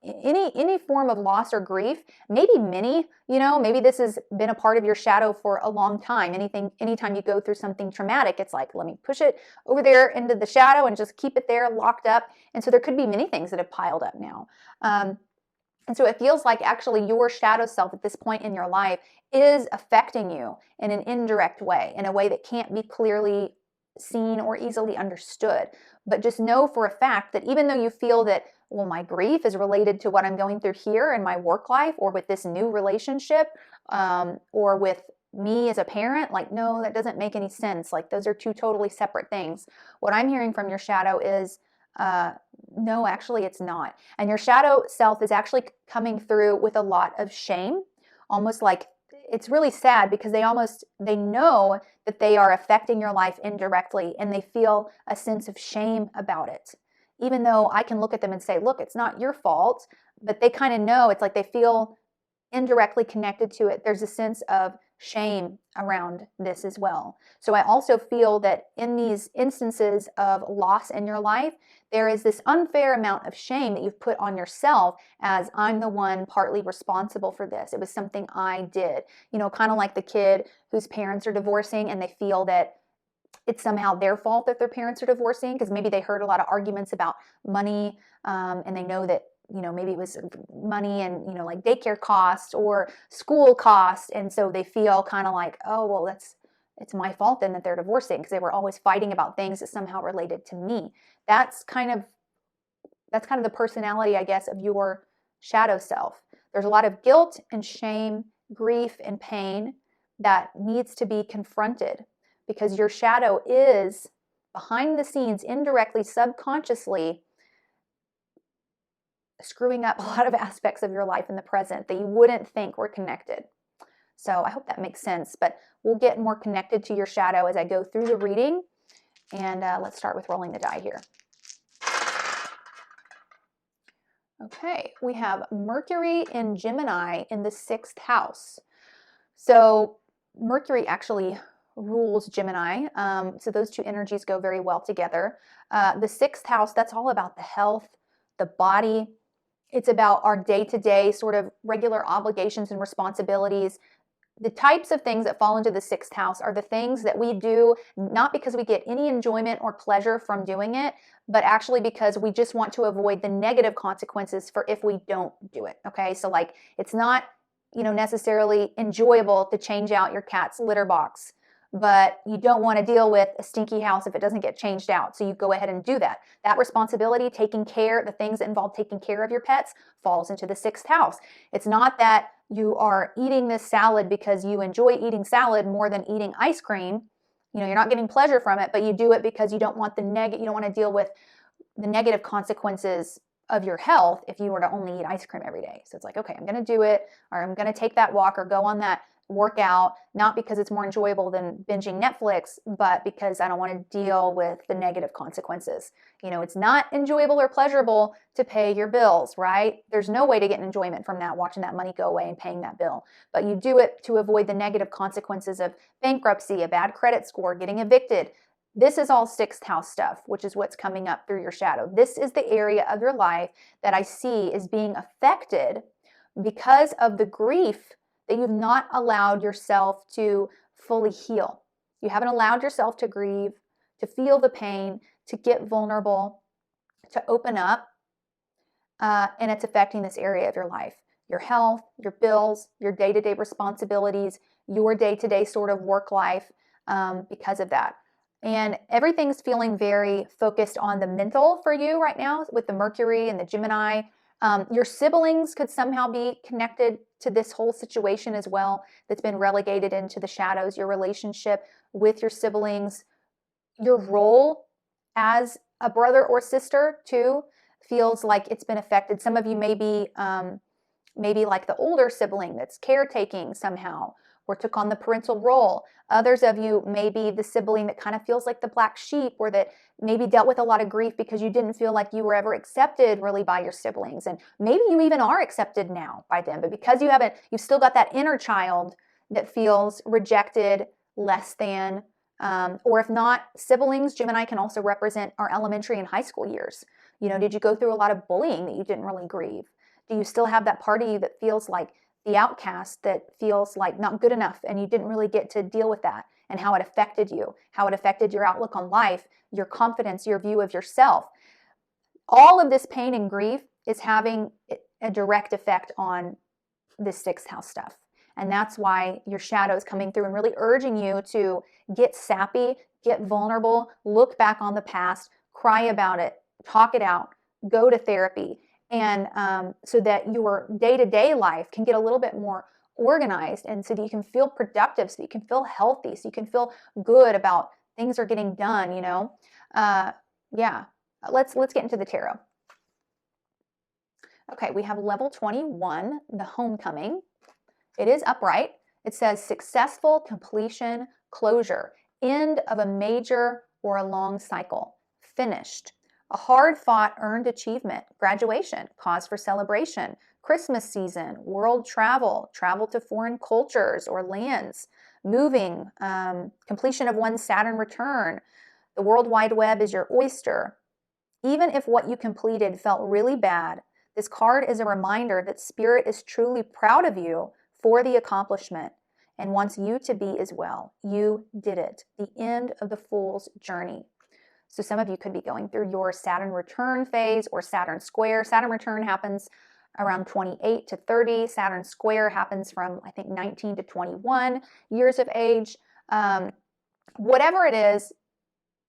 any form of loss or grief, maybe many, maybe this has been a part of your shadow for a long time. Anytime you go through something traumatic, it's like, let me push it over there into the shadow and just keep it there locked up. And so there could be many things that have piled up now. And so it feels like actually your shadow self at this point in your life is affecting you in an indirect way, in a way that can't be clearly seen or easily understood. But just know for a fact that even though you feel that well, my grief is related to what I'm going through here in my work life, or with this new relationship, or with me as a parent. Like, no, that doesn't make any sense. Like, those are two totally separate things. What I'm hearing from your shadow is, no, actually it's not. And your shadow self is actually coming through with a lot of shame, almost like, it's really sad because they know that they are affecting your life indirectly, and they feel a sense of shame about it. Even though I can look at them and say, look, it's not your fault, but they kind of know. It's like they feel indirectly connected to it. There's a sense of shame around this as well. So I also feel that in these instances of loss in your life, there is this unfair amount of shame that you've put on yourself, as I'm the one partly responsible for this. It was something I did. You know, kind of like the kid whose parents are divorcing and they feel that it's somehow their fault that their parents are divorcing, because maybe they heard a lot of arguments about money, and they know that, you know, maybe it was money and, you know, like daycare costs or school costs. And so they feel kind of like, oh, well, it's my fault then that they're divorcing, because they were always fighting about things that somehow related to me. That's kind of the personality, I guess, of your shadow self. There's a lot of guilt and shame, grief and pain that needs to be confronted, because your shadow is behind the scenes, indirectly, subconsciously, screwing up a lot of aspects of your life in the present that you wouldn't think were connected. So I hope that makes sense, but we'll get more connected to your shadow as I go through the reading. And let's start with rolling the die here. Okay, we have Mercury in Gemini in the 6th house. So Mercury actually rules Gemini. So those two energies go very well together. The 6th house, that's all about the health, the body. It's about our day-to-day sort of regular obligations and responsibilities. The types of things that fall into the 6th house are the things that we do not because we get any enjoyment or pleasure from doing it, but actually because we just want to avoid the negative consequences for if we don't do it. Okay, so like, it's not, you know, necessarily enjoyable to change out your cat's litter box, but you don't want to deal with a stinky house if it doesn't get changed out. So you go ahead and do that. That responsibility, taking care, the things that involve taking care of your pets, falls into the 6th house. It's not that you are eating this salad because you enjoy eating salad more than eating ice cream. You know, you're not getting pleasure from it, but you do it because you don't want you don't want to deal with the negative consequences of your health if you were to only eat ice cream every day. So it's like, okay, I'm going to do it, or I'm going to take that walk or go on that workout, not because it's more enjoyable than binging Netflix, but because I don't want to deal with the negative consequences. You know, it's not enjoyable or pleasurable to pay your bills, right? There's no way to get enjoyment from that, watching that money go away and paying that bill. But you do it to avoid the negative consequences of bankruptcy, a bad credit score, getting evicted. This is all 6th house stuff, which is what's coming up through your shadow. This is the area of your life that I see is being affected because of the grief that you've not allowed yourself to fully heal. You haven't allowed yourself to grieve, to feel the pain, to get vulnerable, to open up, and it's affecting this area of your life. Your health, your bills, your day-to-day responsibilities, your day-to-day sort of work life, because of that. And everything's feeling very focused on the mental for you right now with the Mercury and the Gemini. Your siblings could somehow be connected to this whole situation as well, that's been relegated into the shadows. Your relationship with your siblings, your role as a brother or sister too, feels like it's been affected. Some of you may be maybe like the older sibling that's caretaking somehow, or took on the parental role. Others of you may be the sibling that kind of feels like the black sheep, or that maybe dealt with a lot of grief because you didn't feel like you were ever accepted really by your siblings. And maybe you even are accepted now by them, but because you've still got that inner child that feels rejected, less than, or if not, siblings, Gemini can also represent our elementary and high school years. You know, did you go through a lot of bullying that you didn't really grieve? Do you still have that part of you that feels like the outcast, that feels like not good enough, and you didn't really get to deal with that, and how it affected you, how it affected your outlook on life, your confidence, your view of yourself? All of this pain and grief is having a direct effect on this 6th house stuff. And that's why your shadow is coming through and really urging you to get sappy, get vulnerable, look back on the past, cry about it, talk it out, go to therapy, and so that your day-to-day life can get a little bit more organized, and so that you can feel productive, so you can feel healthy, so you can feel good about things are getting done, you know. Yeah, let's get into the tarot. Okay, we have level 21, the homecoming. It is upright. It says successful completion, closure, end of a major or a long cycle, finished, a hard-fought earned achievement, graduation, cause for celebration, Christmas season, world travel, travel to foreign cultures or lands, moving, completion of one's Saturn return. The World Wide Web is your oyster. Even if what you completed felt really bad, this card is a reminder that Spirit is truly proud of you for the accomplishment and wants you to be as well. You did it. The end of the Fool's journey. So some of you could be going through your Saturn return phase or Saturn square. Saturn return happens around 28 to 30. Saturn square happens from, I think, 19 to 21 years of age. Whatever it is,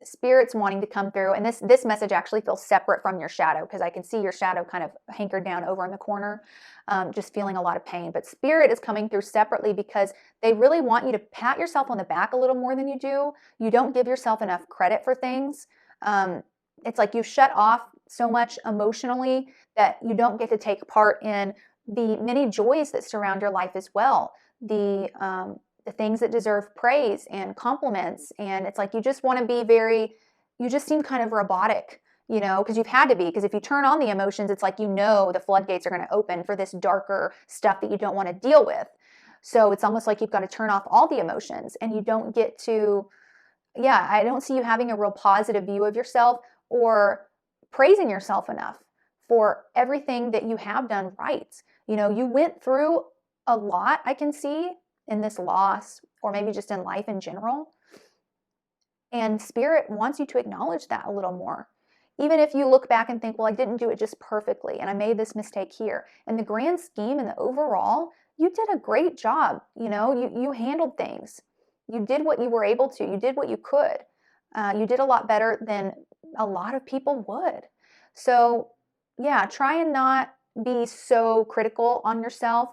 Spirit's wanting to come through, and this message actually feels separate from your shadow, because I can see your shadow kind of hankered down over in the corner, just feeling a lot of pain. But Spirit is coming through separately because they really want you to pat yourself on the back a little more than you do. You don't give yourself enough credit for things. It's like you shut off so much emotionally that you don't get to take part in the many joys that surround your life as well. The things that deserve praise and compliments. And it's like you just want to be you just seem kind of robotic, you know, because you've had to be. Because if you turn on the emotions, it's like, you know, the floodgates are going to open for this darker stuff that you don't want to deal with. So it's almost like you've got to turn off all the emotions, and you don't get to, yeah, I don't see you having a real positive view of yourself or praising yourself enough for everything that you have done right. You know, you went through a lot, I can see, in this loss, or maybe just in life in general. And Spirit wants you to acknowledge that a little more. Even if you look back and think, well, I didn't do it just perfectly, and I made this mistake here. In the grand scheme and the overall, you did a great job. You know, you handled things. You did what you were able to. You did what you could. You did a lot better than a lot of people would. So yeah, try and not be so critical on yourself.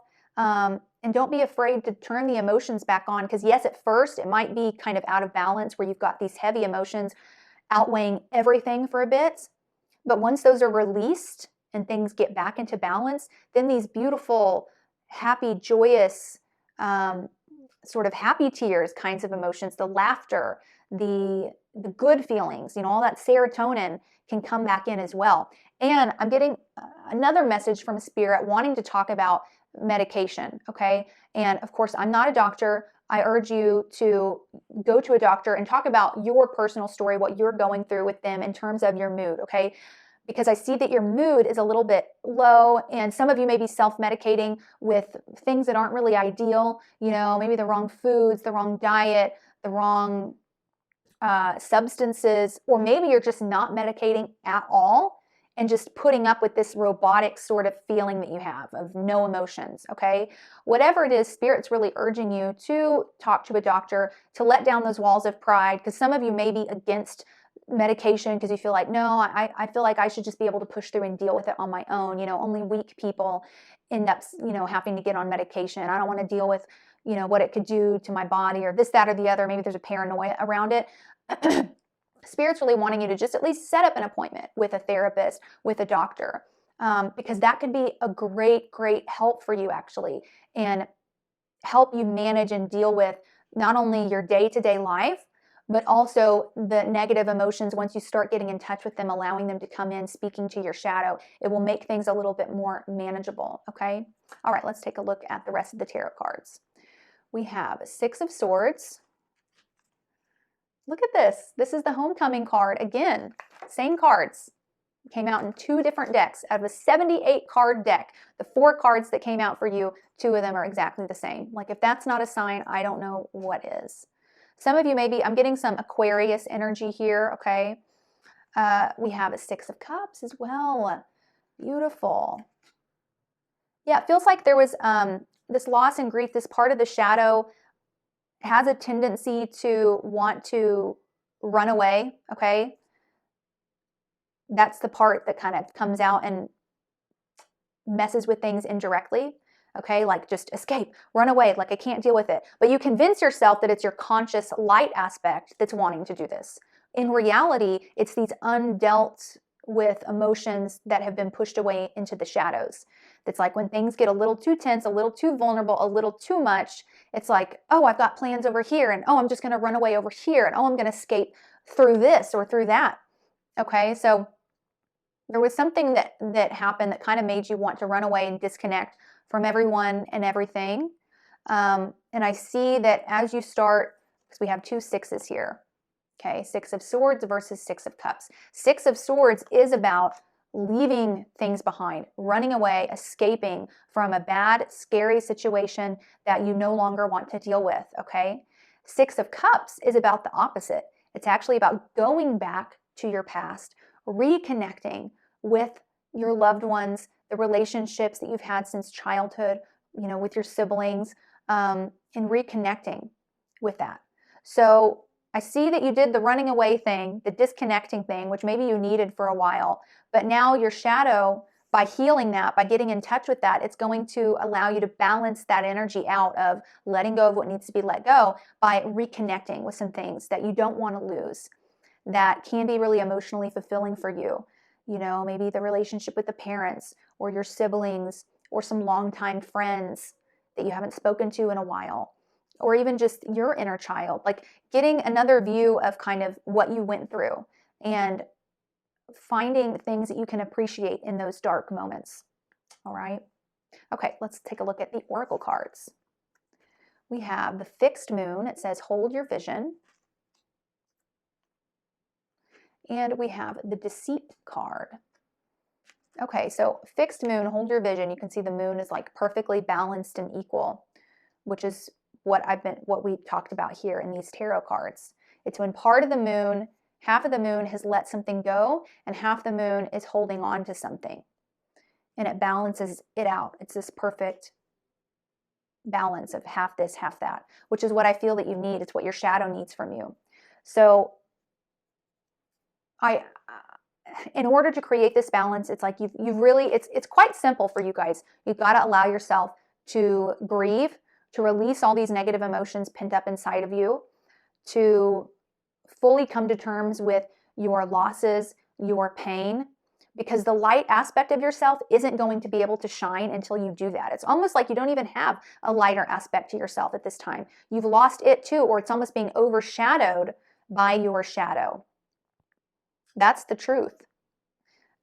And don't be afraid to turn the emotions back on, because yes, at first it might be kind of out of balance where you've got these heavy emotions outweighing everything for a bit. But once those are released and things get back into balance, then these beautiful, happy, joyous, sort of happy tears kinds of emotions, the laughter, the good feelings, you know, all that serotonin can come back in as well. And I'm getting another message from Spirit wanting to talk about medication, okay? And of course, I'm not a doctor. I urge you to go to a doctor and talk about your personal story, what you're going through with them in terms of your mood, okay? Because I see that your mood is a little bit low, and some of you may be self-medicating with things that aren't really ideal, you know, maybe the wrong foods, the wrong diet, the wrong substances, or maybe you're just not medicating at all and just putting up with this robotic sort of feeling that you have of no emotions, okay? Whatever it is, Spirit's really urging you to talk to a doctor, to let down those walls of pride, because some of you may be against medication because you feel like, no, I feel like I should just be able to push through and deal with it on my own. You know, only weak people end up, you know, having to get on medication. I don't want to deal with, you know, what it could do to my body or this, that, or the other. Maybe there's a paranoia around it. Spirit's really wanting you to just at least set up an appointment with a therapist, with a doctor, because that could be a great, great help for you actually, and help you manage and deal with not only your day-to-day life, but also the negative emotions. Once you start getting in touch with them, allowing them to come in, speaking to your shadow, it will make things a little bit more manageable, okay? All right, let's take a look at the rest of the tarot cards. We have Six of Swords. Look at this. This is the Homecoming card. Again, same cards. Came out in two different decks. Out of a 78 card deck, the 4 cards that came out for you, 2 of them are exactly the same. Like, if that's not a sign, I don't know what is. Some of you maybe, I'm getting some Aquarius energy here, okay? We have a 6 of Cups as well. Beautiful. Yeah, it feels like there was this loss and grief, this part of the shadow has a tendency to want to run away, okay? that's the part that kind of comes out and messes with things indirectly. Okay, like just escape, run away, like I can't deal with it. But you convince yourself that it's your conscious light aspect that's wanting to do this. In reality, it's these undealt with emotions that have been pushed away into the shadows. It's like when things get a little too tense, a little too vulnerable, a little too much, it's like, oh, I've got plans over here, and oh, I'm just going to run away over here, and oh, I'm going to escape through this or through that. Okay, so there was something that happened that kind of made you want to run away and disconnect from everyone and everything. And I see that as you start, because we have 2 6s here, okay, 6 of Swords versus 6 of Cups. 6 of Swords is about leaving things behind, running away, escaping from a bad, scary situation that you no longer want to deal with, okay? 6 of Cups is about the opposite. It's actually about going back to your past, reconnecting with your loved ones, the relationships that you've had since childhood, with your siblings, and reconnecting with that. So I see that you did the running away thing, the disconnecting thing, which maybe you needed for a while, but now your shadow, by healing that, by getting in touch with that, it's going to allow you to balance that energy out of letting go of what needs to be let go by reconnecting with some things that you don't want to lose, that can be really emotionally fulfilling for you. Maybe the relationship with the parents or your siblings or some longtime friends that you haven't spoken to in a while, or even just your inner child, like getting another view of kind of what you went through and finding things that you can appreciate in those dark moments. All right. Okay, let's take a look at the oracle cards. We have the fixed moon. It says, hold your vision. And we have the deceit card. Okay, so fixed moon, hold your vision. You can see the moon is like perfectly balanced and equal, which is what we talked about here in these tarot cards. It's when part of the moon, half of the moon has let something go, and half the moon is holding on to something. And it balances it out. It's this perfect balance of half this, half that, which is what I feel that you need. It's what your shadow needs from you. So in order to create this balance, it's like you've really, it's quite simple for you guys. You've got to allow yourself to grieve, to release all these negative emotions pent up inside of you, to fully come to terms with your losses, your pain, because the light aspect of yourself isn't going to be able to shine until you do that. It's almost like you don't even have a lighter aspect to yourself at this time. You've lost it too, or it's almost being overshadowed by your shadow. That's the truth.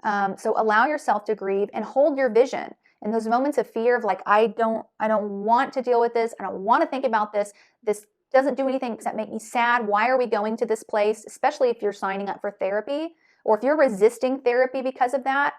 So allow yourself to grieve and hold your vision. In those moments of fear of like, I don't want to deal with this. I don't want to think about this. This doesn't do anything except make me sad. Why are we going to this place? Especially if you're signing up for therapy, or if you're resisting therapy because of that.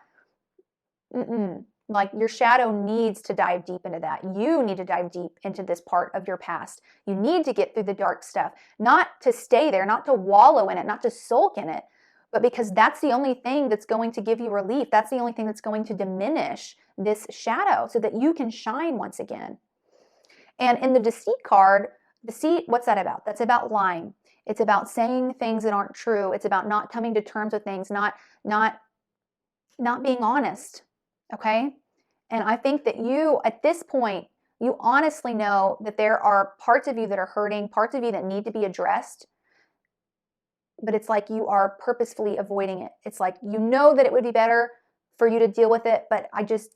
Like your shadow needs to dive deep into that. You need to dive deep into this part of your past. You need to get through the dark stuff, not to stay there, not to wallow in it, not to sulk in it, but because that's the only thing that's going to give you relief. That's the only thing that's going to diminish this shadow so that you can shine once again. And in the deceit card, deceit, what's that about? That's about lying. It's about saying things that aren't true. It's about not coming to terms with things, not being honest, okay? And I think that you, at this point, you honestly know that there are parts of you that are hurting, parts of you that need to be addressed, but it's like you are purposefully avoiding it. It's like you know that it would be better for you to deal with it, but I just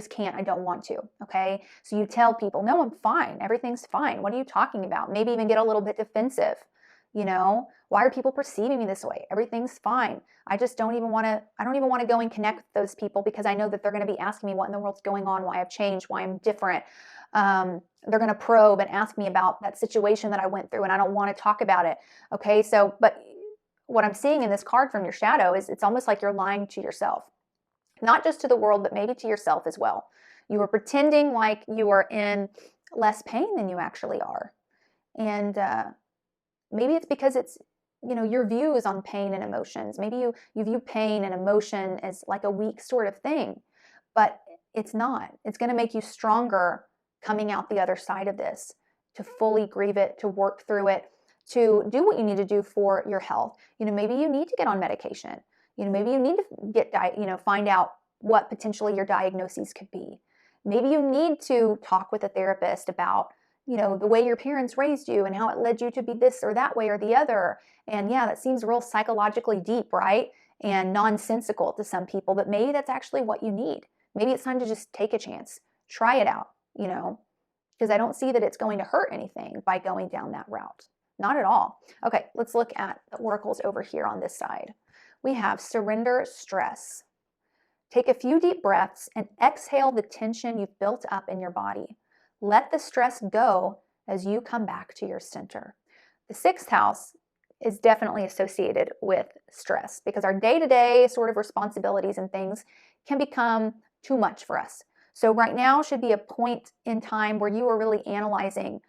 can't. I don't want to, okay? So you tell people, no, I'm fine. Everything's fine. What are you talking about? Maybe even get a little bit defensive, Why are people perceiving me this way? Everything's fine. I don't even want to go and connect with those people because I know that they're going to be asking me what in the world's going on, why I've changed, why I'm different. They're going to probe and ask me about that situation that I went through, and I don't want to talk about it. Okay, so, but what I'm seeing in this card from your shadow is it's almost like you're lying to yourself. Not just to the world, but maybe to yourself as well. You are pretending like you are in less pain than you actually are. And maybe it's because it's, your views on pain and emotions. Maybe you view pain and emotion as like a weak sort of thing, but it's not. It's going to make you stronger coming out the other side of this, to fully grieve it, to work through it, to do what you need to do for your health. Maybe you need to get on medication. Maybe you need to find out what potentially your diagnoses could be. Maybe you need to talk with a therapist about, the way your parents raised you and how it led you to be this or that way or the other. And yeah, that seems real psychologically deep, right? And nonsensical to some people, but maybe that's actually what you need. Maybe it's time to just take a chance, try it out, because I don't see that it's going to hurt anything by going down that route. Not at all. Okay, let's look at the oracles over here on this side. We have surrender stress. Take a few deep breaths and exhale the tension you've built up in your body. Let the stress go as you come back to your center. The 6th house is definitely associated with stress because our day-to-day sort of responsibilities and things can become too much for us. So right now should be a point in time where you are really analyzing,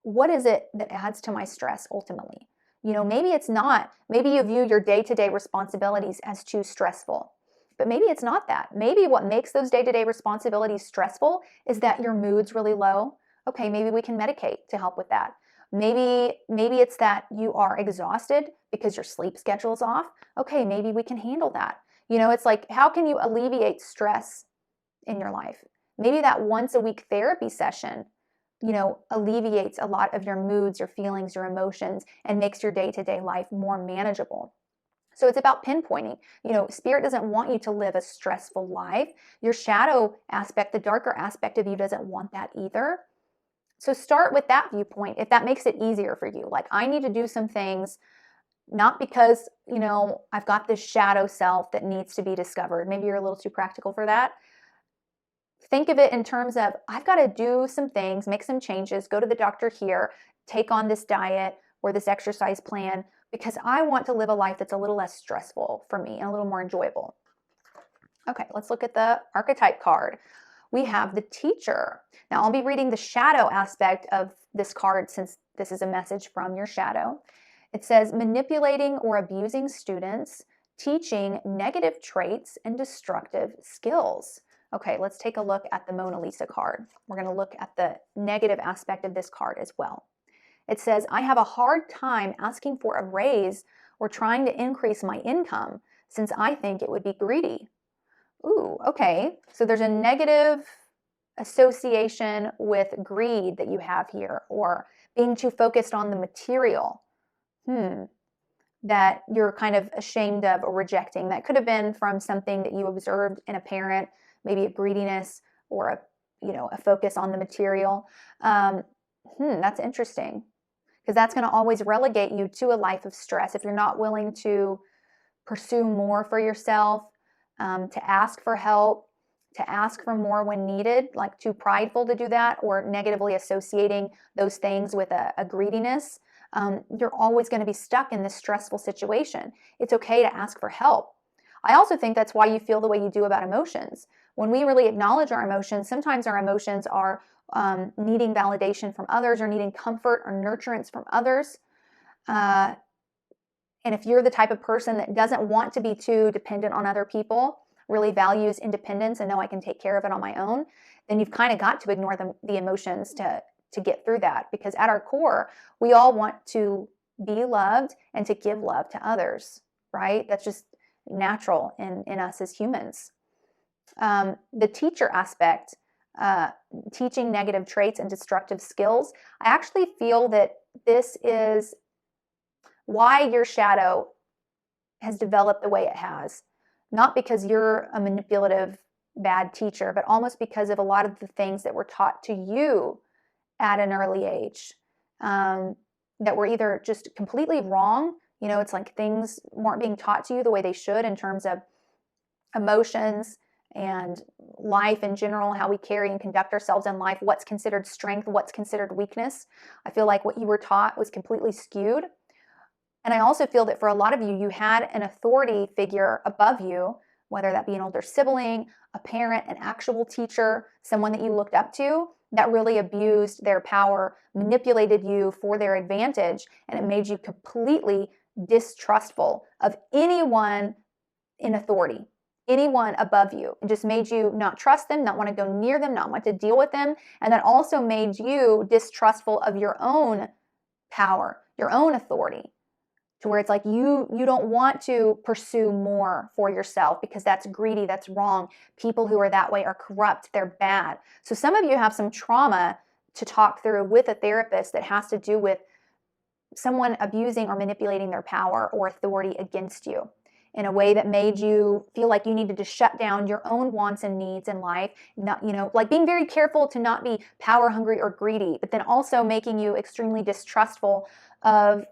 what is it that adds to my stress ultimately? Maybe it's not. Maybe you view your day-to-day responsibilities as too stressful. But maybe it's not that. Maybe what makes those day-to-day responsibilities stressful is that your mood's really low. Okay, maybe we can medicate to help with that. Maybe it's that you are exhausted because your sleep schedule's off. Okay, maybe we can handle that. It's like, how can you alleviate stress in your life? Maybe that once a week therapy session, alleviates a lot of your moods, your feelings, your emotions, and makes your day-to-day life more manageable. So it's about pinpointing. Spirit doesn't want you to live a stressful life. Your shadow aspect, the darker aspect of you, doesn't want that either. So start with that viewpoint if that makes it easier for you. Like, I need to do some things, not because, I've got this shadow self that needs to be discovered. Maybe you're a little too practical for that. Think of it in terms of, I've got to do some things, make some changes, go to the doctor here, take on this diet or this exercise plan, because I want to live a life that's a little less stressful for me and a little more enjoyable. Okay, let's look at the archetype card. We have the teacher. Now, I'll be reading the shadow aspect of this card since this is a message from your shadow. It says, manipulating or abusing students, teaching negative traits and destructive skills. Okay, let's take a look at the Mona Lisa card. We're going to look at the negative aspect of this card as well. It says, I have a hard time asking for a raise or trying to increase my income since I think it would be greedy. Ooh, okay. So there's a negative association with greed that you have here, or being too focused on the material that you're kind of ashamed of or rejecting. That could have been from something that you observed in a parent, maybe a greediness or a focus on the material. That's interesting, because that's going to always relegate you to a life of stress if you're not willing to pursue more for yourself, to ask for help, to ask for more when needed, like too prideful to do that, or negatively associating those things with a greediness. You're always going to be stuck in this stressful situation. It's okay to ask for help. I also think that's why you feel the way you do about emotions. When we really acknowledge our emotions, sometimes our emotions are needing validation from others, or needing comfort or nurturance from others. And if you're the type of person that doesn't want to be too dependent on other people, really values independence and know I can take care of it on my own, then you've kind of got to ignore the emotions to get through that. Because at our core, we all want to be loved and to give love to others, right? That's just natural in us as humans. The teacher aspect, teaching negative traits and destructive skills, I actually feel that this is why your shadow has developed the way it has. Not because you're a manipulative, bad teacher, but almost because of a lot of the things that were taught to you at an early age that were either just completely wrong. It's like things weren't being taught to you the way they should in terms of emotions and life in general, how we carry and conduct ourselves in life, what's considered strength, what's considered weakness. I feel like what you were taught was completely skewed. And I also feel that for a lot of you, you had an authority figure above you, whether that be an older sibling, a parent, an actual teacher, someone that you looked up to, that really abused their power, manipulated you for their advantage, and it made you completely distrustful of anyone in authority, anyone above you. It just made you not trust them, not want to go near them, not want to deal with them. And that also made you distrustful of your own power, your own authority, to where it's like you don't want to pursue more for yourself because that's greedy, that's wrong. People who are that way are corrupt, they're bad. So some of you have some trauma to talk through with a therapist that has to do with someone abusing or manipulating their power or authority against you in a way that made you feel like you needed to shut down your own wants and needs in life, not, like being very careful to not be power hungry or greedy, but then also making you extremely distrustful of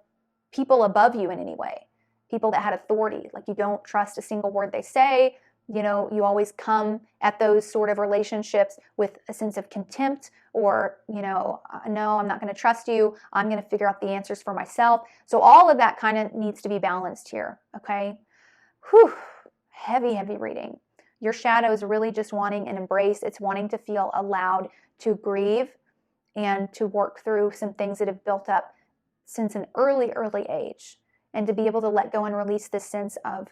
people above you in any way, people that had authority. Like you don't trust a single word they say. You always come at those sort of relationships with a sense of contempt or, no, I'm not going to trust you. I'm going to figure out the answers for myself. So all of that kind of needs to be balanced here, okay? Whew, heavy, heavy reading. Your shadow is really just wanting an embrace. It's wanting to feel allowed to grieve and to work through some things that have built up since an early, early age, and to be able to let go and release this sense of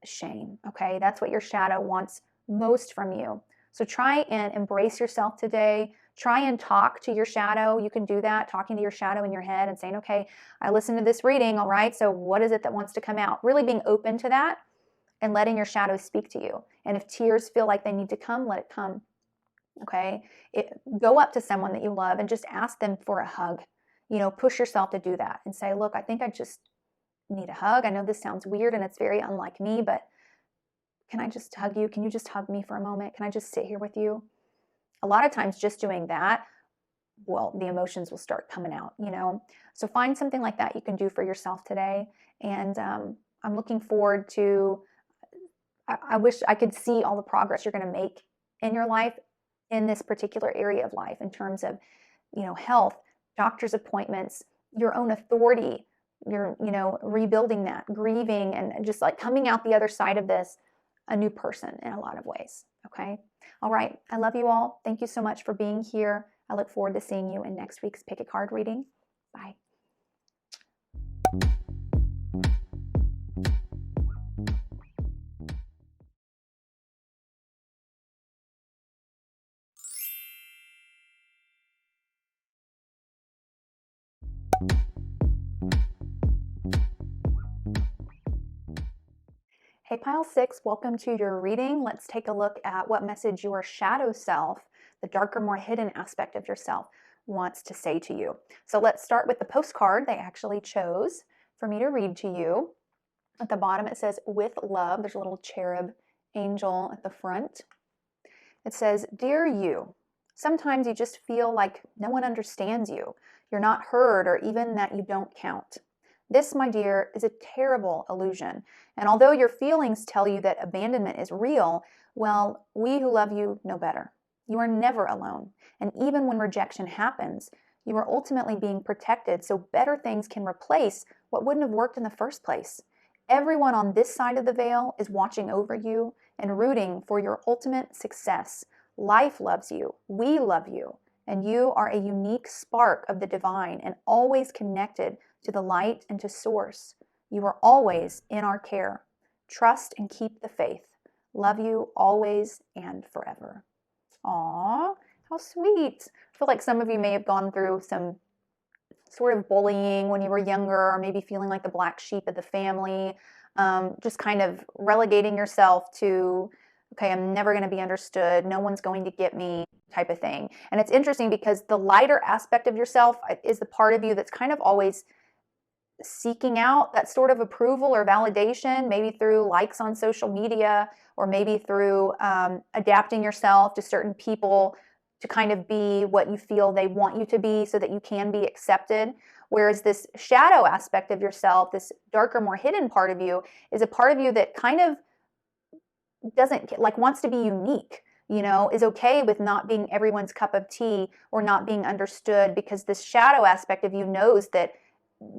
shame, okay? That's what your shadow wants most from you. So try and embrace yourself today. Try and talk to your shadow. You can do that, talking to your shadow in your head and saying, okay, I listened to this reading, all right, so what is it that wants to come out? Really being open to that and letting your shadow speak to you. And if tears feel like they need to come, let it come, okay? Go up to someone that you love and just ask them for a hug. Push yourself to do that and say, look, I think I just need a hug. I know this sounds weird and it's very unlike me, but can I just hug you? Can you just hug me for a moment? Can I just sit here with you? A lot of times just doing that, well, the emotions will start coming out, So find something like that you can do for yourself today. And I'm looking forward to, I wish I could see all the progress you're going to make in your life in this particular area of life in terms of, health, doctor's appointments, your own authority, you're, rebuilding that, grieving, and just like coming out the other side of this a new person in a lot of ways. Okay. All right. I love you all. Thank you so much for being here. I look forward to seeing you in next week's Pick a Card reading. Bye. Hey, Pile 6, welcome to your reading. Let's take a look at what message your shadow self, the darker, more hidden aspect of yourself, wants to say to you. So let's start with the postcard they actually chose for me to read to you. At the bottom it says, with love. There's a little cherub angel at the front. It says, dear you, sometimes you just feel like no one understands you. You're not heard, or even that you don't count. This, my dear, is a terrible illusion. And although your feelings tell you that abandonment is real, well, we who love you know better. You are never alone. And even when rejection happens, you are ultimately being protected so better things can replace what wouldn't have worked in the first place. Everyone on this side of the veil is watching over you and rooting for your ultimate success. Life loves you. We love you. And you are a unique spark of the divine and always connected to the light and to source. You are always in our care. Trust and keep the faith. Love you always and forever. Aww, how sweet. I feel like some of you may have gone through some sort of bullying when you were younger, or maybe feeling like the black sheep of the family, just kind of relegating yourself to, okay, I'm never going to be understood, no one's going to get me type of thing. And it's interesting because the lighter aspect of yourself is the part of you that's kind of always seeking out that sort of approval or validation, maybe through likes on social media, or maybe through adapting yourself to certain people to kind of be what you feel they want you to be so that you can be accepted. Whereas this shadow aspect of yourself, this darker, more hidden part of you, is a part of you that kind of doesn't, like, wants to be unique, is okay with not being everyone's cup of tea or not being understood, because this shadow aspect of you knows that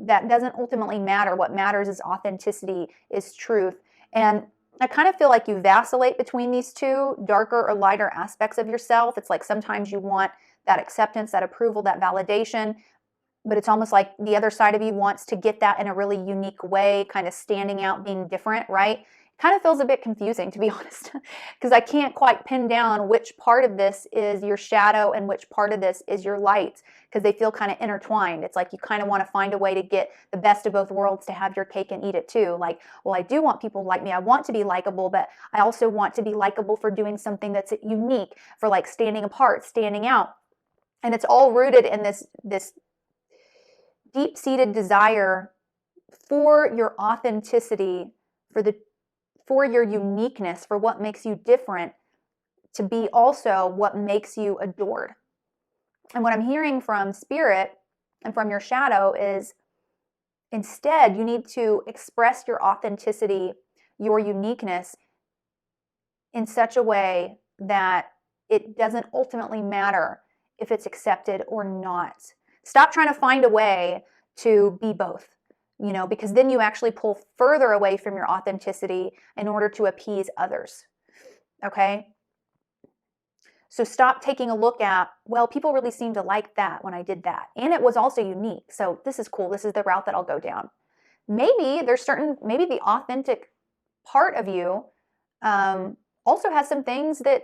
doesn't ultimately matter. What matters is authenticity, is truth. And I kind of feel like you vacillate between these two darker or lighter aspects of yourself. It's like sometimes you want that acceptance, that approval, that validation, but it's almost like the other side of you wants to get that in a really unique way, kind of standing out, being different, right? kind of feels a bit confusing, to be honest, because I can't quite pin down which part of this is your shadow and which part of this is your light, because they feel kind of intertwined. It's like you kind of want to find a way to get the best of both worlds, to have your cake and eat it too. Like, well, I do want people to like me. I want to be likable, but I also want to be likable for doing something that's unique, for like standing apart, standing out. And it's all rooted in this deep-seated desire for your authenticity, for your uniqueness, for what makes you different, to be also what makes you adored. And what I'm hearing from Spirit and from your shadow is, instead, you need to express your authenticity, your uniqueness, in such a way that it doesn't ultimately matter if it's accepted or not. Stop trying to find a way to be both, because then you actually pull further away from your authenticity in order to appease others. Okay? So stop taking a look at, well, people really seem to like that when I did that. And it was also unique. So this is cool. This is the route that I'll go down. Maybe the authentic part of you also has some things that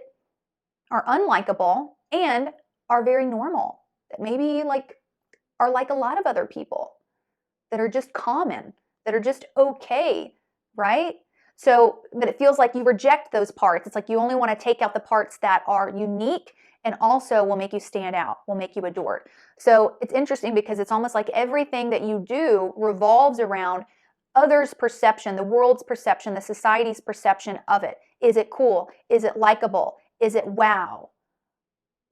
are unlikable and are very normal, that maybe are like a lot of other people, that are just common, that are just okay, right? So that it feels like you reject those parts. It's like you only want to take out the parts that are unique and also will make you stand out, will make you adored. So it's interesting because it's almost like everything that you do revolves around others' perception, the world's perception, the society's perception of it. Is it cool? Is it likable? Is it wow?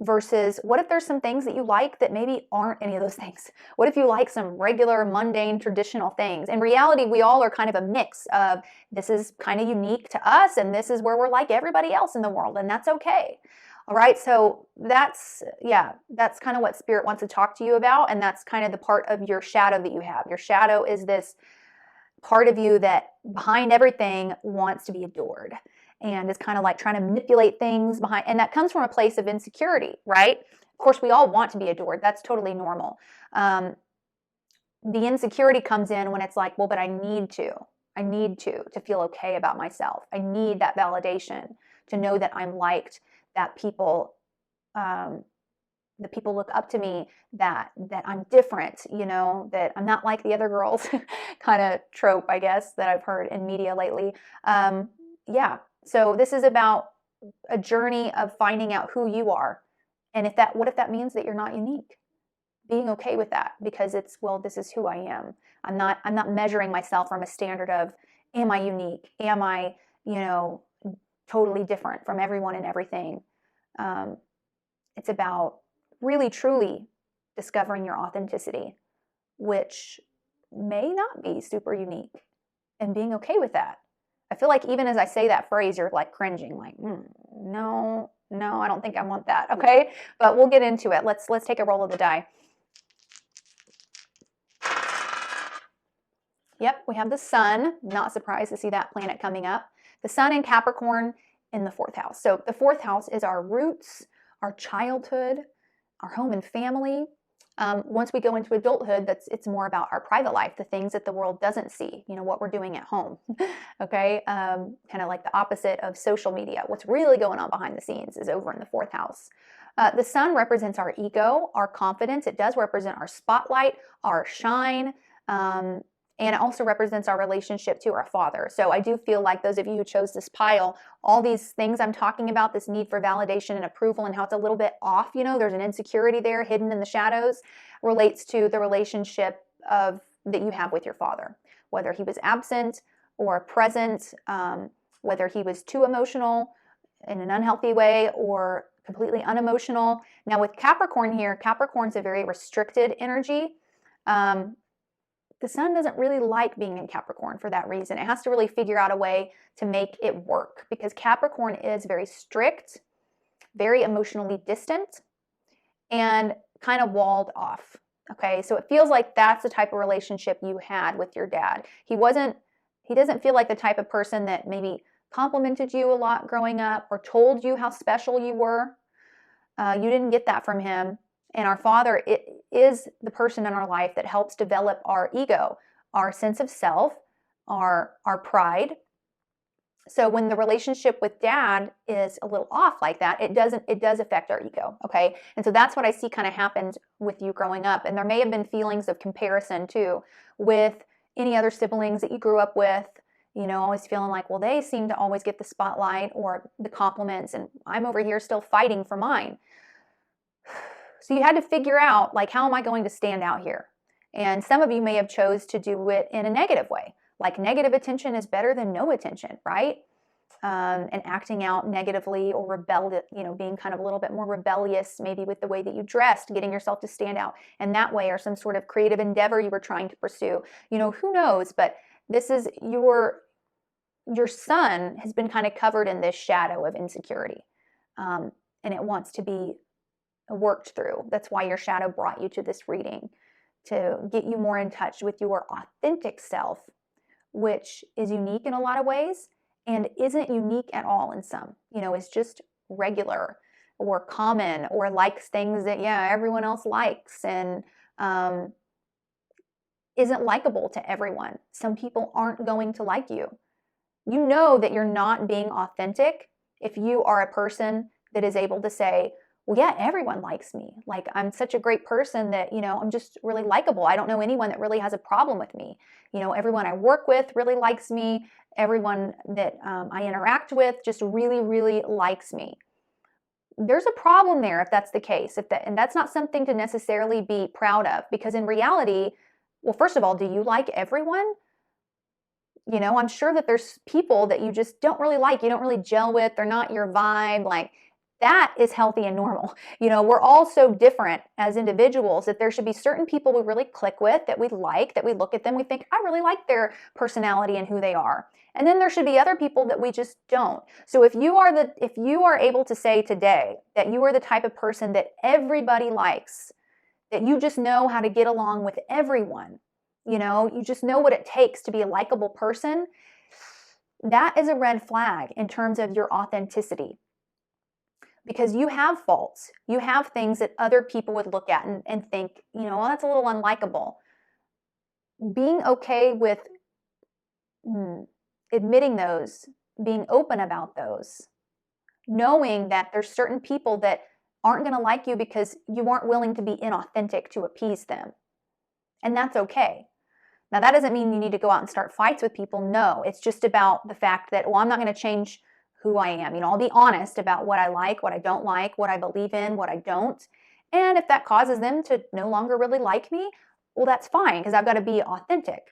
Versus, what if there's some things that you like that maybe aren't any of those things? What if you like some regular, mundane, traditional things? In reality, we all are kind of a mix of, this is kind of unique to us, and this is where we're like everybody else in the world, and that's okay. All right, so that's kind of what Spirit wants to talk to you about, and that's kind of the part of your shadow that you have. Your shadow is this part of you that behind everything wants to be adored, and is kind of like trying to manipulate things behind, and that comes from a place of insecurity, right? Of course, we all want to be adored. That's totally normal. The insecurity comes in when it's like, well, but I need to feel okay about myself. I need that validation to know that I'm liked, that people look up to me, that I'm different, that I'm not like the other girls, kind of trope, I guess, that I've heard in media lately. So this is about a journey of finding out who you are. And what if that means that you're not unique? Being okay with that, because it's, well, this is who I am. I'm not measuring myself from a standard of, am I unique? Am I, totally different from everyone and everything? It's about really, truly discovering your authenticity, which may not be super unique, and being okay with that. I feel like even as I say that phrase, you're like cringing, like, no, I don't think I want that. Okay, but we'll get into it. Let's take a roll of the die. Yep, we have the sun. Not surprised to see that planet coming up. The sun in Capricorn in the 4th house. So the 4th house is our roots, our childhood, our home and family. Once we go into adulthood, it's more about our private life, the things that the world doesn't see, what we're doing at home. Okay, kind of like the opposite of social media. What's really going on behind the scenes is over in the 4th house. The sun represents our ego, our confidence. It does represent our spotlight, our shine, and it also represents our relationship to our Father. So I do feel like those of you who chose this pile, all these things I'm talking about, this need for validation and approval and how it's a little bit off, there's an insecurity there hidden in the shadows, relates to the relationship that you have with your Father. Whether he was absent or present, whether he was too emotional in an unhealthy way or completely unemotional. Now with Capricorn here, Capricorn's a very restricted energy. The sun doesn't really like being in Capricorn for that reason. It has to really figure out a way to make it work, because Capricorn is very strict, very emotionally distant, and kind of walled off. Okay, so it feels like that's the type of relationship you had with your dad. He doesn't feel like the type of person that maybe complimented you a lot growing up or told you how special you were. You didn't get that from him. And our Father is the person in our life that helps develop our ego, our sense of self, our pride, So when the relationship with dad is a little off like that, it does affect our ego, okay? And so that's what I see kind of happened with you growing up. And there may have been feelings of comparison too with any other siblings that you grew up with, always feeling like, well, they seem to always get the spotlight or the compliments, and I'm over here still fighting for mine. So you had to figure out, like, how am I going to stand out here? And some of you may have chose to do it in a negative way. Like, negative attention is better than no attention, right? And acting out negatively or being kind of a little bit more rebellious, maybe with the way that you dressed, getting yourself to stand out in that way, or some sort of creative endeavor you were trying to pursue. Who knows? But this is your son has been kind of covered in this shadow of insecurity, and it wants to be worked through. That's why your shadow brought you to this reading, to get you more in touch with your authentic self, which is unique in a lot of ways and isn't unique at all in some. Is just regular or common, or likes things that, everyone else likes, and isn't likable to everyone. Some people aren't going to like you. You know that you're not being authentic if you are a person that is able to say, well, yeah, everyone likes me. Like, I'm such a great person that, I'm just really likable. I don't know anyone that really has a problem with me. Everyone I work with really likes me. Everyone that I interact with just really, really likes me. There's a problem there if that's the case. And that's not something to necessarily be proud of, because in reality, well, first of all, do you like everyone? I'm sure that there's people that you just don't really like, you don't really gel with, they're not your vibe. Like, that is healthy and normal. We're all so different as individuals that there should be certain people we really click with, that we like, that we look at them, we think, I really like their personality and who they are. And then there should be other people that we just don't. So if you are able to say today that you are the type of person that everybody likes, that you just know how to get along with everyone, you just know what it takes to be a likable person, that is a red flag in terms of your authenticity. Because you have faults. You have things that other people would look at and think, well, that's a little unlikable. Being okay with admitting those, being open about those, knowing that there's certain people that aren't going to like you because you aren't willing to be inauthentic to appease them. And that's okay. Now, that doesn't mean you need to go out and start fights with people. No, it's just about the fact that, well, I'm not going to change who I am. I'll be honest about what I like, what I don't like, what I believe in, what I don't. And if that causes them to no longer really like me, well, that's fine, because I've got to be authentic.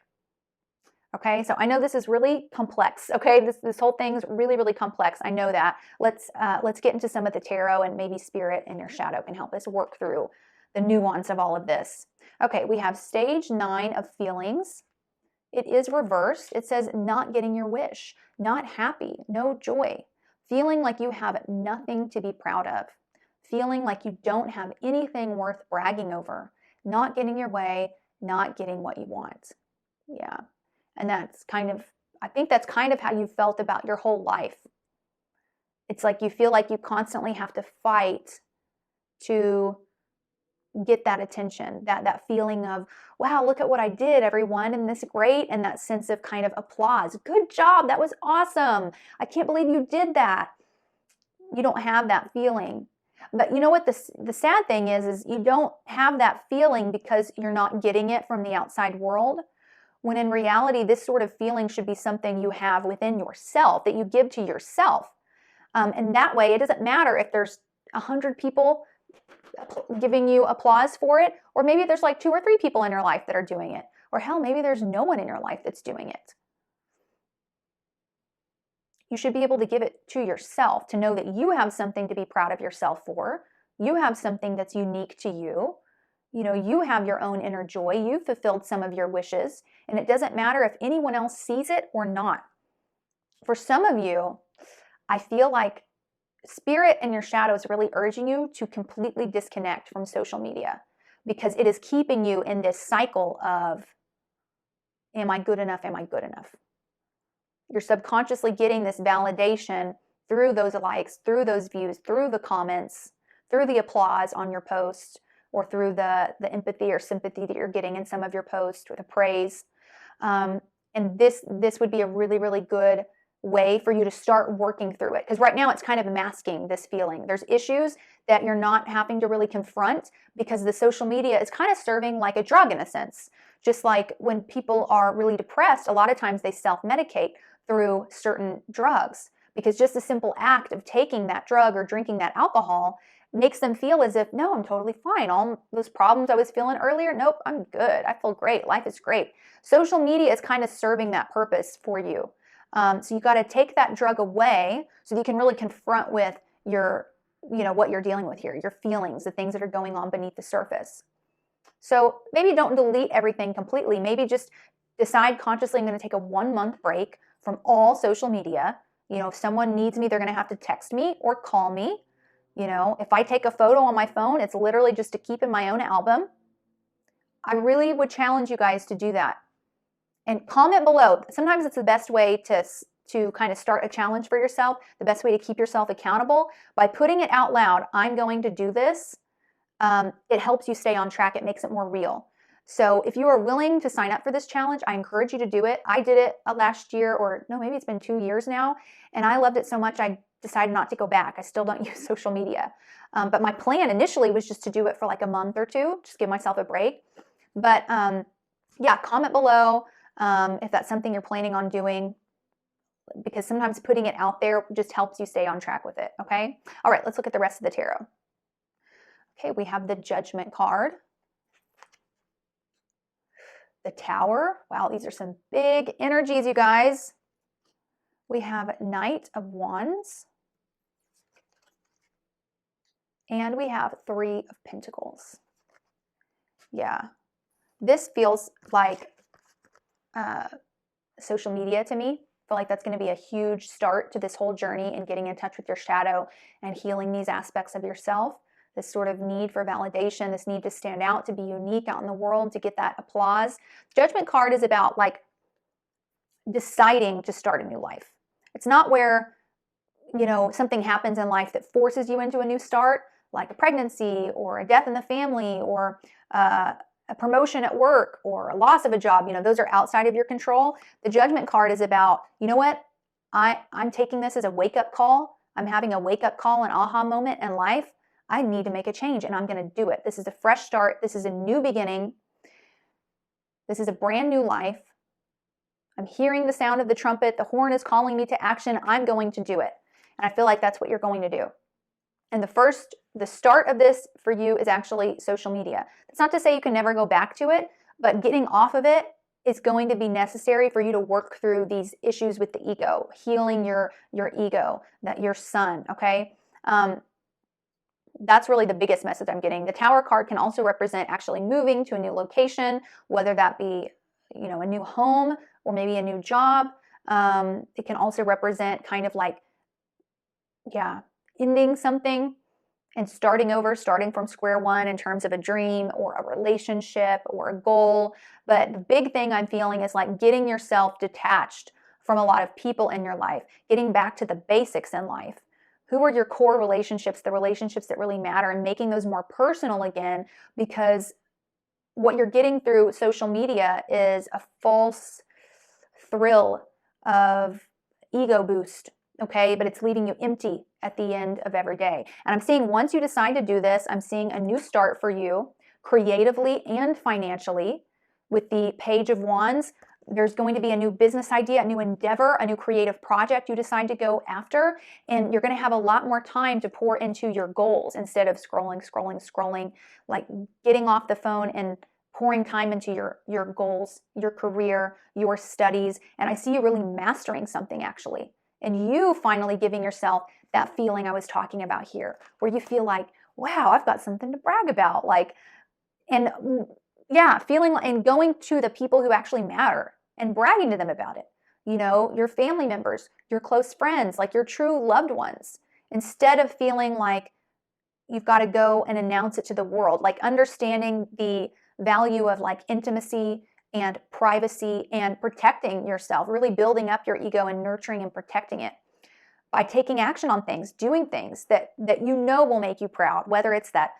Okay, so I know this is really complex. Okay, this whole thing is really, really complex. I know that. Let's get into some of the tarot, and maybe spirit and your shadow can help us work through the nuance of all of this. Okay, we have stage 9 of feelings. It is reversed. It says not getting your wish, not happy, no joy, feeling like you have nothing to be proud of, feeling like you don't have anything worth bragging over, not getting your way, not getting what you want. Yeah. And I think that's kind of how you felt about your whole life. It's like you feel like you constantly have to fight to get that attention, that feeling of, wow, look at what I did, everyone, and this is great, and that sense of kind of applause. Good job, that was awesome. I can't believe you did that. You don't have that feeling. But you know what the sad thing is you don't have that feeling because you're not getting it from the outside world, when in reality, this sort of feeling should be something you have within yourself, that you give to yourself. And that way, it doesn't matter if there's 100 people giving you applause for it, or maybe there's like 2 or 3 people in your life that are doing it, or hell, maybe there's no one in your life that's doing it. You should be able to give it to yourself, to know that you have something to be proud of yourself for. You have something that's unique to you. You have your own inner joy. You've fulfilled some of your wishes, and it doesn't matter if anyone else sees it or not. For some of you, I feel like spirit and your shadow is really urging you to completely disconnect from social media, because it is keeping you in this cycle of, am I good enough? Am I good enough? You're subconsciously getting this validation through those likes, through those views, through the comments, through the applause on your post, or through the empathy or sympathy that you're getting in some of your posts, or the praise. And this would be a really, really good way for you to start working through it. Because right now it's kind of masking this feeling. There's issues that you're not having to really confront because the social media is kind of serving like a drug in a sense. Just like when people are really depressed, a lot of times they self-medicate through certain drugs because just the simple act of taking that drug or drinking that alcohol makes them feel as if, no, I'm totally fine. All those problems I was feeling earlier, nope, I'm good. I feel great. Life is great. Social media is kind of serving that purpose for you. So you got to take that drug away so that you can really confront with your, what you're dealing with here, your feelings, the things that are going on beneath the surface. So maybe don't delete everything completely. Maybe just decide consciously, I'm going to take a 1-month break from all social media. If someone needs me, they're going to have to text me or call me. If I take a photo on my phone, it's literally just to keep in my own album. I really would challenge you guys to do that. And comment below. Sometimes it's the best way to kind of start a challenge for yourself, the best way to keep yourself accountable. By putting it out loud, I'm going to do this, it helps you stay on track. It makes it more real. So if you are willing to sign up for this challenge, I encourage you to do it. I did it last year, or no, maybe it's been 2 years now, and I loved it so much I decided not to go back. I still don't use social media. But my plan initially was just to do it for like a month or two, just give myself a break. But yeah, comment below if that's something you're planning on doing, because sometimes putting it out there just helps you stay on track with it, okay? All right, let's look at the rest of the tarot. Okay, we have the Judgment card. The Tower. Wow, these are some big energies, you guys. We have Knight of Wands. And we have Three of Pentacles. Yeah, this feels like social media to me. I feel like that's going to be a huge start to this whole journey and getting in touch with your shadow and healing these aspects of yourself. This sort of need for validation, this need to stand out, to be unique out in the world, to get that applause. Judgment card is about like deciding to start a new life. It's not where, something happens in life that forces you into a new start, like a pregnancy or a death in the family or a promotion at work or a loss of a job. Those are outside of your control. The Judgment card is about, what? I'm taking this as a wake-up call. I'm having a wake-up call, an aha moment in life. I need to make a change and I'm going to do it. This is a fresh start. This is a new beginning. This is a brand new life. I'm hearing the sound of the trumpet. The horn is calling me to action. I'm going to do it. And I feel like that's what you're going to do. And the start of this for you is actually social media. That's not to say you can never go back to it, but getting off of it is going to be necessary for you to work through these issues with the ego, healing your ego, your son, okay? That's really the biggest message I'm getting. The Tower card can also represent actually moving to a new location, whether that be, a new home or maybe a new job. It can also represent kind of like, ending something and starting over, starting from square one in terms of a dream or a relationship or a goal. But the big thing I'm feeling is like getting yourself detached from a lot of people in your life, getting back to the basics in life. Who are your core relationships, the relationships that really matter, and making those more personal again, because what you're getting through social media is a false thrill of ego boost, okay? But it's leaving you empty at the end of every day. And I'm seeing once you decide to do this, I'm seeing a new start for you creatively and financially with the Page of Wands. There's going to be a new business idea, a new endeavor, a new creative project you decide to go after, and you're going to have a lot more time to pour into your goals instead of scrolling, like getting off the phone and pouring time into your goals, your career, your studies. And I see you really mastering something actually, and you finally giving yourself that feeling I was talking about here, where you feel like, wow, I've got something to brag about, feeling and going to the people who actually matter and bragging to them about it. Your family members, your close friends, like your true loved ones, instead of feeling like you've got to go and announce it to the world, like understanding the value of like intimacy and privacy and protecting yourself, really building up your ego and nurturing and protecting it by taking action on things, doing things that will make you proud, whether it's that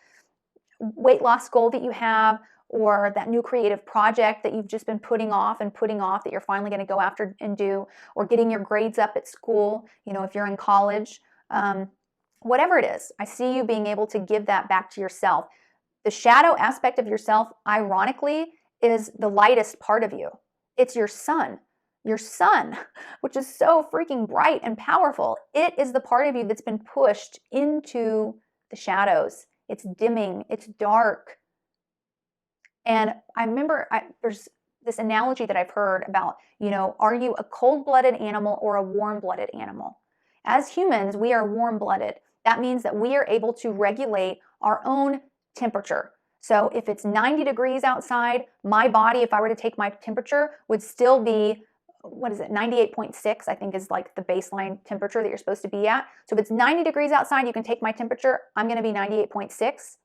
weight loss goal that you have, or that new creative project that you've just been putting off and putting off that you're finally going to go after and do, or getting your grades up at school, if you're in college, whatever it is, I see you being able to give that back to yourself. The shadow aspect of yourself, ironically, is the lightest part of you. It's your sun, which is so freaking bright and powerful. It is the part of you that's been pushed into the shadows. It's dimming, it's dark. And I remember there's this analogy that I've heard about, are you a cold-blooded animal or a warm-blooded animal? As humans, we are warm-blooded. That means that we are able to regulate our own temperature. So if it's 90 degrees outside, my body, if I were to take my temperature, would still be, 98.6, I think is like the baseline temperature that you're supposed to be at. So if it's 90 degrees outside, you can take my temperature, I'm going to be 98.6.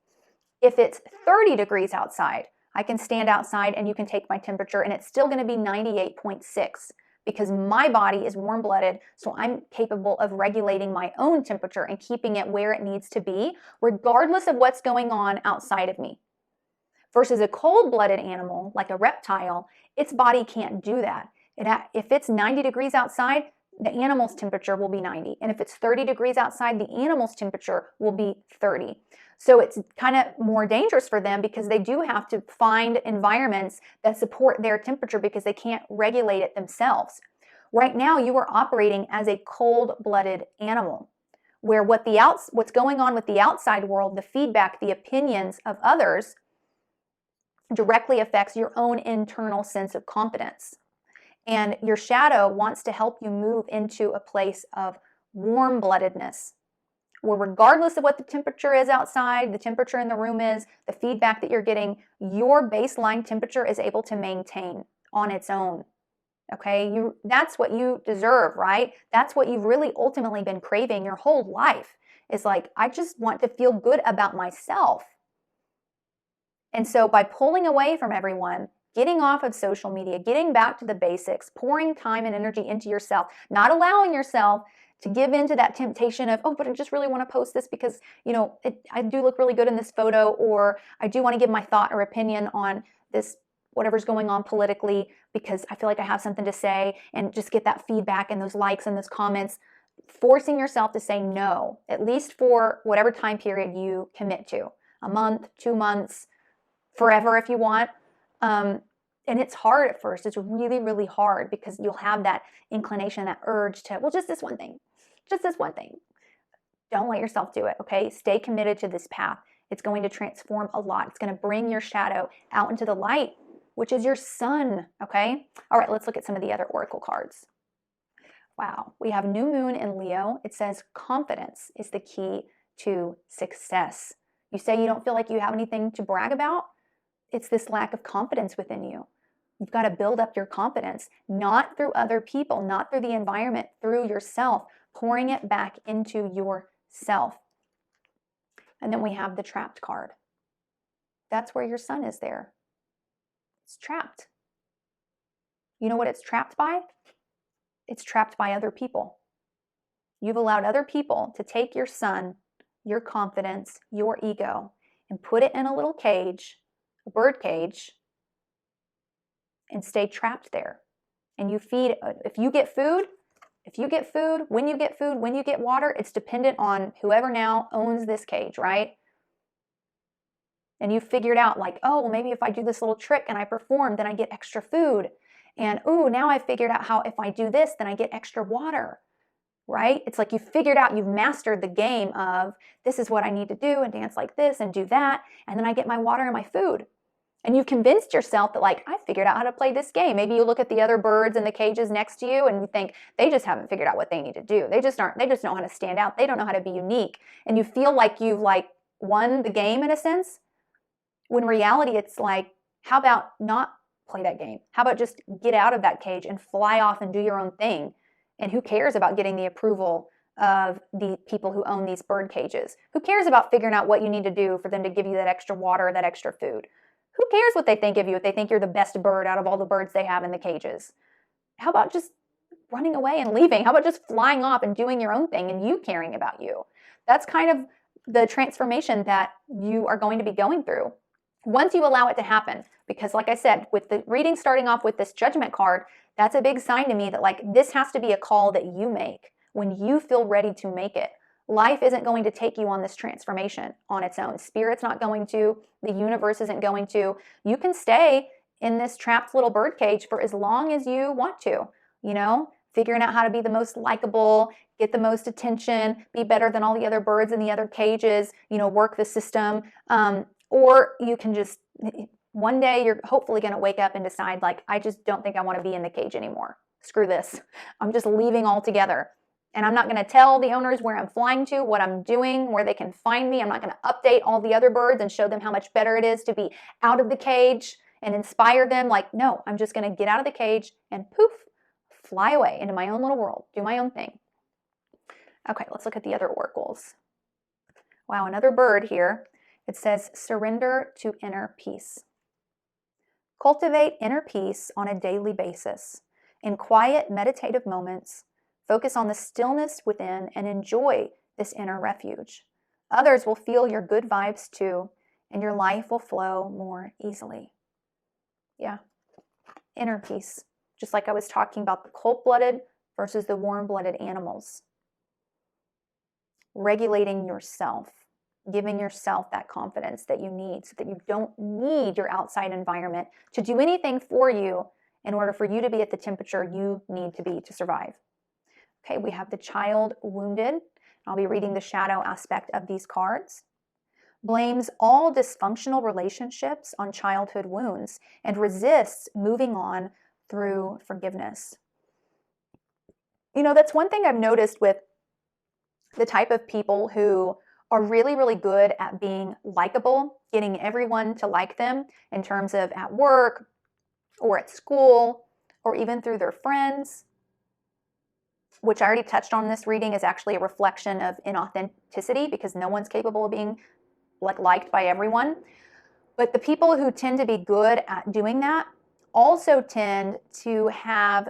If it's 30 degrees outside, I can stand outside and you can take my temperature and it's still going to be 98.6 because my body is warm-blooded, so I'm capable of regulating my own temperature and keeping it where it needs to be, regardless of what's going on outside of me. Versus a cold-blooded animal, like a reptile, its body can't do that. If it's 90 degrees outside, the animal's temperature will be 90. And if it's 30 degrees outside, the animal's temperature will be 30. So it's kind of more dangerous for them because they do have to find environments that support their temperature because they can't regulate it themselves. Right now, you are operating as a cold-blooded animal, where what's going on with the outside world, the feedback, the opinions of others, directly affects your own internal sense of confidence. And your shadow wants to help you move into a place of warm-bloodedness, where regardless of what the temperature is outside, the temperature in the room is, the feedback that you're getting, your baseline temperature is able to maintain on its own. Okay, that's what you deserve, right? That's what you've really ultimately been craving your whole life. Is like, I just want to feel good about myself. And so by pulling away from everyone, getting off of social media, getting back to the basics, pouring time and energy into yourself, not allowing yourself to give into that temptation of, oh, but I just really want to post this because, I do look really good in this photo, or I do want to give my thought or opinion on this, whatever's going on politically, because I feel like I have something to say, and just get that feedback and those likes and those comments. Forcing yourself to say no, at least for whatever time period you commit to, a month, 2 months, forever if you want. And it's hard at first. It's really, really hard because you'll have that inclination, that urge to, well, just this one thing. Don't let yourself do it, okay? Stay committed to this path. It's going to transform a lot. It's going to bring your shadow out into the light, which is your sun, okay? All right, let's look at some of the other oracle cards. Wow, we have New Moon in Leo. It says confidence is the key to success. You say you don't feel like you have anything to brag about? It's this lack of confidence within you. You've got to build up your confidence, not through other people, not through the environment, through yourself, pouring it back into yourself. And then we have the trapped card. That's where your sun is there. It's trapped. You know what it's trapped by? It's trapped by other people. You've allowed other people to take your sun, your confidence, your ego, and put it in a little cage, a bird cage, and stay trapped there. And you feed, if you get food, when you get water, it's dependent on whoever now owns this cage, right? And you figured out like, oh, well, maybe if I do this little trick and I perform, then I get extra food. And ooh, now I figured out how if I do this, then I get extra water, right? It's like you figured out, you've mastered the game of this is what I need to do and dance like this and do that. And then I get my water and my food. And you've convinced yourself that like, I figured out how to play this game. Maybe you look at the other birds in the cages next to you and you think they just haven't figured out what they need to do. They just know how to stand out. They don't know how to be unique. And you feel like you've like won the game in a sense. When in reality, it's like, how about not play that game? How about just get out of that cage and fly off and do your own thing? And who cares about getting the approval of the people who own these bird cages? Who cares about figuring out what you need to do for them to give you that extra water, that extra food? Who cares what they think of you if they think you're the best bird out of all the birds they have in the cages? How about just running away and leaving? How about just flying off and doing your own thing and you caring about you? That's kind of the transformation that you are going to be going through. Once you allow it to happen, because like I said, with the reading starting off with this Judgment card, that's a big sign to me that like this has to be a call that you make when you feel ready to make it. Life isn't going to take you on this transformation on its own. Spirit's not going to, the universe isn't going to. You can stay in this trapped little bird cage for as long as you want to, you know, figuring out how to be the most likable, get the most attention, be better than all the other birds in the other cages, you know, work the system. Or you can just, one day you're hopefully going to wake up and decide, like, I just don't think I want to be in the cage anymore. Screw this. I'm just leaving altogether. And I'm not going to tell the owners where I'm flying to, what I'm doing, where they can find me. I'm not going to update all the other birds and show them how much better it is to be out of the cage and inspire them. Like, no, I'm just going to get out of the cage and poof, fly away into my own little world, do my own thing. Okay, let's look at the other oracles. Wow, another bird here. It says, surrender to inner peace. Cultivate inner peace on a daily basis. In quiet, meditative moments, focus on the stillness within and enjoy this inner refuge. Others will feel your good vibes too, and your life will flow more easily. Yeah, inner peace. Just like I was talking about the cold-blooded versus the warm-blooded animals. Regulating yourself. Giving yourself that confidence that you need so that you don't need your outside environment to do anything for you in order for you to be at the temperature you need to be to survive. Okay, we have the child wounded. I'll be reading the shadow aspect of these cards. Blames all dysfunctional relationships on childhood wounds and resists moving on through forgiveness. You know, that's one thing I've noticed with the type of people who are really, really good at being likable, getting everyone to like them in terms of at work or at school or even through their friends, which I already touched on. This reading is actually a reflection of inauthenticity because no one's capable of being liked by everyone. But the people who tend to be good at doing that also tend to have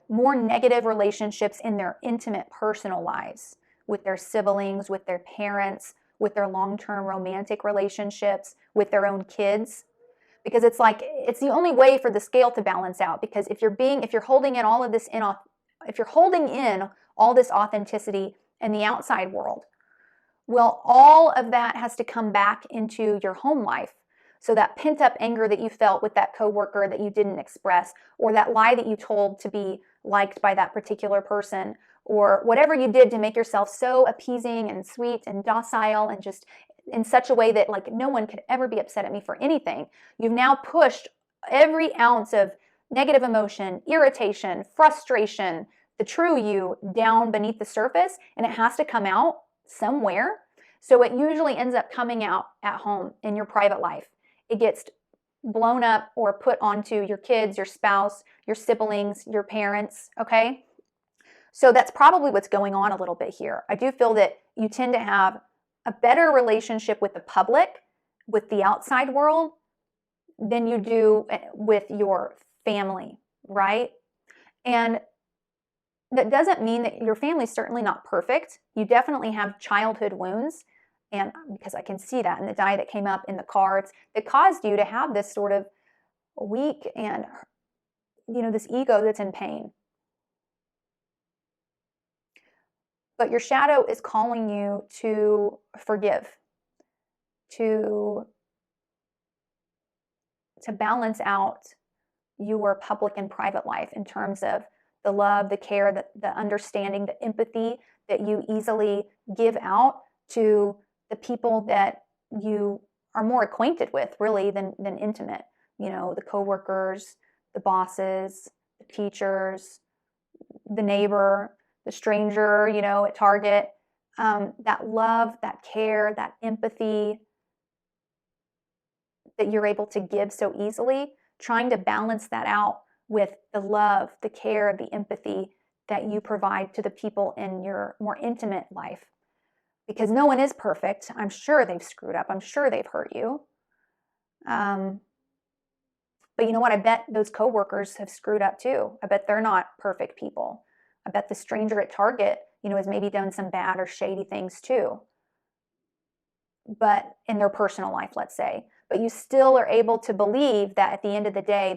more negative relationships in their intimate personal lives, with their siblings, with their parents, with their long-term romantic relationships, with their own kids. Because it's like, it's the only way for the scale to balance out. Because if you're holding in all of this if you're holding in all this authenticity in the outside world, well, all of that has to come back into your home life. So that pent-up anger that you felt with that coworker that you didn't express, or that lie that you told to be liked by that particular person, or whatever you did to make yourself so appeasing and sweet and docile and just in such a way that like no one could ever be upset at me for anything. You've now pushed every ounce of negative emotion, irritation, frustration, the true you down beneath the surface, and it has to come out somewhere. So it usually ends up coming out at home in your private life. It gets blown up or put onto your kids, your spouse, your siblings, your parents, okay? So that's probably what's going on a little bit here. I do feel that you tend to have a better relationship with the public, with the outside world, than you do with your family, right? And that doesn't mean that your family's certainly not perfect. You definitely have childhood wounds, and because I can see that in the die that came up in the cards that caused you to have this sort of weak and, you know, this ego that's in pain. But your shadow is calling you to forgive, to balance out your public and private life in terms of the love, the care, the understanding, the empathy that you easily give out to the people that you are more acquainted with, really, than intimate. You know, the coworkers, the bosses, the teachers, the neighbor, the stranger, you know, at Target. That love, that care, that empathy that you're able to give so easily, trying to balance that out with the love, the care, the empathy that you provide to the people in your more intimate life. Because no one is perfect. I'm sure they've screwed up. I'm sure they've hurt you. But you know what? I bet those coworkers have screwed up too. I bet they're not perfect people. I bet the stranger at Target, you know, has maybe done some bad or shady things too. But in their personal life, let's say. but you still are able to believe that at the end of the day,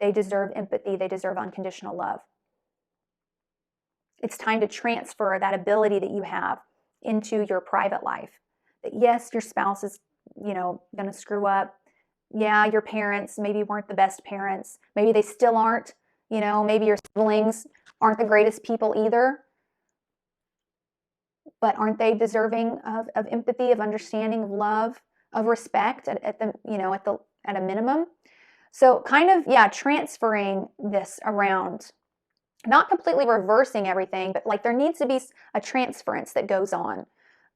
they deserve empathy, they deserve unconditional love. It's time to transfer that ability that you have into your private life. That yes, your spouse is, going to screw up. Yeah, your parents maybe weren't the best parents. Maybe they still aren't. Maybe your siblings aren't the greatest people either. But aren't they deserving of empathy, of understanding, of love, of respect at a minimum? So kind of, transferring this around, not completely reversing everything, but like there needs to be a transference that goes on.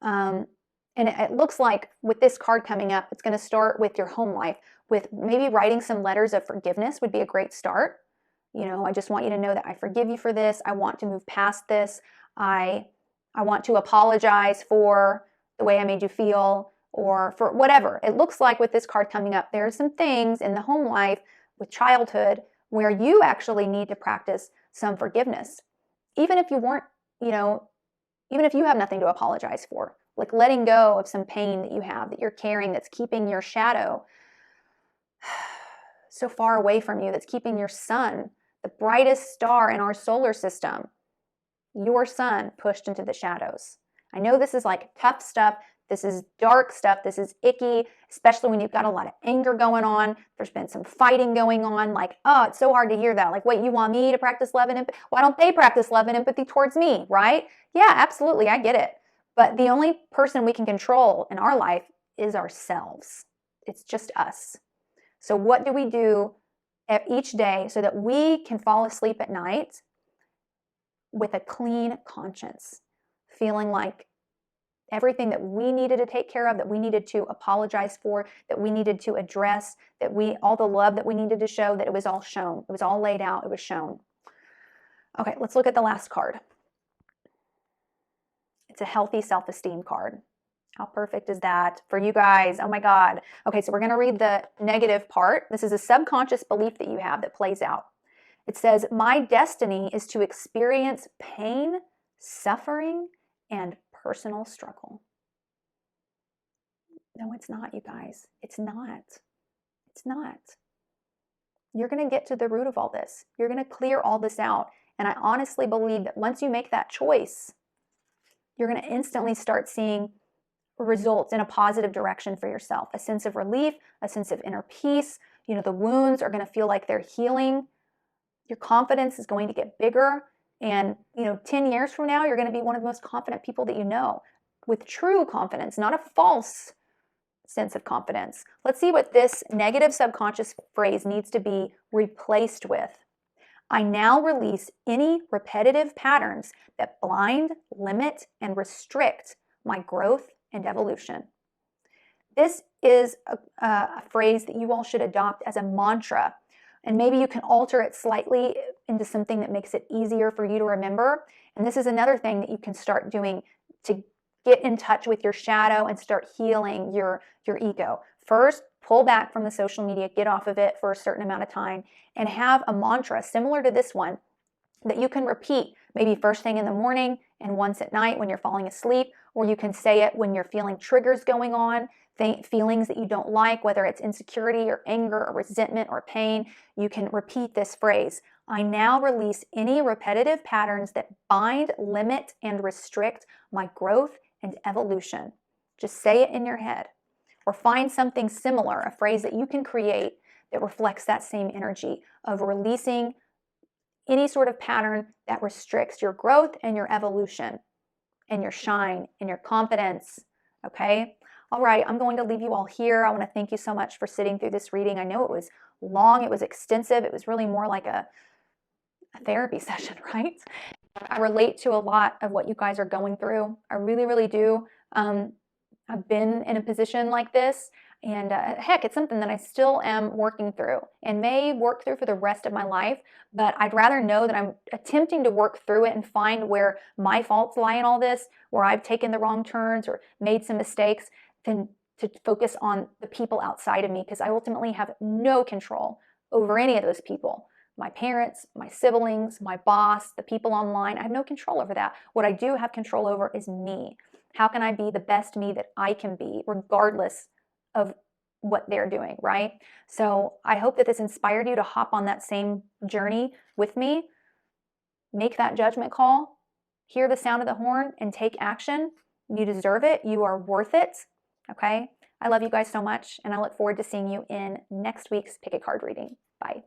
And it looks like with this card coming up, it's going to start with your home life, with maybe writing some letters of forgiveness would be a great start. I just want you to know that I forgive you for this. I want to move past this. I want to apologize for the way I made you feel, or for whatever. It looks like with this card coming up, there are some things in the home life with childhood where you actually need to practice some forgiveness. Even if you weren't, even if you have nothing to apologize for, like letting go of some pain that you have, that you're carrying, that's keeping your shadow so far away from you, that's keeping your sun, the brightest star in our solar system, your sun, pushed into the shadows. I know this is like tough stuff. This is dark stuff. This is icky, especially when you've got a lot of anger going on. There's been some fighting going on. Like, oh, it's so hard to hear that. Like, wait, you want me to practice love and empathy? Why don't they practice love and empathy towards me, right? Yeah, absolutely. I get it. But the only person we can control in our life is ourselves. It's just us. So what do we do each day so that we can fall asleep at night with a clean conscience, feeling like everything that we needed to take care of, that we needed to apologize for, that we needed to address, all the love that we needed to show, that it was all shown. It was all laid out. It was shown. Okay, let's look at the last card. It's a healthy self-esteem card. How perfect is that for you guys? Oh my God. Okay, so we're going to read the negative part. This is a subconscious belief that you have that plays out. It says, my destiny is to experience pain, suffering, and personal struggle. No, it's not, you guys. It's not. It's not. You're going to get to the root of all this. You're going to clear all this out. And I honestly believe that once you make that choice, you're going to instantly start seeing results in a positive direction for yourself. A sense of relief, a sense of inner peace. The wounds are going to feel like they're healing. Your confidence is going to get bigger. And, 10 years from now, you're going to be one of the most confident people that you know, with true confidence, not a false sense of confidence. Let's see what this negative subconscious phrase needs to be replaced with. I now release any repetitive patterns that blind, limit, and restrict my growth and evolution. This is a phrase that you all should adopt as a mantra. And maybe you can alter it slightly into something that makes it easier for you to remember. And this is another thing that you can start doing to get in touch with your shadow and start healing your ego. First, pull back from the social media, get off of it for a certain amount of time, and have a mantra similar to this one that you can repeat, maybe first thing in the morning and once at night when you're falling asleep, or you can say it when you're feeling triggers going on, feelings that you don't like, whether it's insecurity or anger or resentment or pain. You can repeat this phrase. I now release any repetitive patterns that bind, limit, and restrict my growth and evolution. Just say it in your head, or find something similar, a phrase that you can create that reflects that same energy of releasing any sort of pattern that restricts your growth and your evolution and your shine and your confidence. Okay? All right, I'm going to leave you all here. I want to thank you so much for sitting through this reading. I know it was long, it was extensive. It was really more like a therapy session, right? I relate to a lot of what you guys are going through. I really, really do. I've been in a position like this, and heck, it's something that I still am working through and may work through for the rest of my life, but I'd rather know that I'm attempting to work through it and find where my faults lie in all this, where I've taken the wrong turns or made some mistakes, than to focus on the people outside of me, because I ultimately have no control over any of those people. My parents, my siblings, my boss, the people online, I have no control over that. What I do have control over is me. How can I be the best me that I can be, regardless of what they're doing, right? So I hope that this inspired you to hop on that same journey with me. Make that judgment call, hear the sound of the horn, and take action. You deserve it. You are worth it. Okay? I love you guys so much, and I look forward to seeing you in next week's Pick a Card reading. Bye.